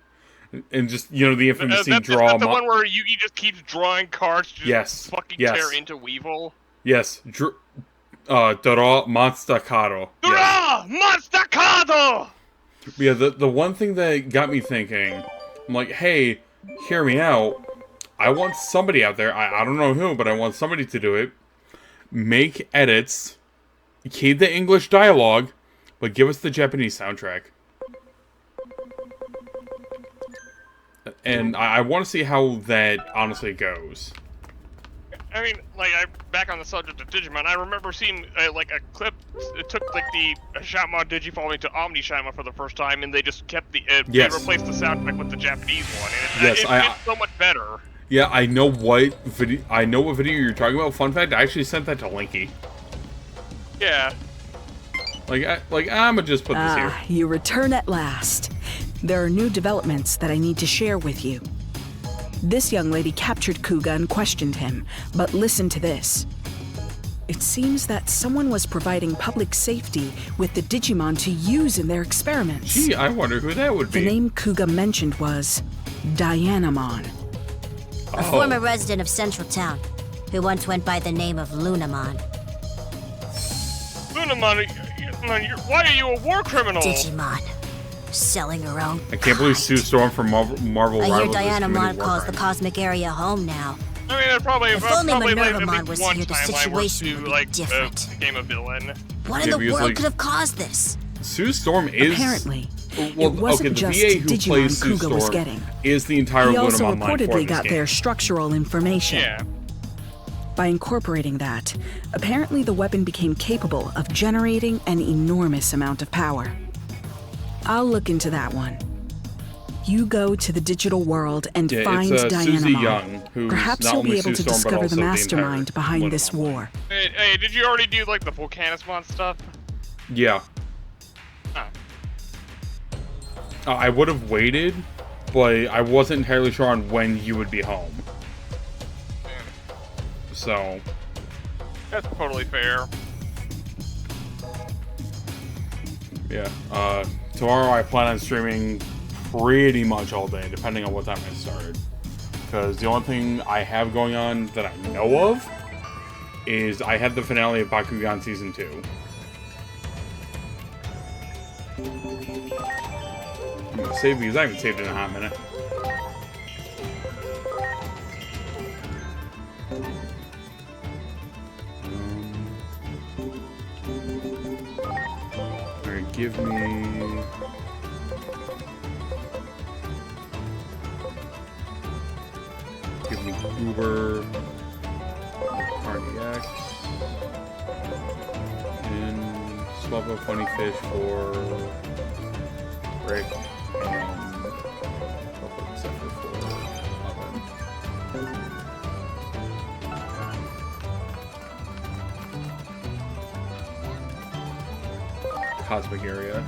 And just, you know, the infamous scene draw... Is that the one where Yugi just keeps drawing cards to just fucking tear into Weevil? Yes. Draw Monstacado. Draw Monstacado! Yeah, the one thing that got me thinking... I'm like, hey, hear me out. I want somebody out there, I don't know who, but I want somebody to do it. Make edits. Keep the English dialogue, but give us the Japanese soundtrack. And I want to see how that honestly goes. I mean, like, back on the subject of Digimon, I remember seeing, like, a clip. It took, like, the Shaman Digivolving to Omni Shaman for the first time, and they just kept the... They replaced the soundtrack with the Japanese one, and it's so much better. Yeah, I know what video you're talking about. Fun fact, I actually sent that to Linky. Yeah. I'ma just put this here. You return at last. There are new developments that I need to share with you. This young lady captured Kuga and questioned him, but listen to this. It seems that someone was providing public safety with the Digimon to use in their experiments. Gee, I wonder who that would be. The name Kuga mentioned was Dianamon. A former resident of Central Town, who once went by the name of Lunamon. Lunamon, why are you a war criminal? Digimon. Selling her own. I can't believe Sue Storm from Marvel I hear Rivals Dianamon calls the cosmic area home now. I mean, if only Minervamon like, was here, the situation would be different. Became a villain. What in the world could have caused this? Sue Storm is... Apparently. Well, it wasn't the just VA who Digimon plays Sue Kuga Storm was getting. Is the entire He also Lunamon line for reportedly this got game. their structural information. Yeah. By incorporating that, apparently the weapon became capable of generating an enormous amount of power. I'll look into that one. You go to the digital world and find Susie Dianamon. Young, who's Perhaps not you'll only be able Sue to Storm, but discover also the the mastermind entire behind this Lunamon. war. Hey, did you already do, like, the Volcanismon stuff? Yeah. I would have waited, but I wasn't entirely sure on when you would be home. So... That's totally fair. Yeah, tomorrow I plan on streaming pretty much all day, depending on what time I start. Because the only thing I have going on that I know of is I had the finale of Bakugan Season 2. I'm gonna save because I haven't saved in a hot minute. Alright, give me... Uber, Cardiac, and swap a Funny Fish for Rick, and swap a Zephyr for Oven. Cosmic Area.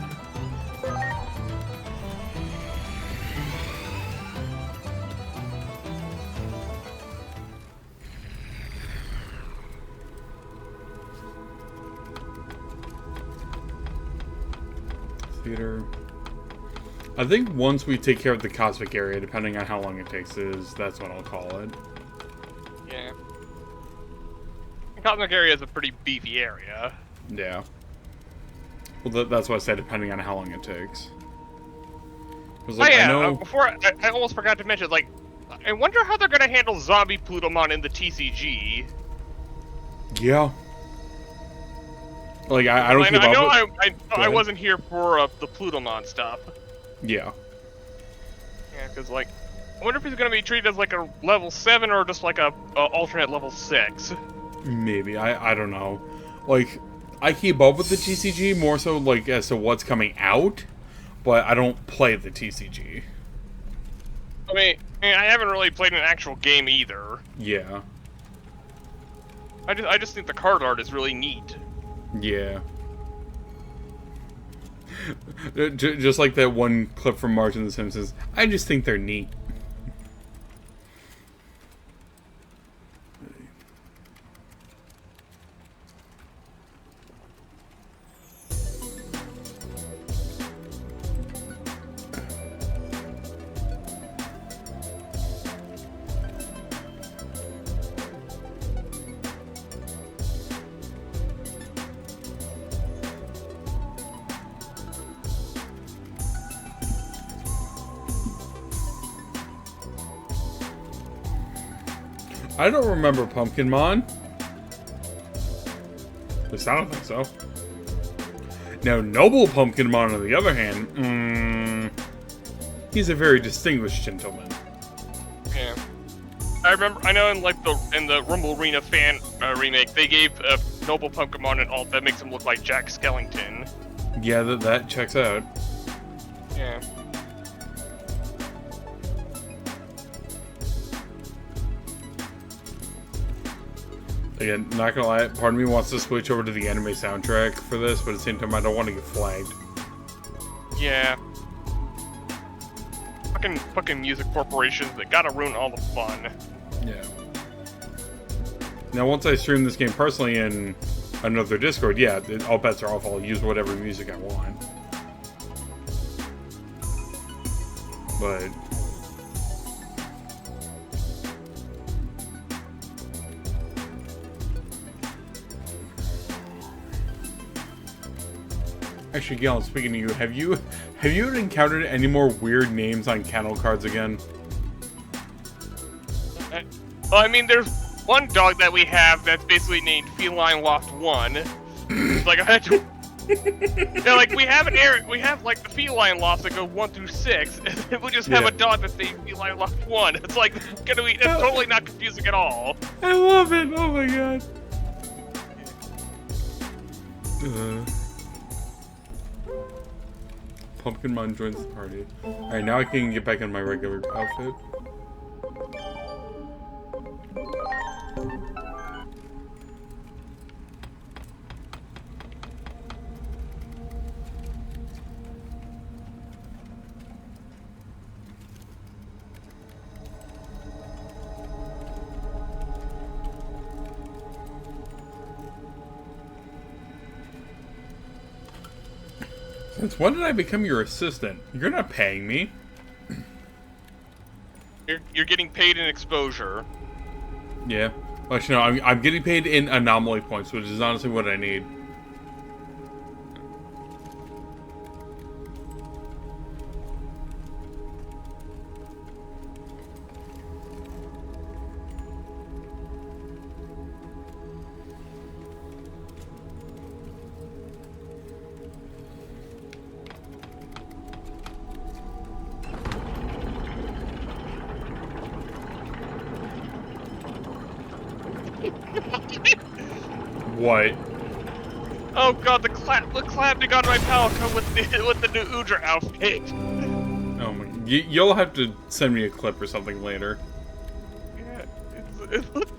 Theater. I think once we take care of the cosmic area, depending on how long it takes, that's what I'll call it. Yeah. The cosmic area is a pretty beefy area. Yeah. Well, that's what I said, depending on how long it takes. Like, I know... before I almost forgot to mention, like, I wonder how they're gonna handle zombie Plutomon in the TCG. Yeah. Like, I don't keep up with... I wasn't here for the Plutomon stuff. Yeah. Yeah, because, like, I wonder if he's gonna be treated as, like, a level 7 or just, like, a alternate level 6. Maybe. I don't know. Like, I keep up with the TCG more so, like, as to what's coming out, but I don't play the TCG. I mean, I haven't really played an actual game either. Yeah. I just think the card art is really neat. Yeah. Just like that one clip from Marge and the Simpsons. I just think they're neat. I don't remember Pumpkinmon. At least I don't think so. Now, Noble Pumpkinmon, on the other hand, he's a very distinguished gentleman. Yeah, I remember. I know in like in the Rumble Arena fan remake, they gave Noble Pumpkinmon an alt that makes him look like Jack Skellington. Yeah, that checks out. Yeah. Again, not gonna lie, part of me wants to switch over to the anime soundtrack for this, but at the same time, I don't want to get flagged. Yeah. Fucking music corporations that gotta ruin all the fun. Yeah. Now, once I stream this game personally in another Discord, yeah, all bets are off. I'll use whatever music I want. But... actually, Galen, speaking of you, have you encountered any more weird names on kennel cards again? Well, I mean, there's one dog that we have that's basically named Feline Loft 1. Like, I had to... Yeah, like, we have an area, we have, like, the feline lofts that go 1 through 6, and then we just have a dog that's named Feline Loft 1. It's like, it's totally not confusing at all. I love it! Oh my god. Pumpkinmon joins the party. Alright, now I can get back in my regular outfit. Since when did I become your assistant? You're not paying me. You're getting paid in exposure. Yeah. Actually, no, I'm getting paid in anomaly points, which is honestly what I need. What? Oh god, the clapping on my Palico with the new Udra outfit. Oh my! You'll have to send me a clip or something later. Yeah, it looks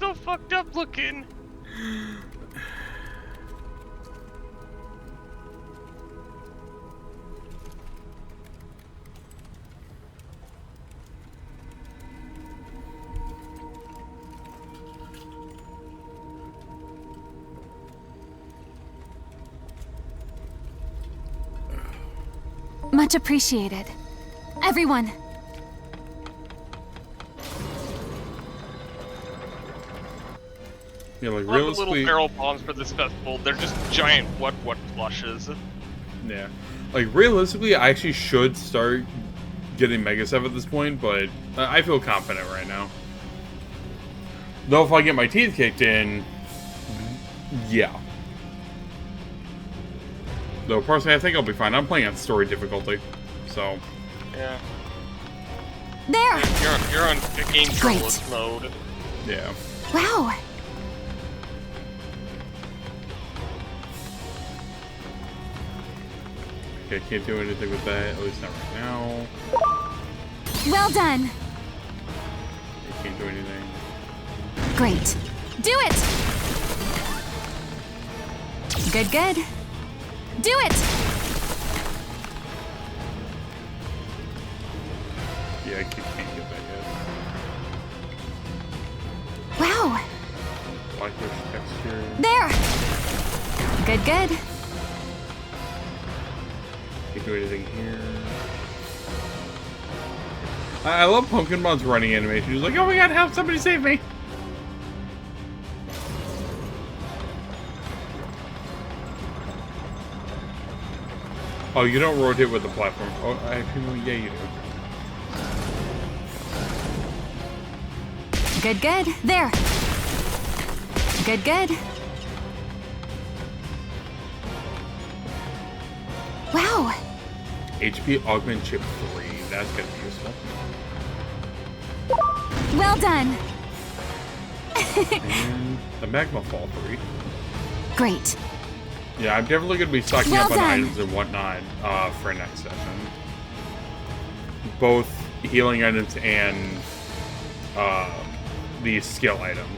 so fucked up looking. Much appreciated. Everyone. Yeah, like I love the little barrel bombs for this festival. They're just giant what flushes. Yeah. Like, realistically, I actually should start getting Mega Stuff at this point, but I feel confident right now. Though if I get my teeth kicked in, yeah. Though, personally, I think I'll be fine. I'm playing on story difficulty, so... Yeah. There! You're on a game journalist mode. Yeah. Wow! Okay, can't do anything with that, at least not right now. Well done! I can't do anything. Great. Do it! Good. Do it! Yeah, I can't get that yet. Wow. Blackish texture. There. Good, good. Can't do anything here. I love Pumpkinmon's running animation. He's like, oh my god, help, somebody save me! Oh, you don't rotate with the platform. Oh, yeah, you do. Good, good. There. Good, good. Wow. HP Augment Chip 3. That's gonna be useful. Well done. And the Magma Fall 3. Great. Yeah, I'm definitely gonna be stocking Well up on done. items and whatnot for next session. Both healing items and the skill items.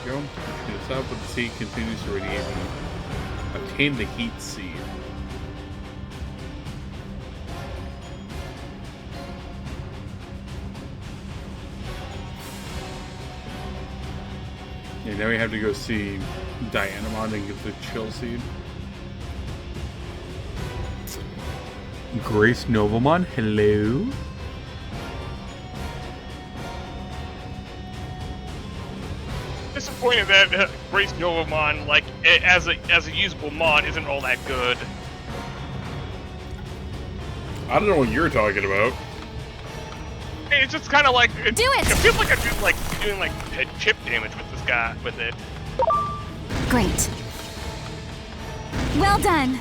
Go. This up with the seed continues to radiate. Obtain the heat seed. Yeah, now we have to go see Dianamon and get the chill seed. Grace Novamon, hello. Disappointed that Grace Novamon, like as a usable mon, isn't all that good. I don't know what you're talking about. It's just kind of like Do it! I feel like I'm doing like chip damage with this guy with it. Great. Well done.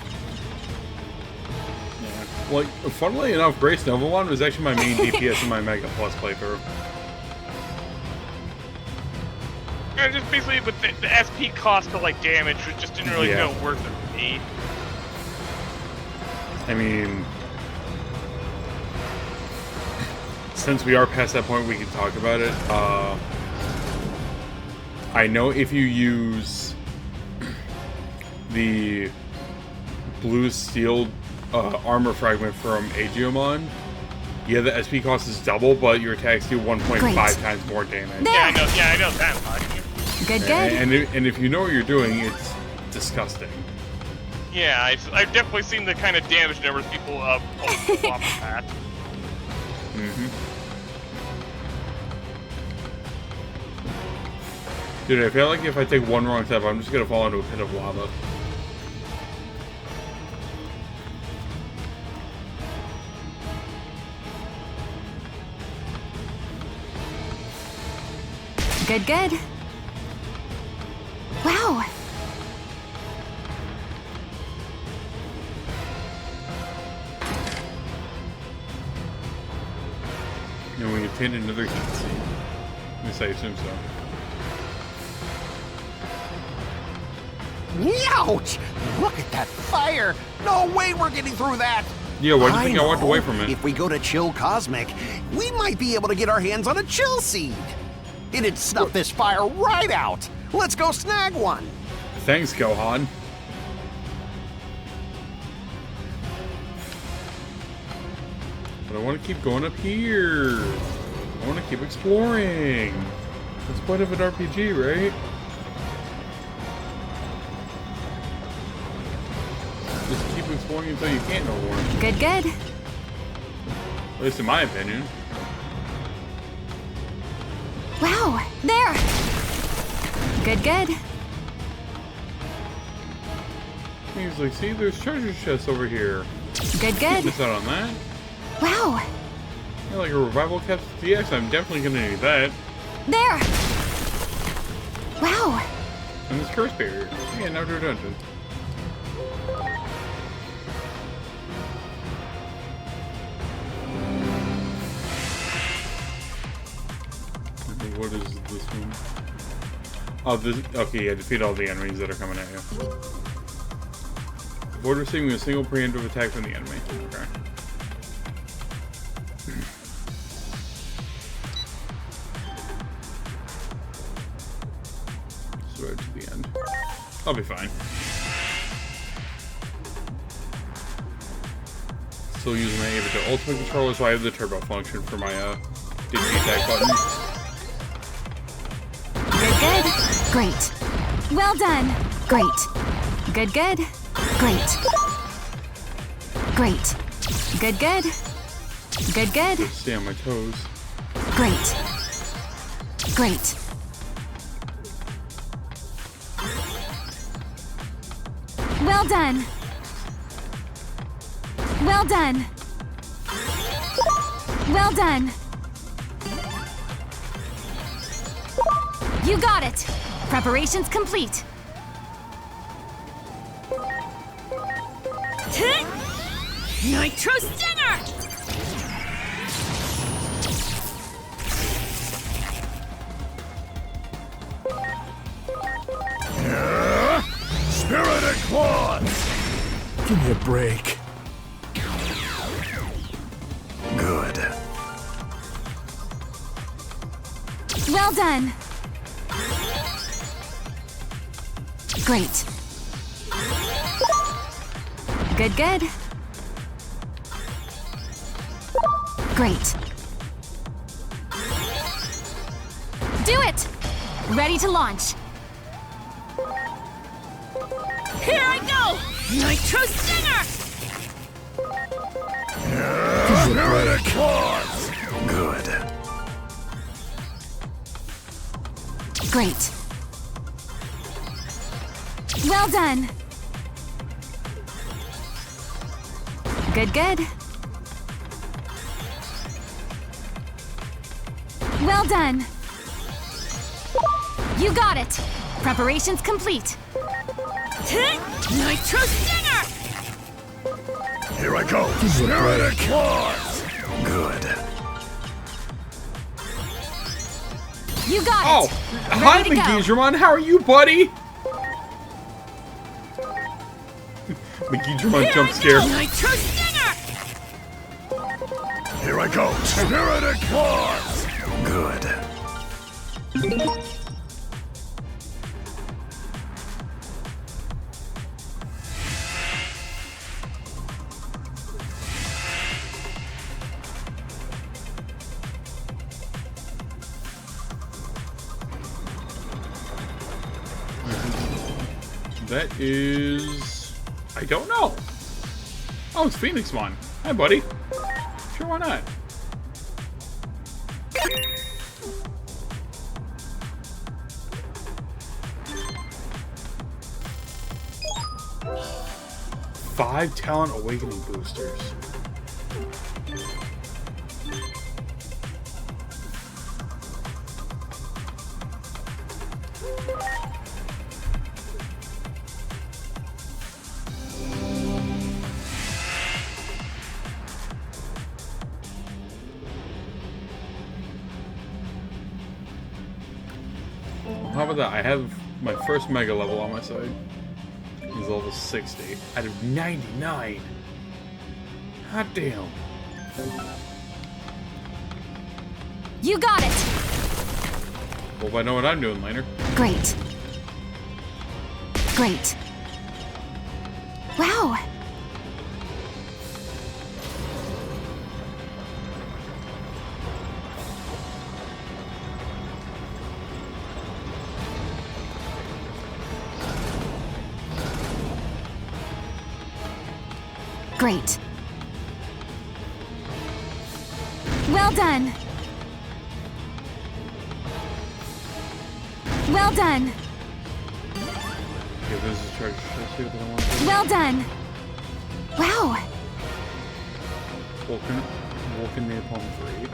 Yeah. Like, funnily enough, Grace Novamon was actually my main DPS in my Mega Plus playthrough. And just basically with the SP cost for like damage, which just didn't really feel worth it for me. I mean, since we are past that point, we can talk about it. I know if you use the blue steel armor fragment from Agiomon, yeah, the SP cost is double, but your attacks do 1.5 times more damage. There. Yeah, I know that much. Good, good. And if you know what you're doing, it's disgusting. Yeah, I've definitely seen the kind of damage numbers people off of that. Dude, I feel like if I take one wrong step, I'm just gonna fall into a pit of lava. Good, good. Wow. And we obtain another heat seed. At least I assume so. Ouch! Look at that fire! No way we're getting through that! Yeah, why do you think I walked away from it? If we go to Chill Cosmic, we might be able to get our hands on a chill seed. It'd snuff this fire right out. Let's go snag one. Thanks, Gohan. But I want to keep going up here. I want to keep exploring. That's part of an RPG, right? Just keep exploring until you can't no more. Good, good. At least in my opinion. Wow. There. Good, good. He's like, see, there's treasure chests over here. Good, good. Miss out on that. Wow. Yeah, like a revival capsule DX, I'm definitely gonna need that. There. Wow. And this curse barrier. Yeah, now to a dungeon. What is this one? Oh, this. Okay, yeah, defeat all the enemies that are coming at you. Avoid receiving a single preemptive attack from the enemy. Okay. Sword to the end. I'll be fine. Still using my Avatar Ultimate controller, so I have the turbo function for my Digi attack button. Good, good. Great. Well done. Great. Good, good. Great. Great. Good, good. Good, good. Just stay on my toes. Great. Great. Well done. Well done. Well done. You got it. Preparations complete. Nitro Stinger! Spirited Claws! Give me a break. Good. Well done. Great. Good, good. Great. Do it! Ready to launch. Here I go! Nitro Stinger! Spirited Claws! Good. Great. Well done. Good, good. Well done. You got it. Preparations complete. Nitro Stinger! Here I go! Spirited Claws! Good. You got Oh! it. Hi, Ready to go. McGeezermon! How are you, buddy? McGeezermon jump scare. Nitro Stinger! Here I go! Spirited Claws! Good. That is... I don't know. Oh, it's Phoenixmon. Hi, buddy. Sure, why not? Five Talent Awakening boosters. How about that? I have my first mega level on my side. He's level 60 out of 99. Hot damn. You got it. Well, I know what I'm doing later. Great. Great. Wow. Great. Well done. Well done. Okay, this is charge. Let's see what I want to do. Well done. Wow. Vulcan Napalm 3.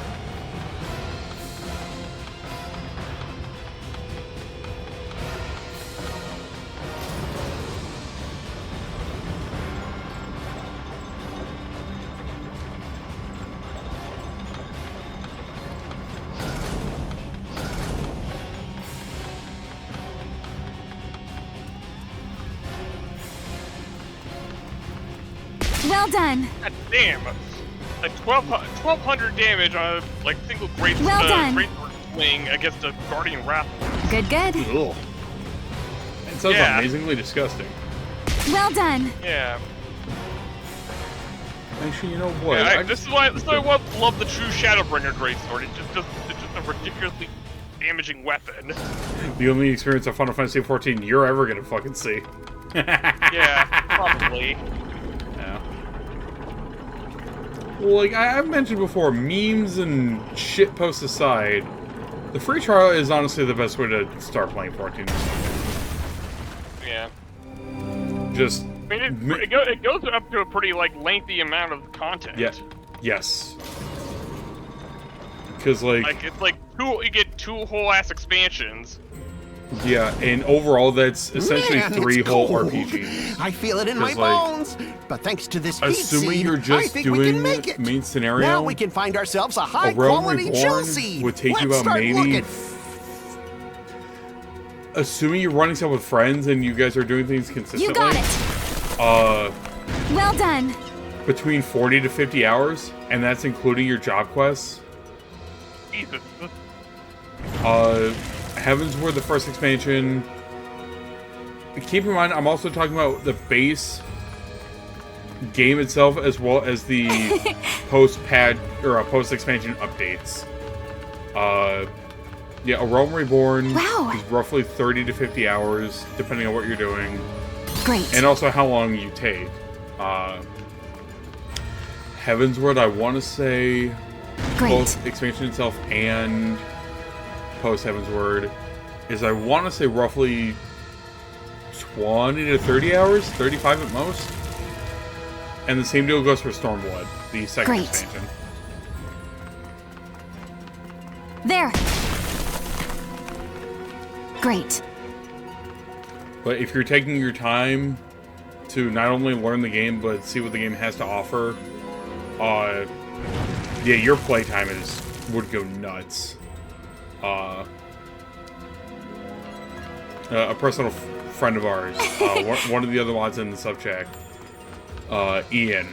Well done. God damn. Like 1200 damage on a like single great swing against a Guardian Wrath. Good. Ugh. It sounds amazingly disgusting. Well done. Yeah. Actually, you know what? Yeah, this is why I love the true Shadowbringer Greatsword. It's just a ridiculously damaging weapon. The only experience of Final Fantasy XIV you're ever gonna fucking see. Yeah, probably. Yeah. Well, like I've mentioned before, memes and shit posts aside, the free trial is honestly the best way to start playing 14. Yeah. Just. I mean, it goes up to a pretty like lengthy amount of content. Yeah. Yes. Because like it's like you get 2 whole ass expansions. Yeah, and overall that's essentially Man, 3 whole cold. RPGs. I feel it in my bones. But thanks to this heat assuming seed, you're just I think we doing can make it. main scenario, Now we can find ourselves a Realm high-quality chill Reborn seed. would take Let's you about start maybe. looking. Assuming you're running stuff with friends and you guys are doing things consistently. You got it. Well done. Between 40 to 50 hours, and that's including your job quests. Jesus. Heavensward, the first expansion. Keep in mind, I'm also talking about the base game itself as well as the post-patch or post-expansion updates. Yeah, A Realm Reborn is roughly 30 to 50 hours, depending on what you're doing. Great. And also how long you take. Heavensward, I want to say both expansion itself and post-Heavensward is, I want to say, roughly 20 to 30 hours, 35 at most. And the same deal goes for Stormblood, the second expansion. There. Great. But if you're taking your time to not only learn the game, but see what the game has to offer, yeah, your playtime would go nuts. A personal friend of ours, one of the other mods in the subject, Ian.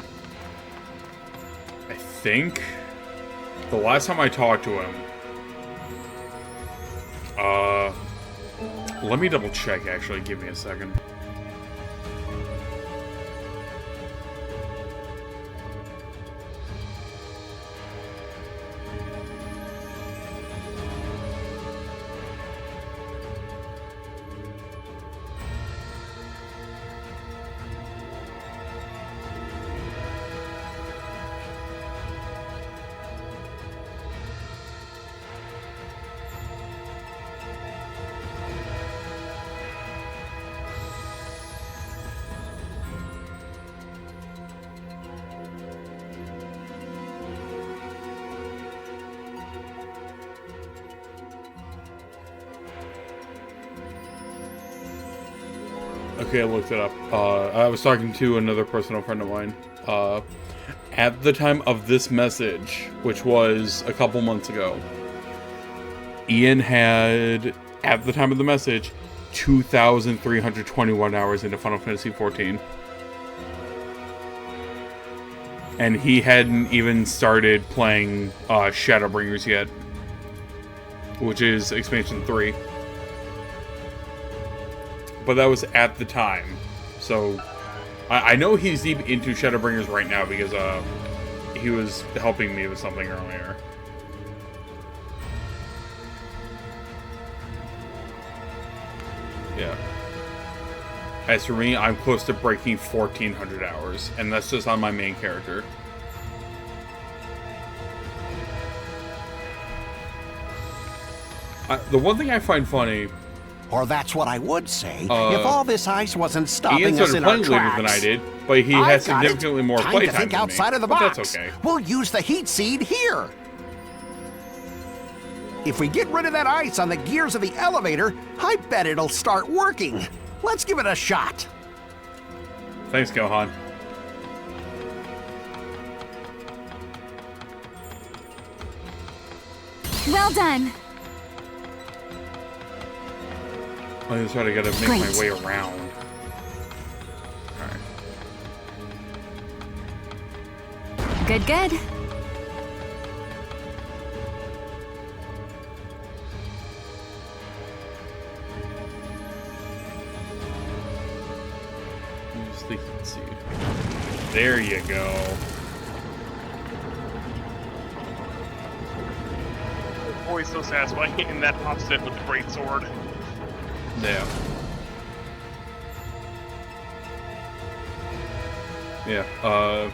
I think the last time I talked to him, let me double check actually, give me a second. Okay, I looked it up. I was talking to another personal friend of mine. At the time of this message, which was a couple months ago, Ian had, at the time of the message, 2,321 hours into Final Fantasy XIV. And he hadn't even started playing Shadowbringers yet, which is expansion 3. But that was at the time. So I know he's deep into Shadowbringers right now because he was helping me with something earlier. Yeah. As for me, I'm close to breaking 1,400 hours, and that's just on my main character. The one thing I find funny... Or that's what I would say, if all this ice wasn't stopping Ian us in our started playing later than I did, but he has significantly more Time playtime to think than outside me, of the but box. that's okay. We'll use the heat seed here. If we get rid of that ice on the gears of the elevator, I bet it'll start working. Let's give it a shot. Thanks, Gohan. Well done. Oh, that's right, I gotta make my way around. Good, good. Use the heat seed. There you go. Always so satisfying hitting that offset with the great sword. Yeah. Yeah.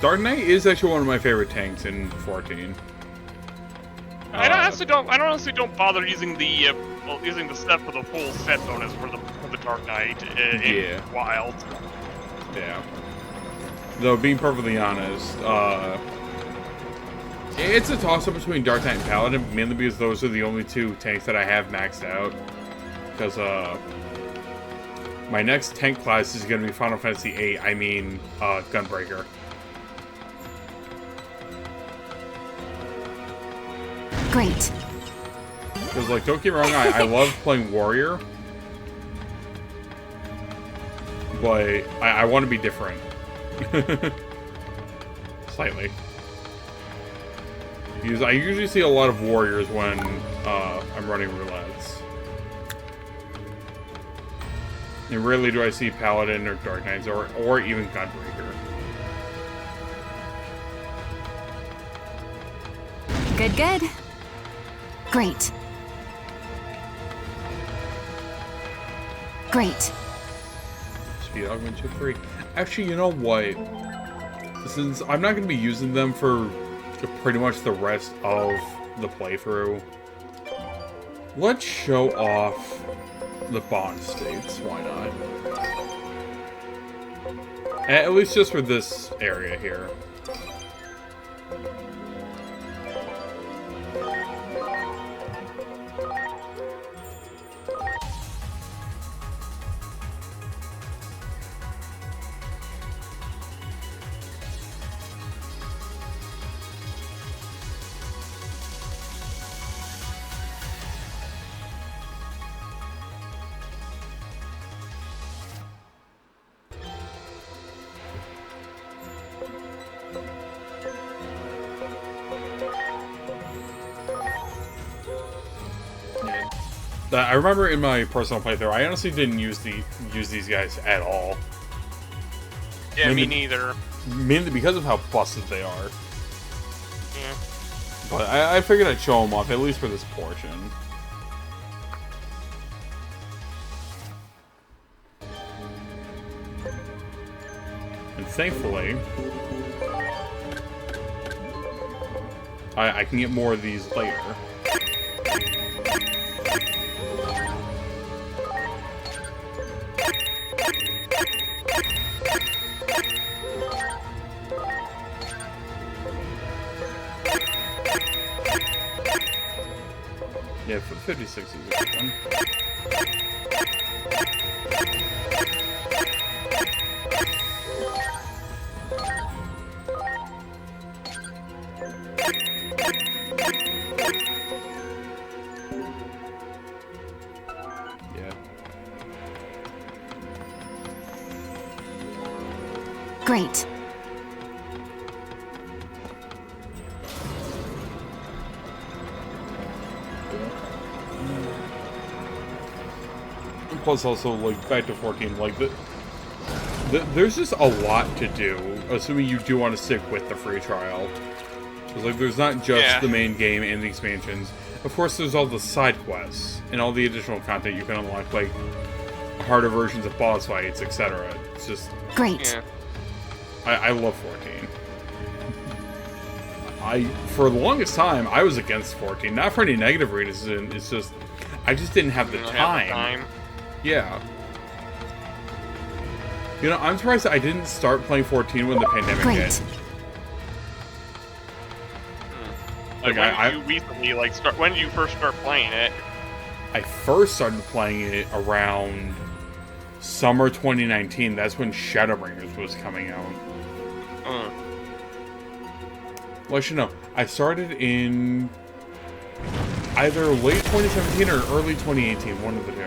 Dark Knight is actually one of my favorite tanks in 14. I honestly don't bother using the set for the full set bonus for the Dark Knight in Wild. Yeah. Though being perfectly honest, it's a toss-up between Dark Knight and Paladin, mainly because those are the only two tanks that I have maxed out. Because my next tank class is going to be Final Fantasy VIII. I mean, Gunbreaker. Great. Because, like, don't get me wrong, I love playing Warrior. But I want to be different. Slightly. Because I usually see a lot of Warriors when I'm running roulettes. And rarely do I see Paladin or Dark Knights or even Gunbreaker. Good, good. Great. Great. Speed augment chip 3. Actually, you know what? Since I'm not going to be using them for pretty much the rest of the playthrough, let's show off the bond states. Why not? At least just for this area here. I remember in my personal playthrough, I honestly didn't use these guys at all. Yeah, me neither. Mainly because of how busted they are. Yeah. But I figured I'd show them off, at least for this portion. And thankfully, I can get more of these later. Yeah, 56 is a good one. Yeah. Great. Plus, also, like, back to 14, like, there's just a lot to do, assuming you do want to stick with the free trial. Because, like, there's not just the main game and the expansions. Of course, there's all the side quests and all the additional content you can unlock, like harder versions of boss fights, etc. It's just... Great. Yeah. I love 14. For the longest time, I was against 14. Not for any negative reasons, it's just... I just didn't have the time. Yeah. You know, I'm surprised I didn't start playing 14 when the pandemic hit. Like, when did you first start playing it? I first started playing it around summer 2019. That's when Shadowbringers was coming out. Well, I should know. I started in either late 2017 or early 2018, one of the two.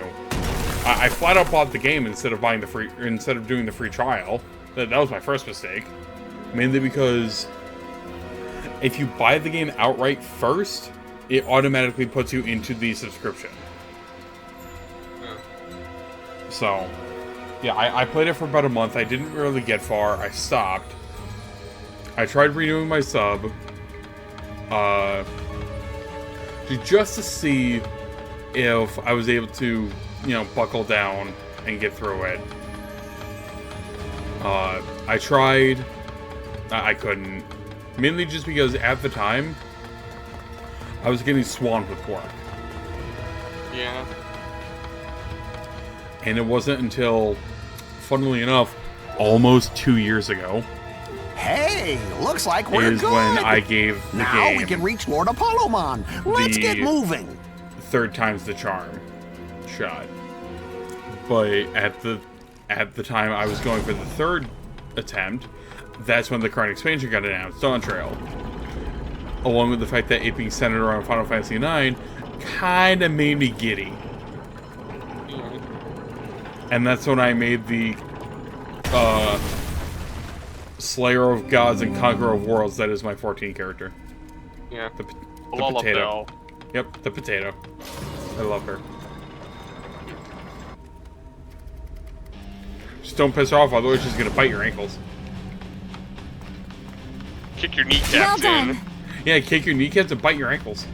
I flat out bought the game instead of doing the free trial. That was my first mistake. Mainly because if you buy the game outright first, it automatically puts you into the subscription. So, yeah, I played it for about a month. I didn't really get far. I stopped. I tried renewing my sub. Just to see if I was able to, you know, buckle down and get through it. I tried. I couldn't. Mainly just because at the time, I was getting swamped with work. Yeah. And it wasn't until, funnily enough, almost 2 years ago. Hey, looks like we're is good. When I gave the now game. We can reach Lord Apollomon. Let's get moving. 3rd time's the charm shot. But at the time I was going for the 3rd attempt, that's when the current expansion got announced, Dawn Trail. Along with the fact that it being centered around Final Fantasy IX kind of made me giddy. And that's when I made the Slayer of Gods and Conqueror of Worlds. That is my 14 character. Yeah. The potato. Bell. Yep, the potato. I love her. Just don't piss her off, otherwise she's gonna bite your ankles. Kick your kneecaps in. Yeah, kick your kneecaps and bite your ankles.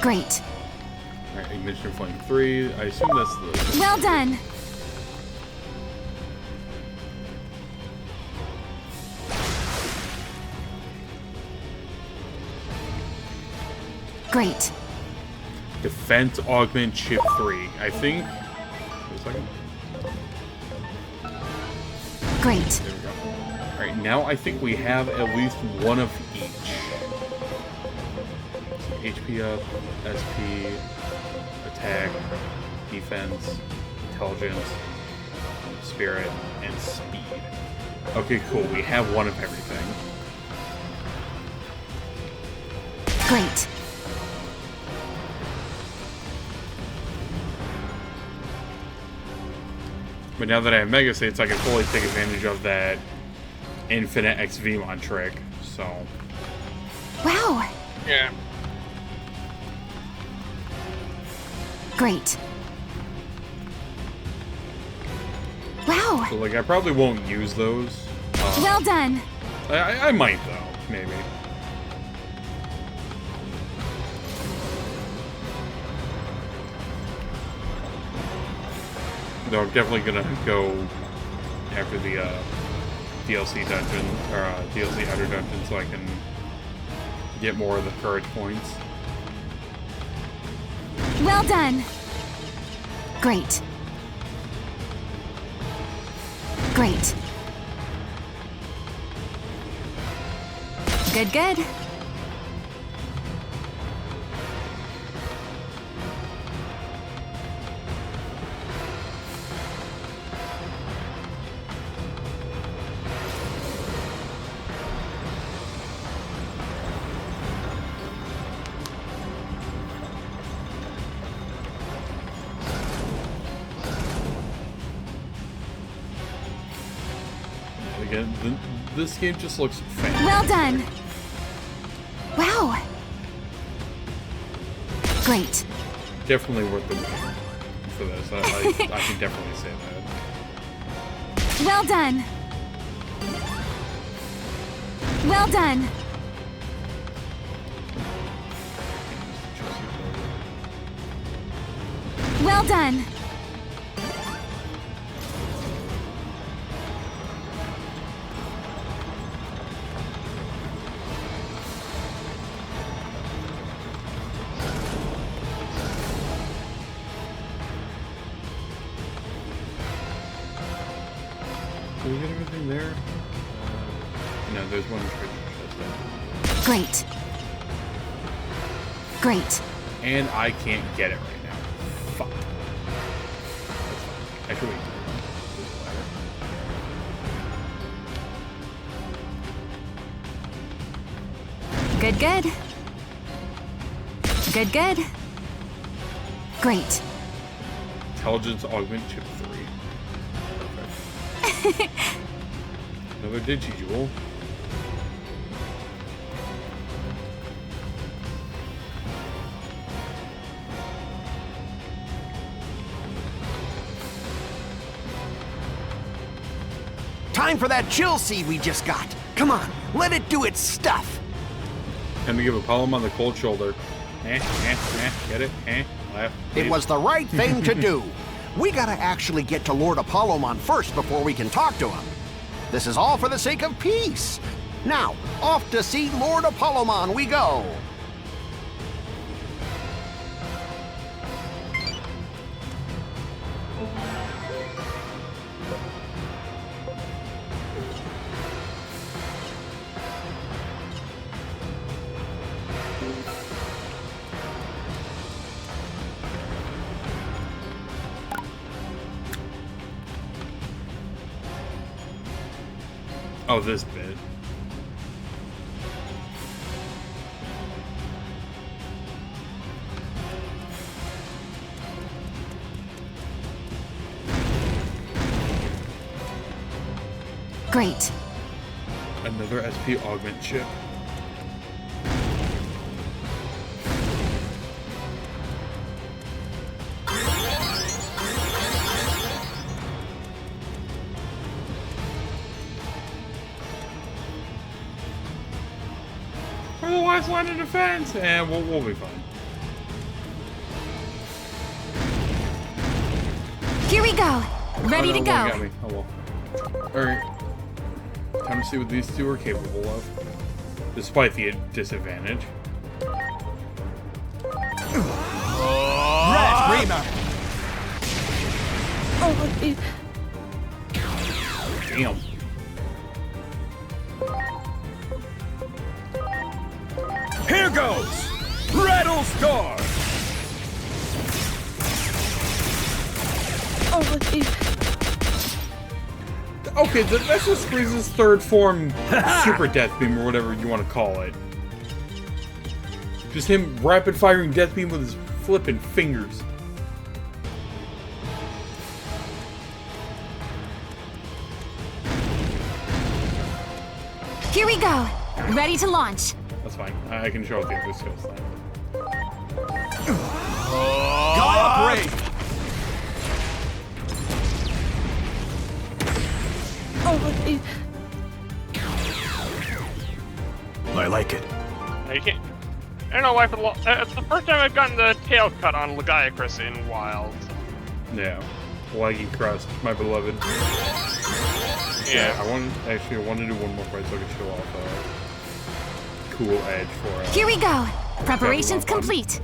Great. Alright, Ignition of Flame 3. I assume that's the... Well done. Great. Defense Augment Chip 3. I think... Wait a second. Great. There we go. Alright, now I think we have at least one of each. HP up, SP, attack, defense, intelligence, spirit, and speed. Okay, cool. We have one of everything. Great. But now that I have Mega States, I can fully take advantage of that Infinite XVmon trick, so... Wow. Yeah. Great. Wow. So, like, I probably won't use those. Well done. I might, though. Maybe. Though I'm definitely gonna go after the DLC dungeon, or DLC outer dungeon, so I can get more of the courage points. Well done. Great. Great. Good, good. Again, this game just looks fantastic. Well done. Wow. Great. Definitely worth the money for this. I can definitely say that. Well done. Well done. Well done. Did we get everything there? No, there's one treasure chest there. Great. Great. And I can't get it right now. Fuck. That's fine. I should wait. Good, good. Good, good. Great. Intelligence Augment Chip 3. Perfect. Another Digijewel. Time for that chill seed we just got. Come on, let it do its stuff. Time to give Apollomon the cold shoulder. Get it? Left. It was the right thing to do. We gotta actually get to Lord Apollomon first before we can talk to him. This is all for the sake of peace. Now, off to see Lord Apollomon we go. Oh, this bit. Great. Another SP Augment chip. We're the last line of defense, and we'll be fine. Here we go. Ready to go. Got me. Oh well. Alright. Time to see what these two are capable of. Despite the disadvantage. Red Reamer! Damn. Here goes! Rattle Star! Okay, that's just Freeze's third form Super Death Beam, or whatever you want to call it. Just him rapid firing Death Beam with his flippin' fingers. Here we go. Ready to launch. That's fine. I can show off the other skills then. Gaia Brave! I like it. You can't. I don't know why. It's the first time I've gotten the tail cut on Legiacris in Wild. Yeah. Laggy crust, my beloved. Yeah. I want to do one more fight so I can show off cool edge for Here we go. Preparations complete.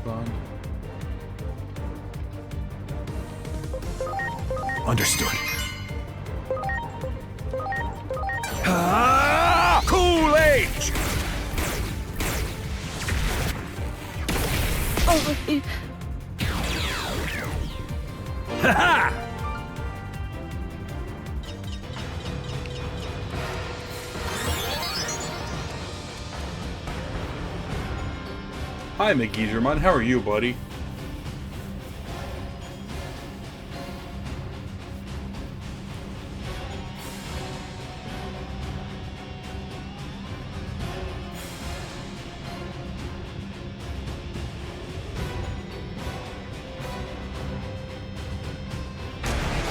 Understood. Cool Age! Ha-ha! Hi, McGeezermon. How are you, buddy?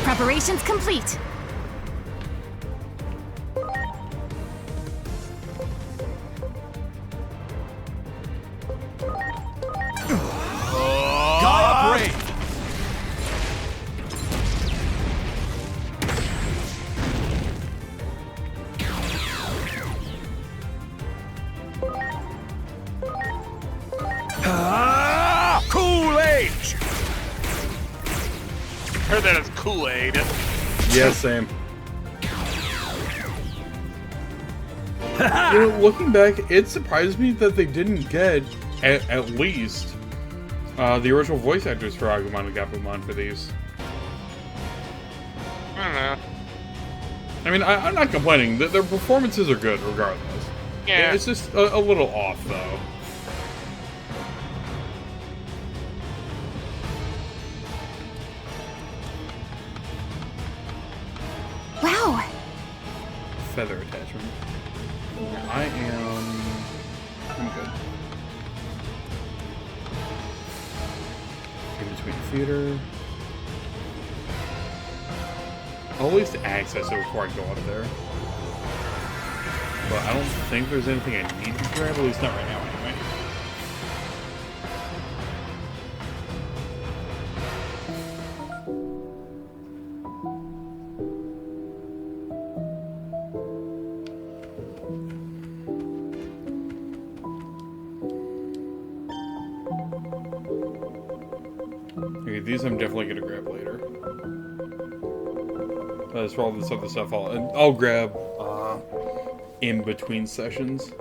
Preparations complete. Gaia Brave! Cool Age! Heard that as Kool-Aid. Yeah, same. You know, looking back, it surprised me that they didn't get, at least, the original voice actors for Agumon and Gapumon for these. I don't know. I mean, I'm not complaining. Their performances are good, regardless. Yeah. It's just a little off, though. feather attachment. I'm good. In between theater. I'll at least access it before I go up there. But I don't think there's anything I need to grab, at least not right now anyway. Okay, these I'm definitely gonna grab later. That's for all this other stuff I'll grab in between sessions.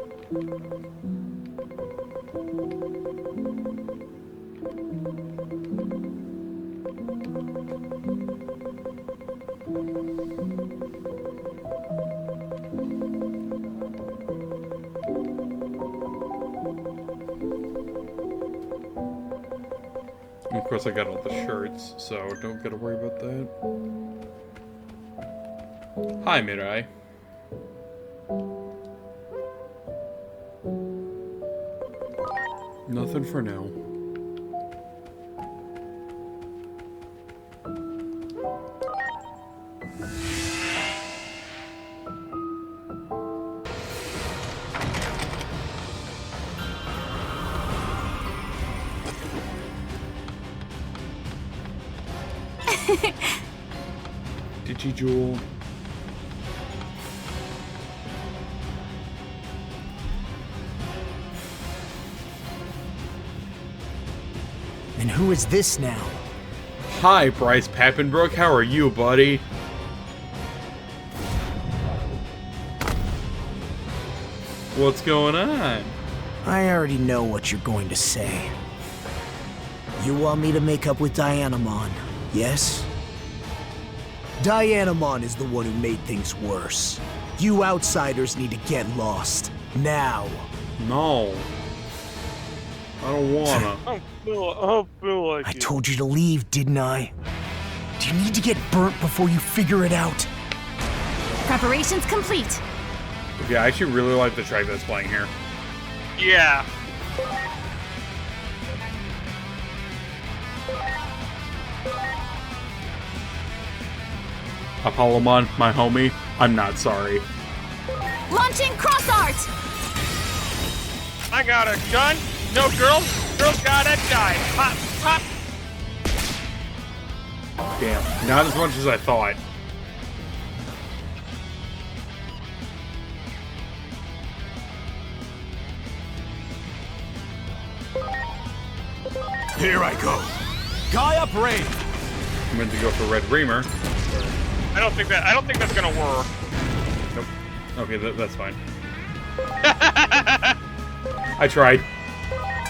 And of course I got all the shirts, so don't gotta worry about that. Hi, Mirai. Nothing for now. Digijewel. And who is this now? Hi, Bryce Pappenbrook. How are you, buddy? What's going on? I already know what you're going to say. You want me to make up with Dianamon, yes? Dianamon is the one who made things worse. You outsiders need to get lost. Now. No. I don't wanna. I don't feel like I told you to leave, didn't I? Do you need to get burnt before you figure it out? Preparations complete. Okay, I actually really like the track that's playing here. Yeah. Apollomon, my homie, I'm not sorry. Launching cross art. I got a gun. No girls. Girls gotta die. Pop, pop. Damn, not as much as I thought. Here I go. Guy up range. I meant to go for Red Reamer. I don't think that's gonna work. Nope. Okay, that's fine. I tried.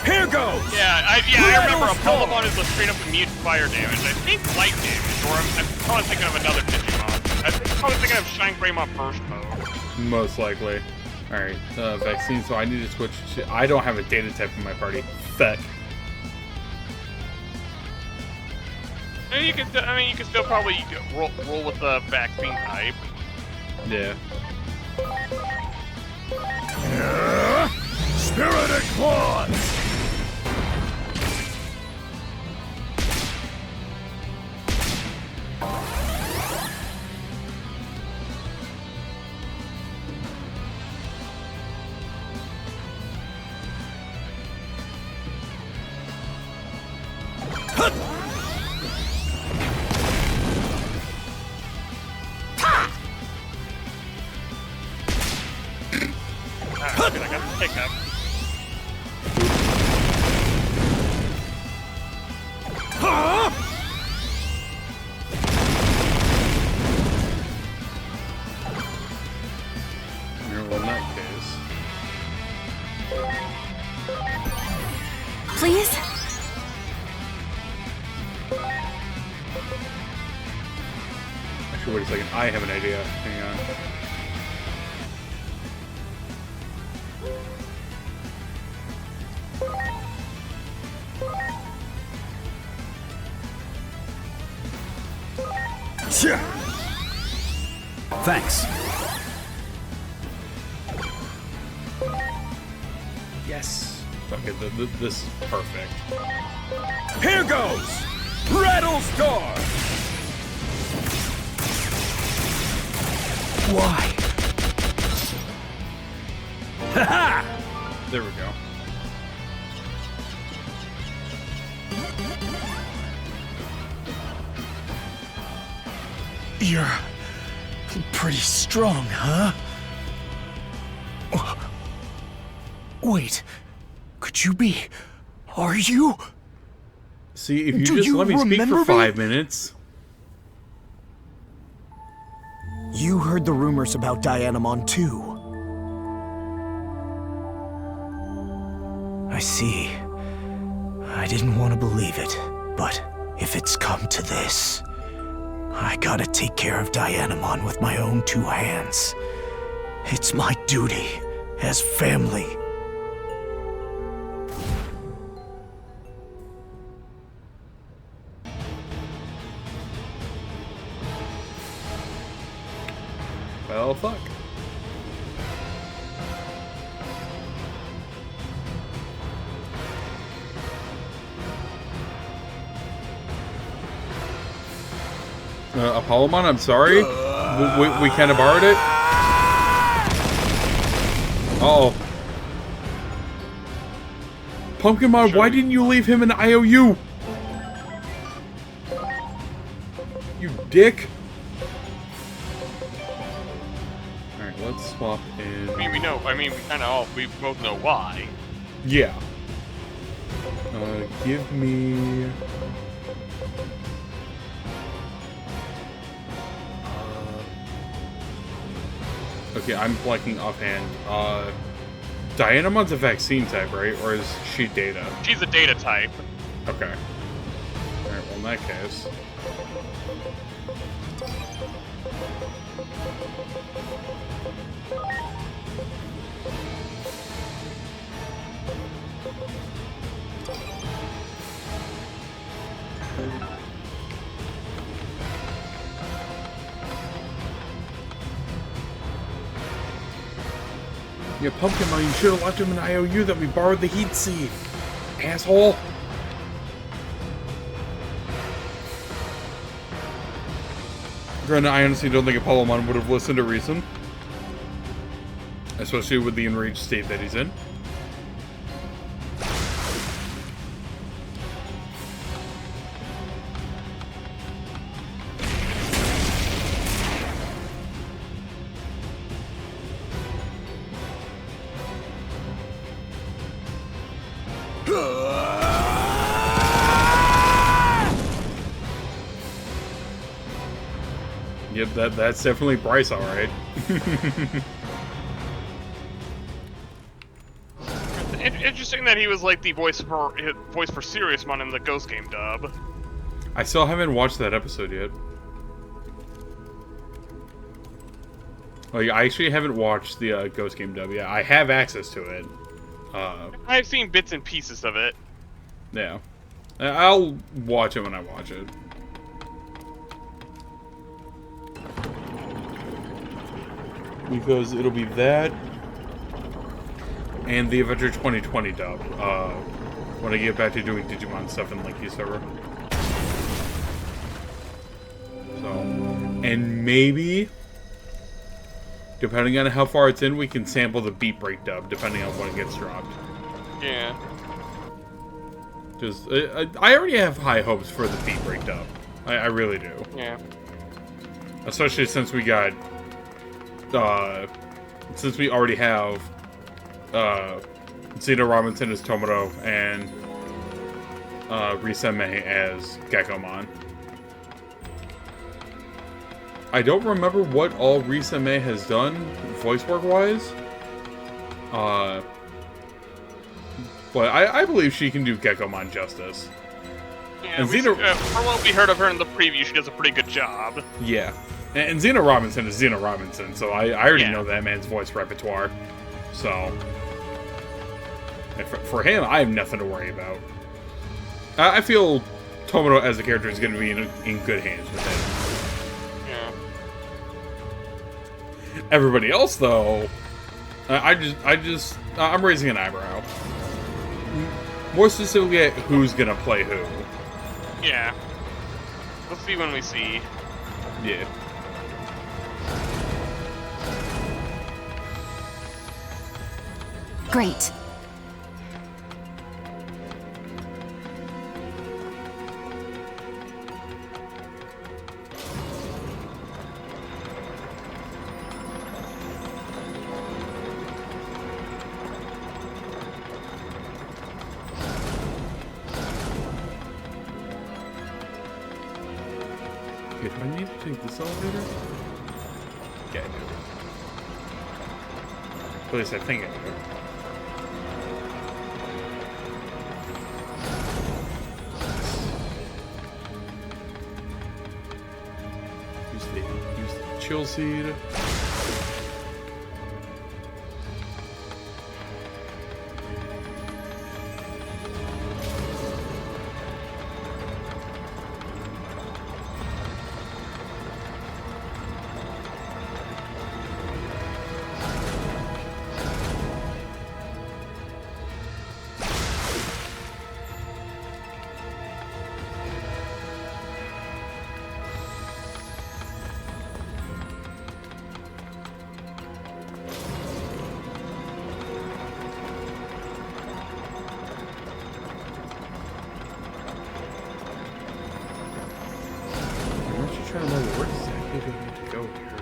Here goes. Yeah, I remember Apollomon is a straight up immune to fire damage. I think light damage, or I'm probably thinking of another Digimon. I'm probably thinking of Shine Greymon Burst mode. Most likely. Alright, vaccine, so I need to switch to... I don't have a data type in my party. Feck. You can still probably roll with the vaccine type. Yeah. Spirited Claws. I got the pickup. Well, in that case... Please? Actually, wait a second. I have an idea. Hang on. Thanks. Yes! Okay, this is perfect. Here goes! Rattlestar! Why? Ha-ha! There we go. You're pretty strong, huh? Wait, could you be? Are you? See, if you Do just you let me speak remember for me? 5 minutes. You heard the rumors about Dianamon too. I see. I didn't want to believe it, but if it's come to this, I gotta take care of Dianamon with my own 2 hands. It's my duty as family. Well, fuck. Apollomon, I'm sorry. We kind of borrowed it. Uh-oh. Pumpkinmon, why didn't you leave him an IOU? You dick. Alright, let's swap in. I mean, we know. I mean, we both know why. Yeah. Give me. Okay, I'm blanking offhand. Dianamon's a vaccine type, right? Or is she data? She's a data type. Okay. Alright, well, in that case. Yeah, Pumpkinmon, you should have left him an IOU that we borrowed the heat seed. Asshole. Granted, I honestly don't think Apollomon would have listened to reason. Especially with the enraged state that he's in. Yep, that's definitely Bryce, alright. Interesting that he was like the voice for Seriousmon in the Ghost Game dub. I still haven't watched that episode yet. Like, I actually haven't watched the Ghost Game dub yet. I have access to it. I've seen bits and pieces of it. Yeah. I'll watch it when I watch it. Because it'll be that and the Avenger 2020 dub when I get back to doing Digimon stuff in Linky server. So, and maybe, depending on how far it's in, we can sample the Beat Break dub, depending on when it gets dropped. Yeah. Just, I already have high hopes for the Beat Break dub. I really do. Yeah. Especially since we got, since we already have, Zeno Robinson as Tomoto and, Risa Mei as Gekkomon. I don't remember what all Risa Mei has done, voice work-wise. But I believe she can do Gekkomon justice. Yeah, and from what we heard of her in the preview, she does a pretty good job. Yeah. And Zeno Robinson is Zeno Robinson, so I already know that man's voice repertoire. So, for him, I have nothing to worry about. I feel Tomoto as a character is going to be in good hands with him. Yeah. Everybody else, though, I'm raising an eyebrow. More specifically at who's gonna play who. Yeah. Let's see when we see. Yeah. Great. Okay, do I need to take this elevator? Yeah, I do. At least I think I do. Use the chill seed. Trying to remember where exactly do I need to go here?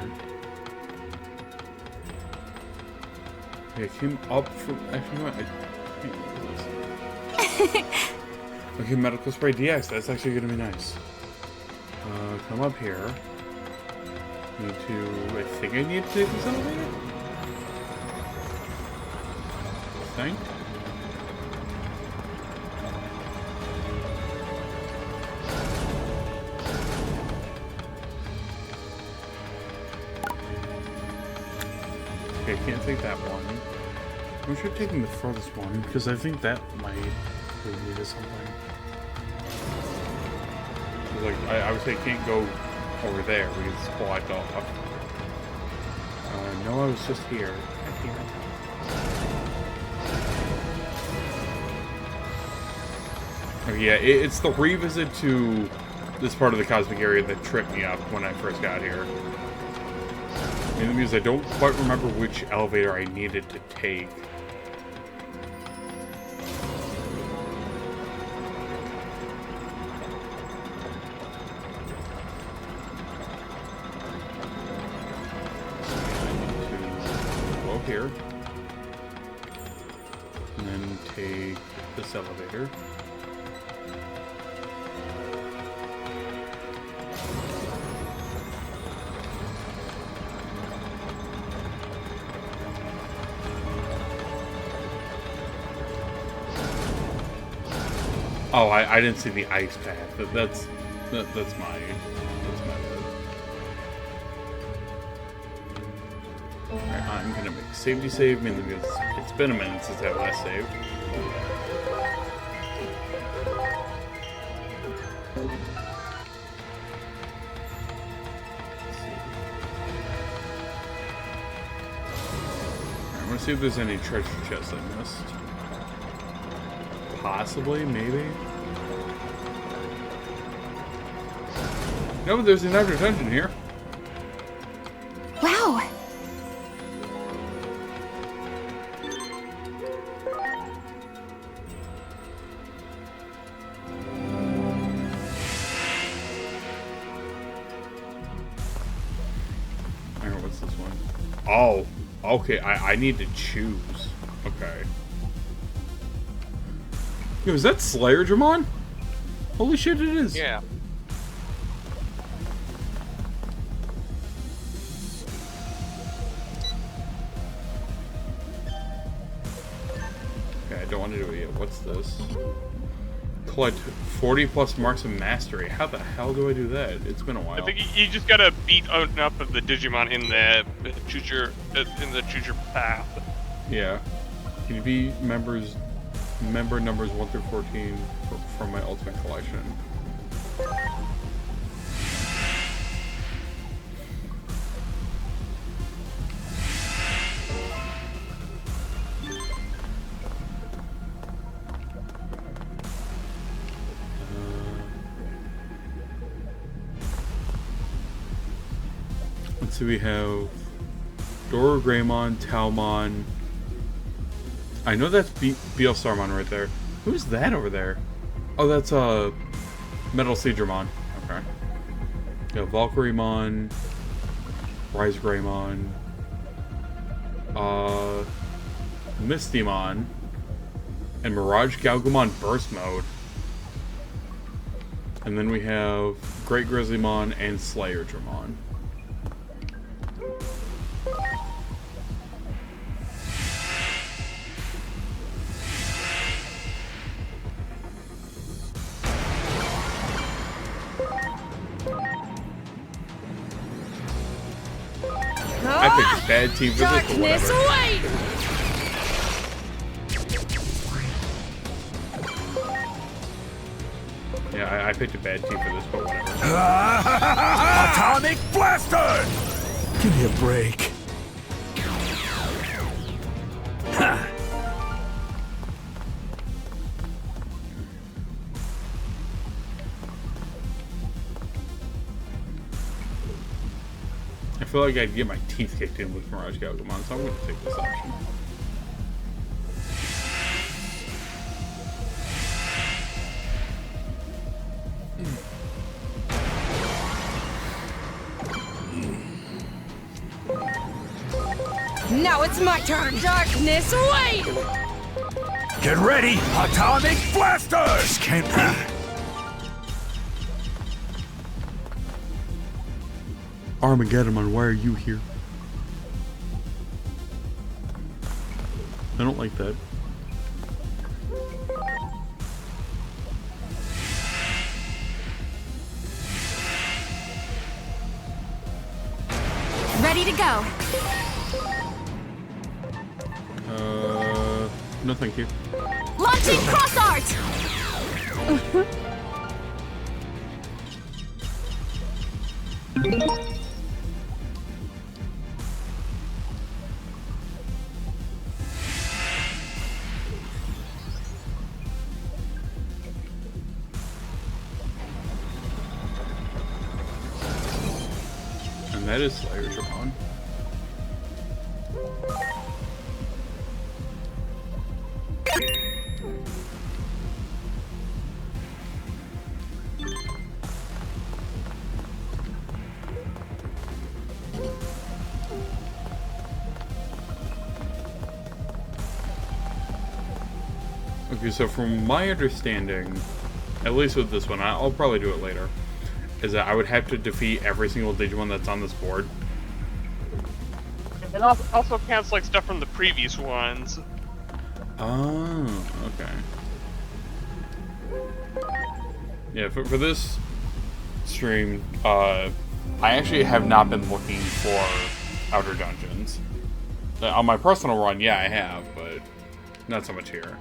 Okay, I came up from. Actually, no, I can't remember this. Okay, medical spray DX. That's actually going to be nice. Come up here. Need to. I think I need to take this elevator. I think. Okay, I can't take that one. I'm sure taking the furthest one, because I think that might lead me to something. Like, I would say can't go over there because it's blocked off. No, I was just here. I can't. Oh yeah, it's the revisit to this part of the cosmic area that tripped me up when I first got here. Mainly because I don't quite remember which elevator I needed to take. Go up here. And then take this elevator. Oh, I didn't see the ice path. That's my bad. Alright, I'm gonna make a safety save mainly because it's been a minute since I last saved. Alright, I'm gonna see if there's any treasure chests I missed. Possibly, maybe. No, but there's another dungeon here. Wow! Alright, what's this one? Oh, okay, I need to choose. Okay. Yo, is that Slayer Digimon? Holy shit, it is. Yeah. Okay, I don't want to do it yet. What's this? Collect 40 plus marks of mastery. How the hell do I do that? It's been a while. I think you just gotta beat enough of the Digimon in the Chucher path. Yeah. Can you be member numbers 1 through 14 from my ultimate collection? So we have Doro Greymon, Talmon. I know that's BL Starmon right there. Who's that over there? Oh, that's Metal Seedramon. Okay. Yeah, Valkyremon, Rise Greymon, Mistymon, and Mirage Galgumon Burst Mode. And then we have Great Grizzlymon and Slayer Dramon. I picked a bad team for this, but whatever. Yeah, I picked a bad team for this, but whatever. Atomic Blaster! Give me a break. I feel like I'd get my teeth kicked in with Mirage Galgumon, so I'm going to take this option. Now it's my turn. Darkness, wait! Get ready! Atomic Blaster! This can't be. Armageddon, why are you here? I don't like that. Ready to go. No thank you. Launching cross art! And that is Slayer Dramon. Okay, so from my understanding, at least with this one, I'll probably do it later, is that I would have to defeat every single Digimon that's on this board. And also counts like stuff from the previous ones. Oh, okay. Yeah, for this stream, I actually have not been looking for outer dungeons. On my personal run, yeah, I have, but not so much here.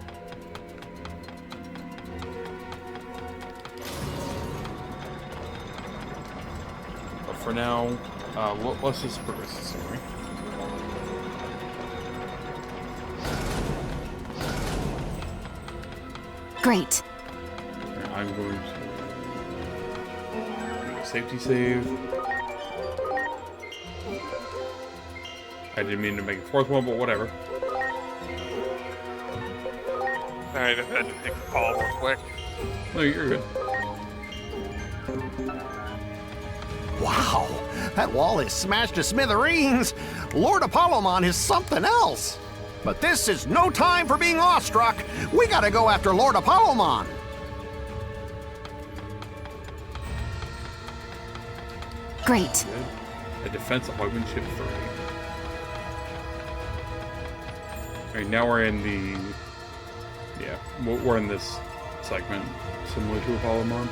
But for now, let's just progress the story. Great. I'm going to make a safety save. I didn't mean to make a fourth one, but whatever. Alright, I had to make a call real quick. No, you're good. Wow, that wall is smashed to smithereens. Lord Apollomon is something else. But this is no time for being awestruck. We gotta go after Lord Apollomon. Great. A defense augmentship 3. Alright, now we're in the... Yeah, we're in this segment, similar to Apollomon.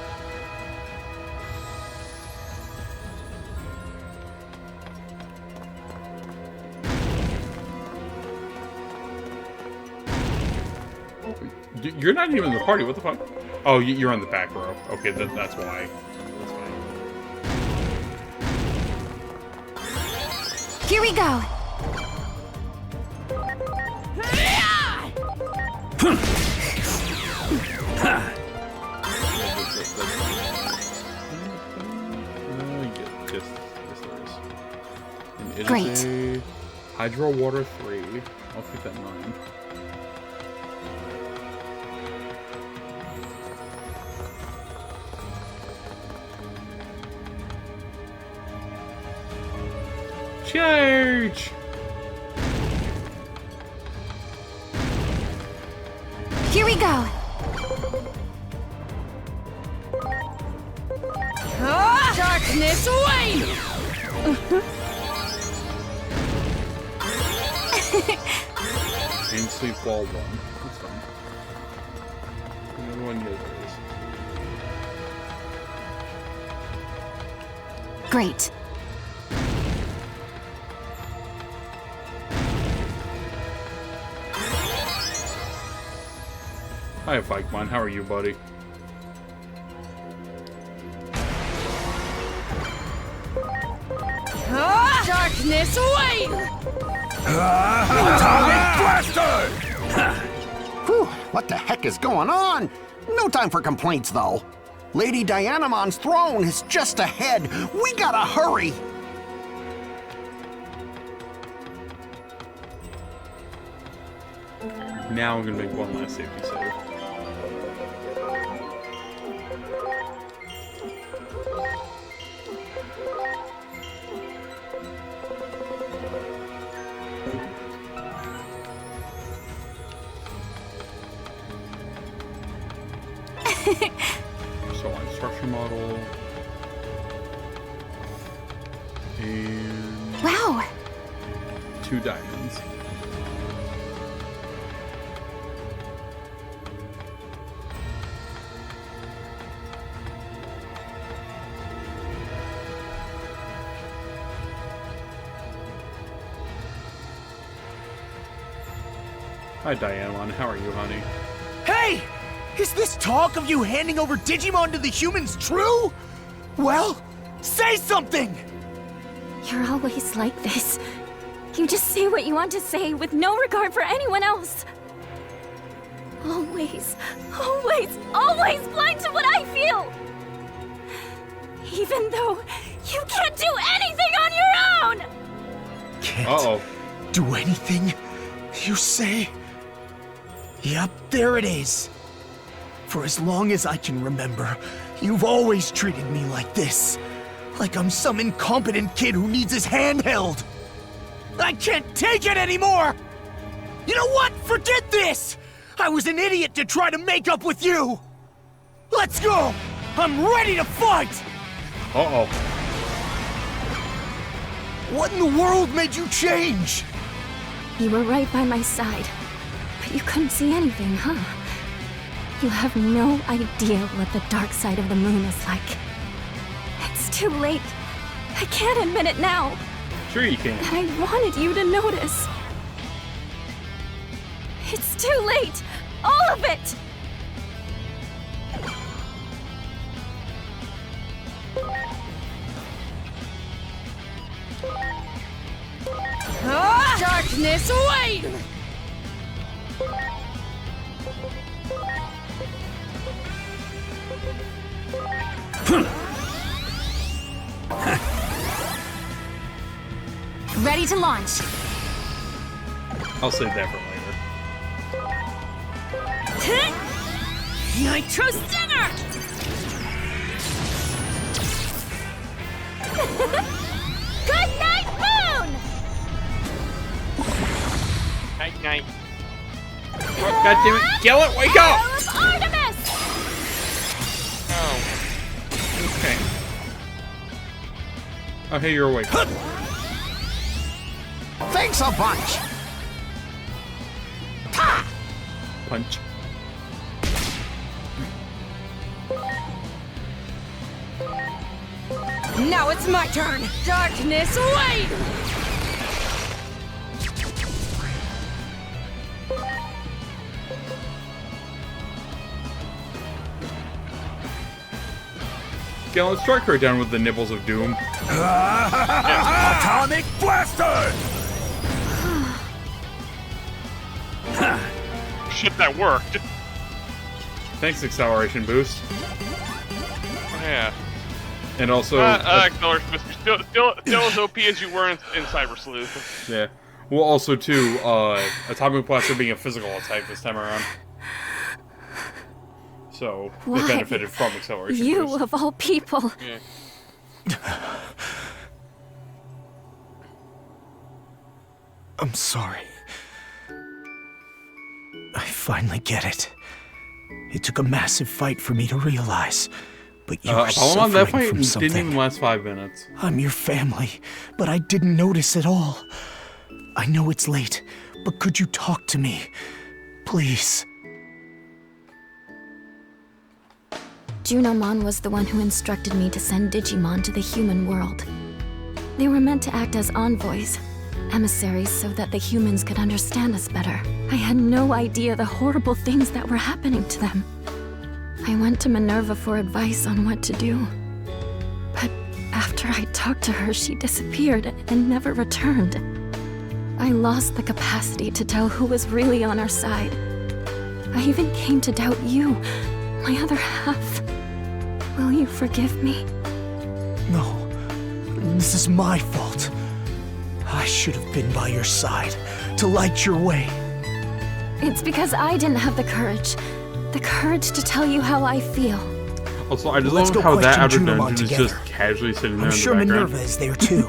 You're not even in the party, what the fuck? Oh, you're on the back row. Okay, that's why. That's fine. Here we go. Great. A Hydro Water 3. I'll keep that in mind. Charge! Here we go. Darkness, wait! And sleep wall 1. That's fine. Another one goes. Great. Hi, Vikemon. How are you, buddy? Darkness, wait! Atomic Blaster! Whew, what the heck is going on? No time for complaints, though. Lady Dianamon's throne is just ahead. We gotta hurry. Now I'm gonna make one last safety save. So on structure model. And Wow. 2 diamonds. Hi, Diamond. How are you, honey? Hey! Is this talk of you handing over Digimon to the humans true? Well, say something! You're always like this. You just say what you want to say with no regard for anyone else. Always, always, always blind to what I feel! Even though you can't do anything on your own! Can't do anything, you say? Yep, there it is. For as long as I can remember, you've always treated me like this. Like I'm some incompetent kid who needs his hand held. I can't take it anymore! You know what? Forget this! I was an idiot to try to make up with you! Let's go! I'm ready to fight! Uh-oh. What in the world made you change? You were right by my side, but you couldn't see anything, huh? You have no idea what the dark side of the moon is like. It's too late. I can't admit it now. Sure you can. And I wanted you to notice. It's too late! All of it! Darkness, wait! Ready to launch. I'll save that for later. Nitro Stinger! Good night, Moon! Night, night. Oh, God damn it. Gellert, wake up! Arrow of Artemis! Oh. Okay. Oh, hey, you're awake. Thanks a bunch. Punch. Now it's my turn! Darkness, wait! Gellert, strike her down with the nibbles of doom. Atomic Blaster! Shit, that worked. Thanks, acceleration boost. Yeah. And also... still as OP as you were in Cyber Sleuth. Yeah. Well, also, too, Atomic Blaster being a physical attack this time around. So, Why? it benefited from acceleration You, boost. of all people. Yeah. I'm sorry. I finally get it. It took a massive fight for me to realize. But you were suffering that fight from something. didn't even last 5 minutes. I'm your family, but I didn't notice at all. I know it's late, but could you talk to me? Please. Junamon was the one who instructed me to send Digimon to the human world. They were meant to act as envoys, emissaries so that the humans could understand us better. I had no idea the horrible things that were happening to them. I went to Minerva for advice on what to do. But after I talked to her, she disappeared and never returned. I lost the capacity to tell who was really on our side. I even came to doubt you, my other half. Will you forgive me? No, this is my fault. I should have been by your side, to light your way. It's because I didn't have the courage to tell you how I feel. Also, I just Let's love go how that question outer Junamon dungeon is together. just casually sitting there I'm in sure the background. Minerva is there too.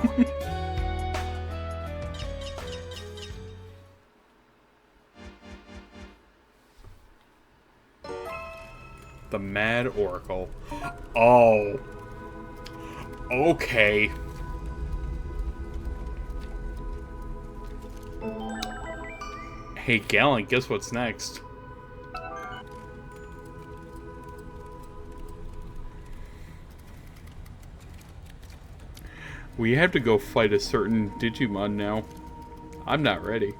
The Mad Oracle. Oh. Okay. Hey, Gallant, guess what's next? We have to go fight a certain Digimon now. I'm not ready.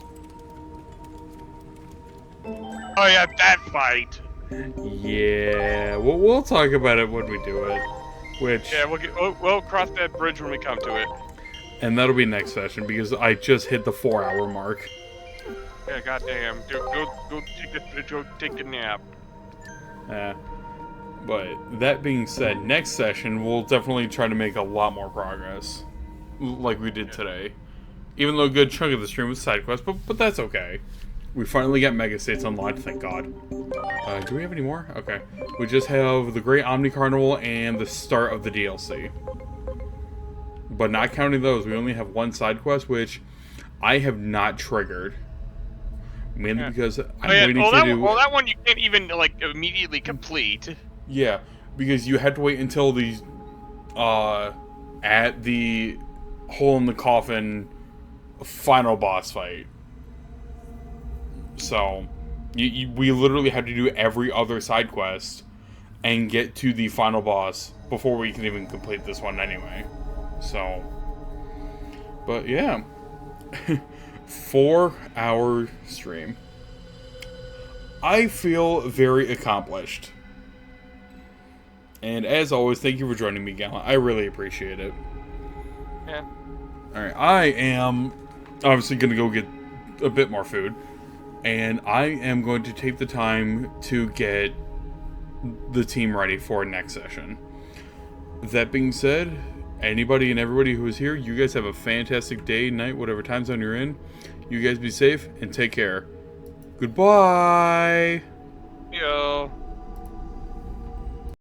Oh yeah, that fight. Yeah, we'll talk about it when we do it. Which Yeah, we'll cross that bridge when we come to it. and that'll be next session because I just hit the 4-hour mark. Yeah, goddamn. Go take a nap. But that being said, next session we'll definitely try to make a lot more progress, like we did today. Even though a good chunk of the stream was side quest, but that's okay. We finally got Mega States unlocked, thank God. Do we have any more? Okay. We just have the Great Omni Carnival and the start of the DLC. But not counting those, we only have one side quest, which I have not triggered. Mainly because I'm waiting to do... Well, that one you can't even, like, immediately complete. Yeah, because you had to wait until the... at the Hole in the Coffin final boss fight. So, we literally had to do every other side quest and get to the final boss before we can even complete this one anyway. So, but yeah. 4-hour stream. I feel very accomplished. And as always, thank you for joining me, Gallant. I really appreciate it. Yeah. Alright, I am obviously going to go get a bit more food. And I am going to take the time to get the team ready for next session. That being said, anybody and everybody who is here, you guys have a fantastic day, night, whatever time zone you're in. You guys be safe and take care. Goodbye! Yo.